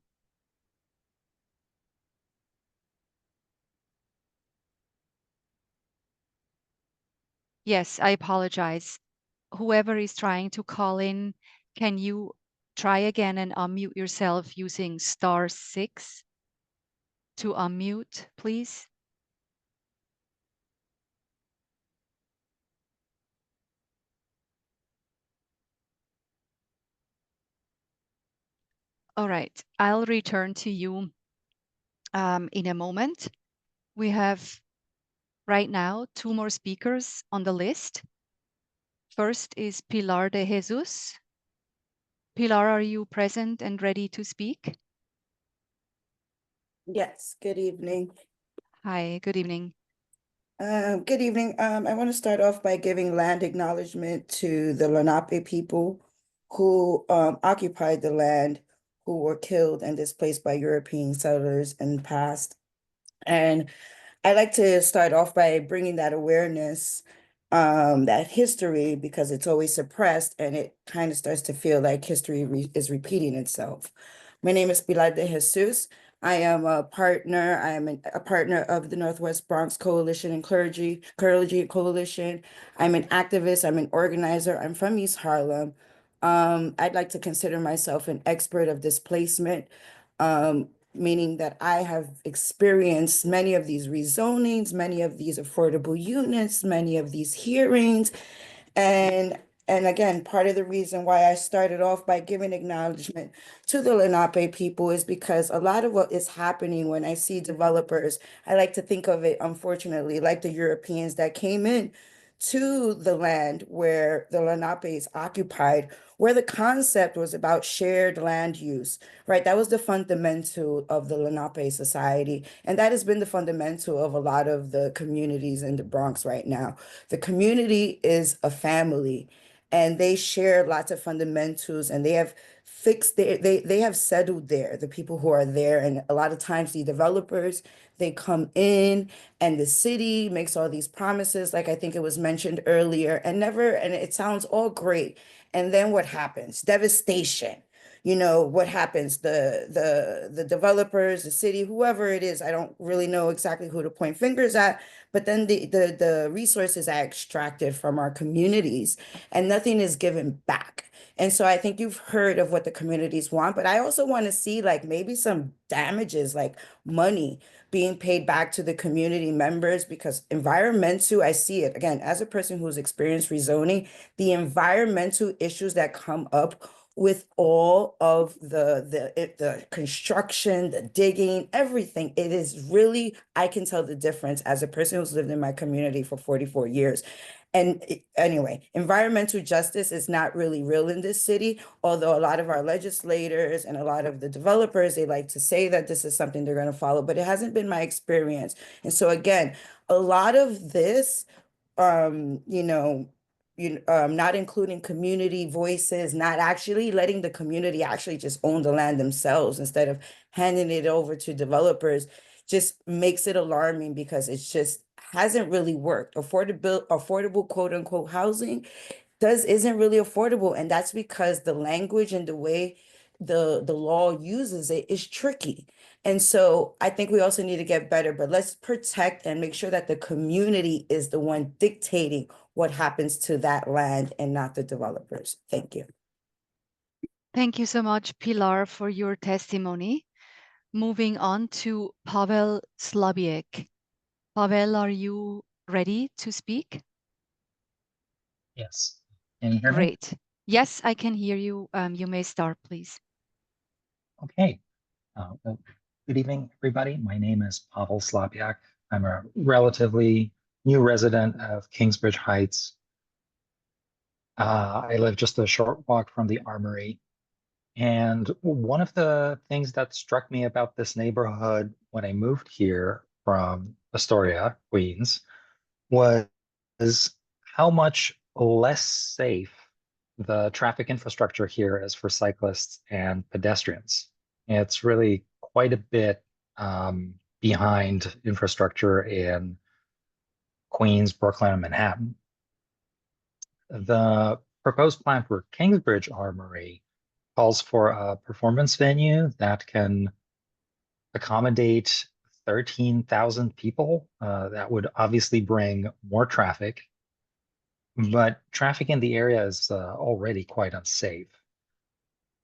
Yes, I apologize. Whoever is trying to call in, can you try again and unmute yourself using *6 to unmute, please? All right, I'll return to you in a moment. We have right now 2 more speakers on the list. First is Pilar de Jesus. Pilar, are you present and ready to speak? Yes, good evening. Hi, good evening. Good evening. I want to start off by giving land acknowledgement to the Lenape people who occupied the land, who were killed and displaced by European settlers in the past. And I'd like to start off by bringing that awareness, that history, because it's always suppressed and it kind of starts to feel like history is repeating itself. My name is Pilar de Jesus. I am a partner. I am a partner of the Northwest Bronx Coalition and Clergy Coalition. I'm an activist. I'm an organizer. I'm from East Harlem. I'd like to consider myself an expert of displacement, meaning that I have experienced many of these rezonings, many of these affordable units, many of these hearings. And again, part of the reason why I started off by giving acknowledgement to the Lenape people is because a lot of what is happening when I see developers, I like to think of it, unfortunately, like the Europeans that came in to the land where the Lenapes occupied, where the concept was about shared land use, right? That was the fundamental of the Lenape society. And that has been the fundamental of a lot of the communities in the Bronx right now. The community is a family and they share lots of fundamentals and they have they have settled there, the people who are there. And a lot of times the developers, they come in and the city makes all these promises, like I think it was mentioned earlier, and it sounds all great. And then what happens? Devastation. you know, what happens, the developers, the city, whoever it is, I don't really know exactly who to point fingers at, but then the resources are extracted from our communities and nothing is given back. And so I think you've heard of what the communities want, but I also want to see like maybe some damages, like money being paid back to the community members, because environmental, I see it again, as a person who's experienced rezoning, the environmental issues that come up with all of the construction, the digging, everything. It is really, I can tell the difference as a person who's lived in my community for 44 years. And anyway, environmental justice is not really real in this city, although a lot of our legislators and a lot of the developers, they like to say that this is something they're going to follow, but it hasn't been my experience. And so again, a lot of this, you know, not including community voices, not actually letting the community actually just own the land themselves instead of handing it over to developers, just makes it alarming because it's just hasn't really worked. Affordable quote unquote housing isn't really affordable. And that's because the language and the way the law uses it is tricky. And so I think we also need to get better, but let's protect and make sure that the community is the one dictating what happens to that land and not the developers. Thank you. Thank you so much, Pilar, for your testimony. Moving on to Pavel Slabiek. Pavel, are you ready to speak? Yes. Can you hear me? Great. Yes, I can hear you. You may start, please. Okay. Well, good evening, everybody. My name is Pavel Slabiak. I'm a relatively new resident of Kingsbridge Heights. I live just a short walk from the Armory. And one of the things that struck me about this neighborhood when I moved here from Astoria, Queens, was how much less safe the traffic infrastructure here is for cyclists and pedestrians. It's really quite a bit behind infrastructure in Queens, Brooklyn, and Manhattan. The proposed plan for Kingsbridge Armory calls for a performance venue that can accommodate 13,000 people. That would obviously bring more traffic, but traffic in the area is already quite unsafe.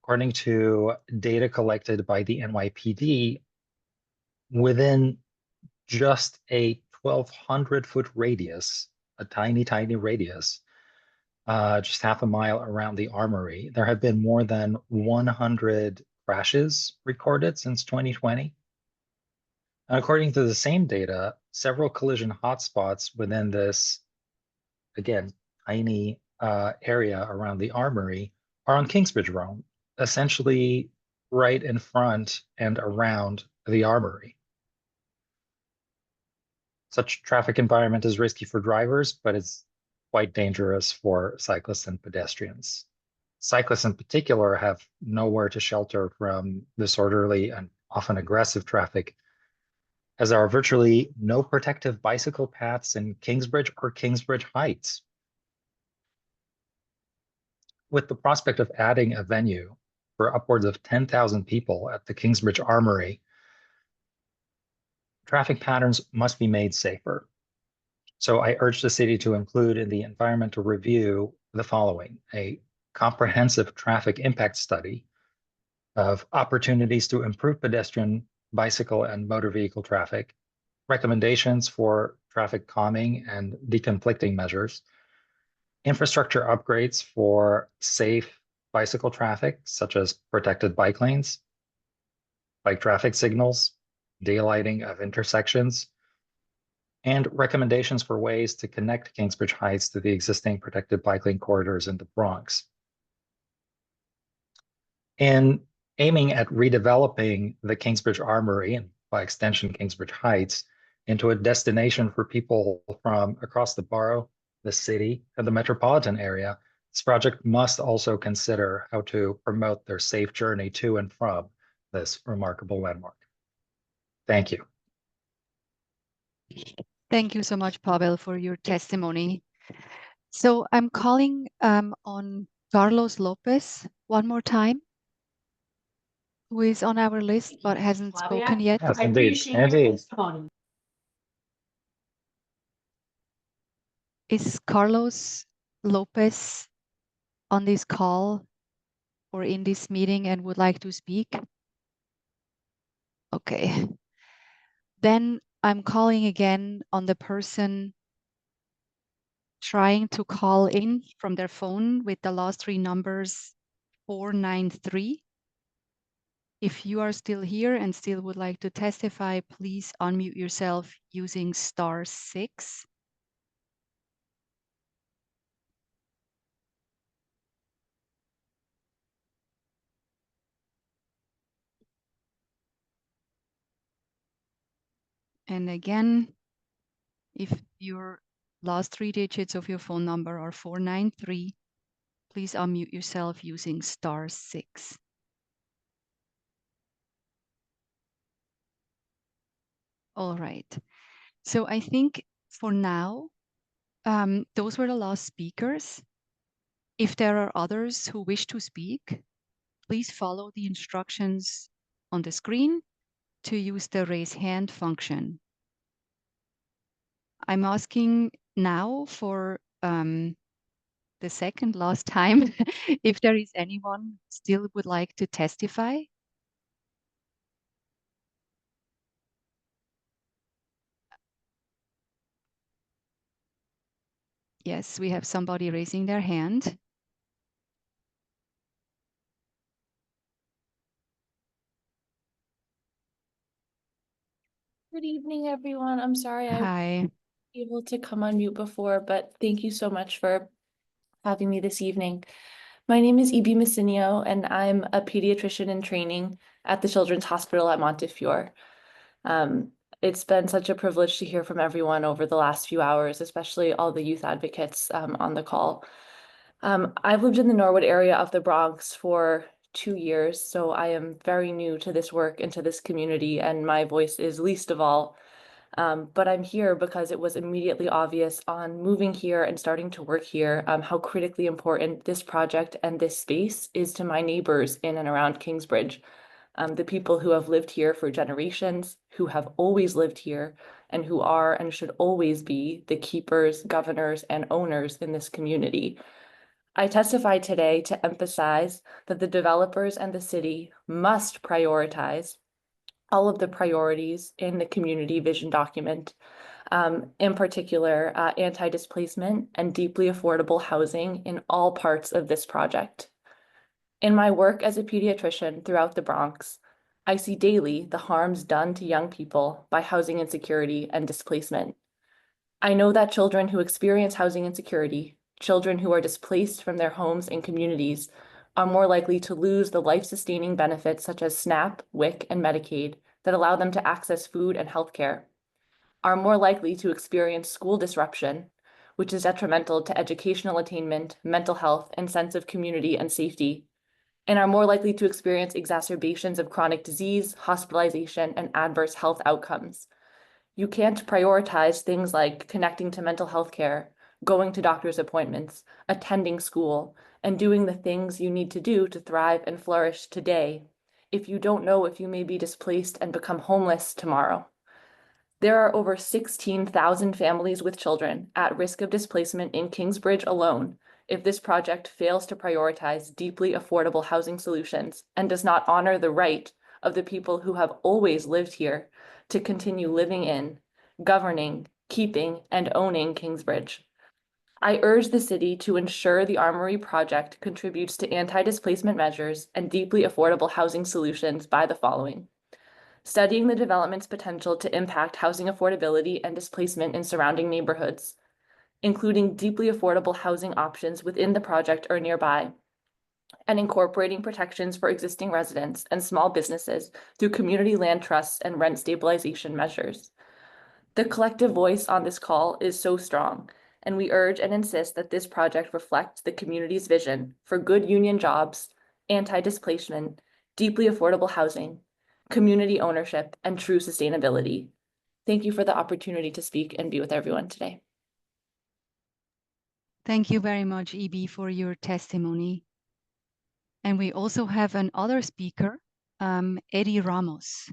According to data collected by the NYPD, within just a 1,200-foot radius, a tiny, tiny radius, just half a mile around the Armory, there have been more than 100 crashes recorded since 2020. And according to the same data, several collision hotspots within this, again, tiny area around the Armory are on Kingsbridge Road, essentially right in front and around the Armory. Such traffic environment is risky for drivers, but it's quite dangerous for cyclists and pedestrians. Cyclists in particular have nowhere to shelter from disorderly and often aggressive traffic, as there are virtually no protective bicycle paths in Kingsbridge or Kingsbridge Heights. With the prospect of adding a venue for upwards of 10,000 people at the Kingsbridge Armory, traffic patterns must be made safer. So I urge the city to include in the environmental review the following: a comprehensive traffic impact study of opportunities to improve pedestrian, bicycle, and motor vehicle traffic, recommendations for traffic calming and deconflicting measures, infrastructure upgrades for safe bicycle traffic, such as protected bike lanes, bike traffic signals, daylighting of intersections, and recommendations for ways to connect Kingsbridge Heights to the existing protected bike lane corridors in the Bronx. In aiming at redeveloping the Kingsbridge Armory, and by extension Kingsbridge Heights, into a destination for people from across the borough, the city, and the metropolitan area, this project must also consider how to promote their safe journey to and from this remarkable landmark. Thank you. Thank you so much, Pavel, for your testimony. So I'm calling on Carlos Lopez one more time. who is on our list but hasn't spoken yet? Yes, indeed. Indeed. Is Carlos Lopez on this call or in this meeting and would like to speak? Okay. Then I'm calling again on the person trying to call in from their phone with the last three numbers 493. If you are still here and still would like to testify, please unmute yourself using *6. And again, if your last three digits of your phone number are 493, please unmute yourself using *6. All right. So I think for now, those were the last speakers. If there are others who wish to speak, please follow the instructions on the screen to use the raise hand function. I'm asking now for the second last time if there is anyone who still would like to testify. Yes, we have somebody raising their hand. Good evening, everyone. I'm sorry I Hi. wasn't able to come on mute before, but thank you so much for having me this evening. My name is Ibi Messinio, and I'm a pediatrician in training at the Children's Hospital at Montefiore. It's been such a privilege to hear from everyone over the last few hours, especially all the youth advocates on the call. I've lived in the Norwood area of the Bronx for 2 years, so I am very new to this work and to this community, and my voice is least of all. But I'm here because it was immediately obvious on moving here and starting to work here how critically important this project and this space is to my neighbors in and around Kingsbridge. The people who have lived here for generations, who have always lived here, and who are and should always be the keepers, governors, and owners in this community. I testify today to emphasize that the developers and the city must prioritize all of the priorities in the community vision document, in particular, anti-displacement and deeply affordable housing in all parts of this project. In my work as a pediatrician throughout the Bronx, I see daily the harms done to young people by housing insecurity and displacement. I know that children who experience housing insecurity, children who are displaced from their homes and communities, are more likely to lose the life-sustaining benefits such as SNAP, WIC, and Medicaid that allow them to access food and healthcare, are more likely to experience school disruption, which is detrimental to educational attainment, mental health, and sense of community and safety, and are more likely to experience exacerbations of chronic disease, hospitalization, and adverse health outcomes. You can't prioritize things like connecting to mental health care, going to doctor's appointments, attending school, and doing the things you need to do to thrive and flourish today if you don't know if you may be displaced and become homeless tomorrow. There are over 16,000 families with children at risk of displacement in Kingsbridge alone if this project fails to prioritize deeply affordable housing solutions and does not honor the right of the people who have always lived here to continue living in, governing, keeping, and owning Kingsbridge. I urge the city to ensure the Armory project contributes to anti-displacement measures and deeply affordable housing solutions by the following: studying the development's potential to impact housing affordability and displacement in surrounding neighborhoods, including deeply affordable housing options within the project or nearby, and incorporating protections for existing residents and small businesses through community land trusts and rent stabilization measures. The collective voice on this call is so strong, and we urge and insist that this project reflect the community's vision for good union jobs, anti-displacement, deeply affordable housing, community ownership, and true sustainability. Thank you for the opportunity to speak and be with everyone today. Thank you very much, Ibi, for your testimony. And we also have another speaker Eddie Ramos.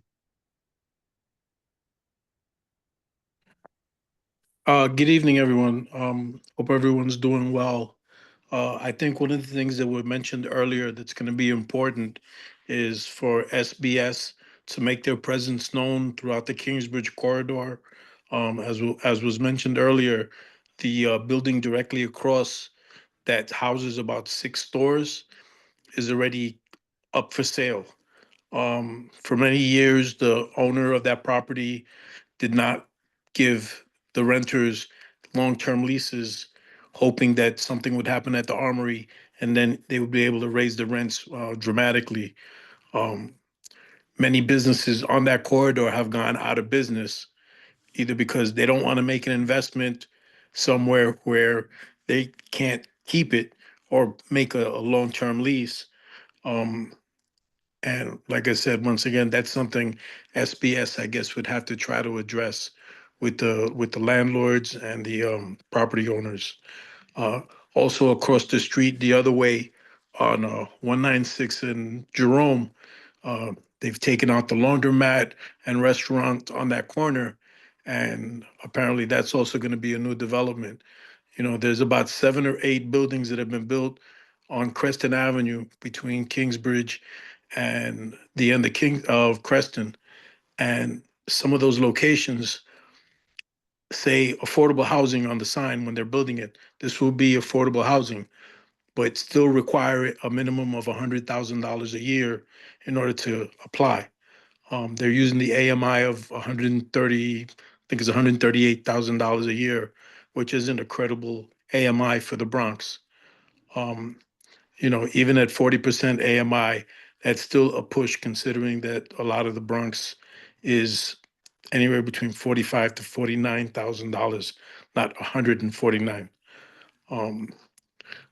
Good evening, everyone. Hope everyone's doing well. I think one of the things that were mentioned earlier that's going to be important is for SBS to make their presence known throughout the Kingsbridge corridor. As was mentioned earlier, the building directly across that houses about 6 stores is already up for sale. For many years, the owner of that property did not give the renters long-term leases, hoping that something would happen at the Armory and then they would be able to raise the rents dramatically. Um, Many businesses on that corridor have gone out of business, either because they don't want to make an investment somewhere where they can't keep it or make a long-term lease. Um, and like I said, once again, that's something SBS, I guess, would have to try to address with the landlords and the property owners. Uh, Also across the street, the other way on 196 in Jerome, they've taken out the laundromat and restaurant on that corner, and apparently that's also going to be a new development. You know, there's about 7 or 8 buildings that have been built on Creston Avenue between Kingsbridge and the end of Creston. And some of those locations say affordable housing on the sign when they're building it. This will be affordable housing, but still require a minimum of $100,000 a year in order to apply. They're using the AMI of 130, I think it's $138,000 a year, which isn't a credible AMI for the Bronx. Um, you know, even at 40% AMI, that's still a push considering that a lot of the Bronx is anywhere between 45 to $49,000, not 149. Um,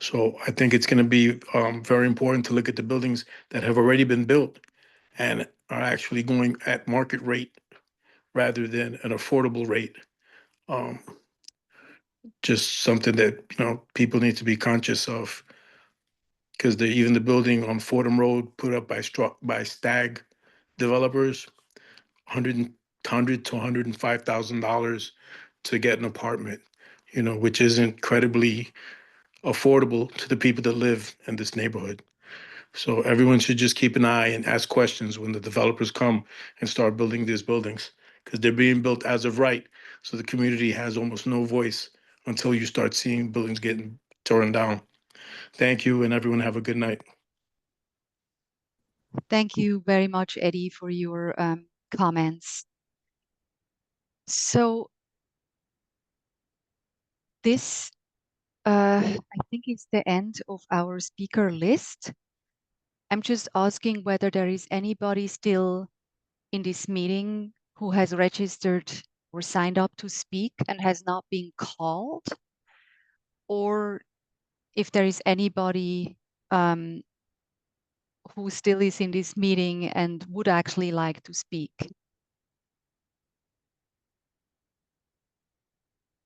so I think it's going to be very important to look at the buildings that have already been built and are actually going at market rate rather than an affordable rate. Um, just something that people need to be conscious of, because even the building on Fordham Road put up by Stag developers, 100 to $105,000 to get an apartment, which is incredibly affordable to the people that live in this neighborhood. So everyone should just keep an eye and ask questions when the developers come and start building these buildings, because they're being built as of right. So the community has almost no voice until you start seeing buildings getting torn down. Thank you, and everyone have a good night. Thank you very much, Eddie, for your comments. So this, I think, is the end of our speaker list. I'm just asking whether there is anybody still in this meeting who has registered or signed up to speak and has not been called, or if there is anybody who still is in this meeting and would actually like to speak.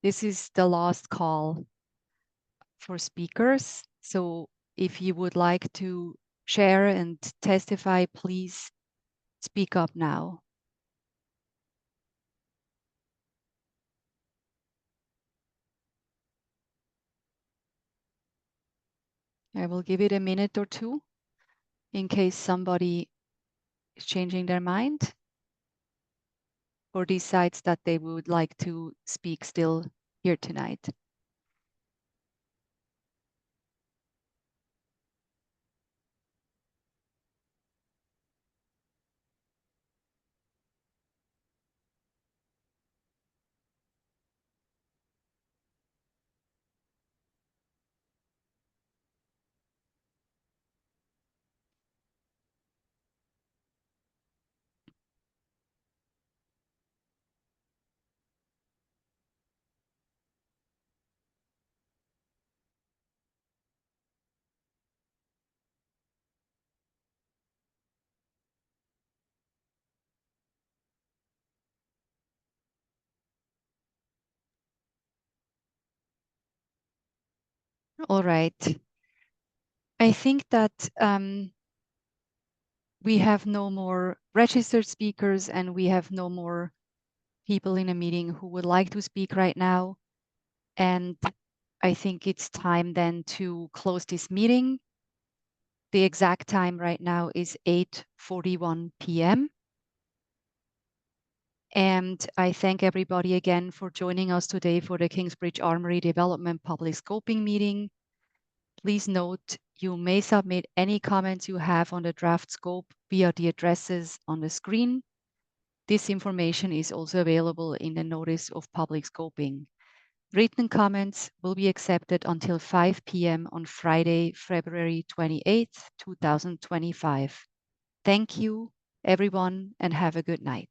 This is the last call for speakers. So if you would like to share and testify, please speak up now. I will give it a minute or two in case somebody is changing their mind or decides that they would like to speak still here tonight. All right. I think that we have no more registered speakers and we have no more people in a meeting who would like to speak right now. And I think it's time then to close this meeting. The exact time right now is 8:41 p.m. And I thank everybody again for joining us today for the Kingsbridge Armory Development Public Scoping meeting. Please note, you may submit any comments you have on the draft scope via the addresses on the screen. This information is also available in the notice of public scoping. Written comments will be accepted until 5 p.m. on Friday, February 28th, 2025. Thank you, everyone, and have a good night.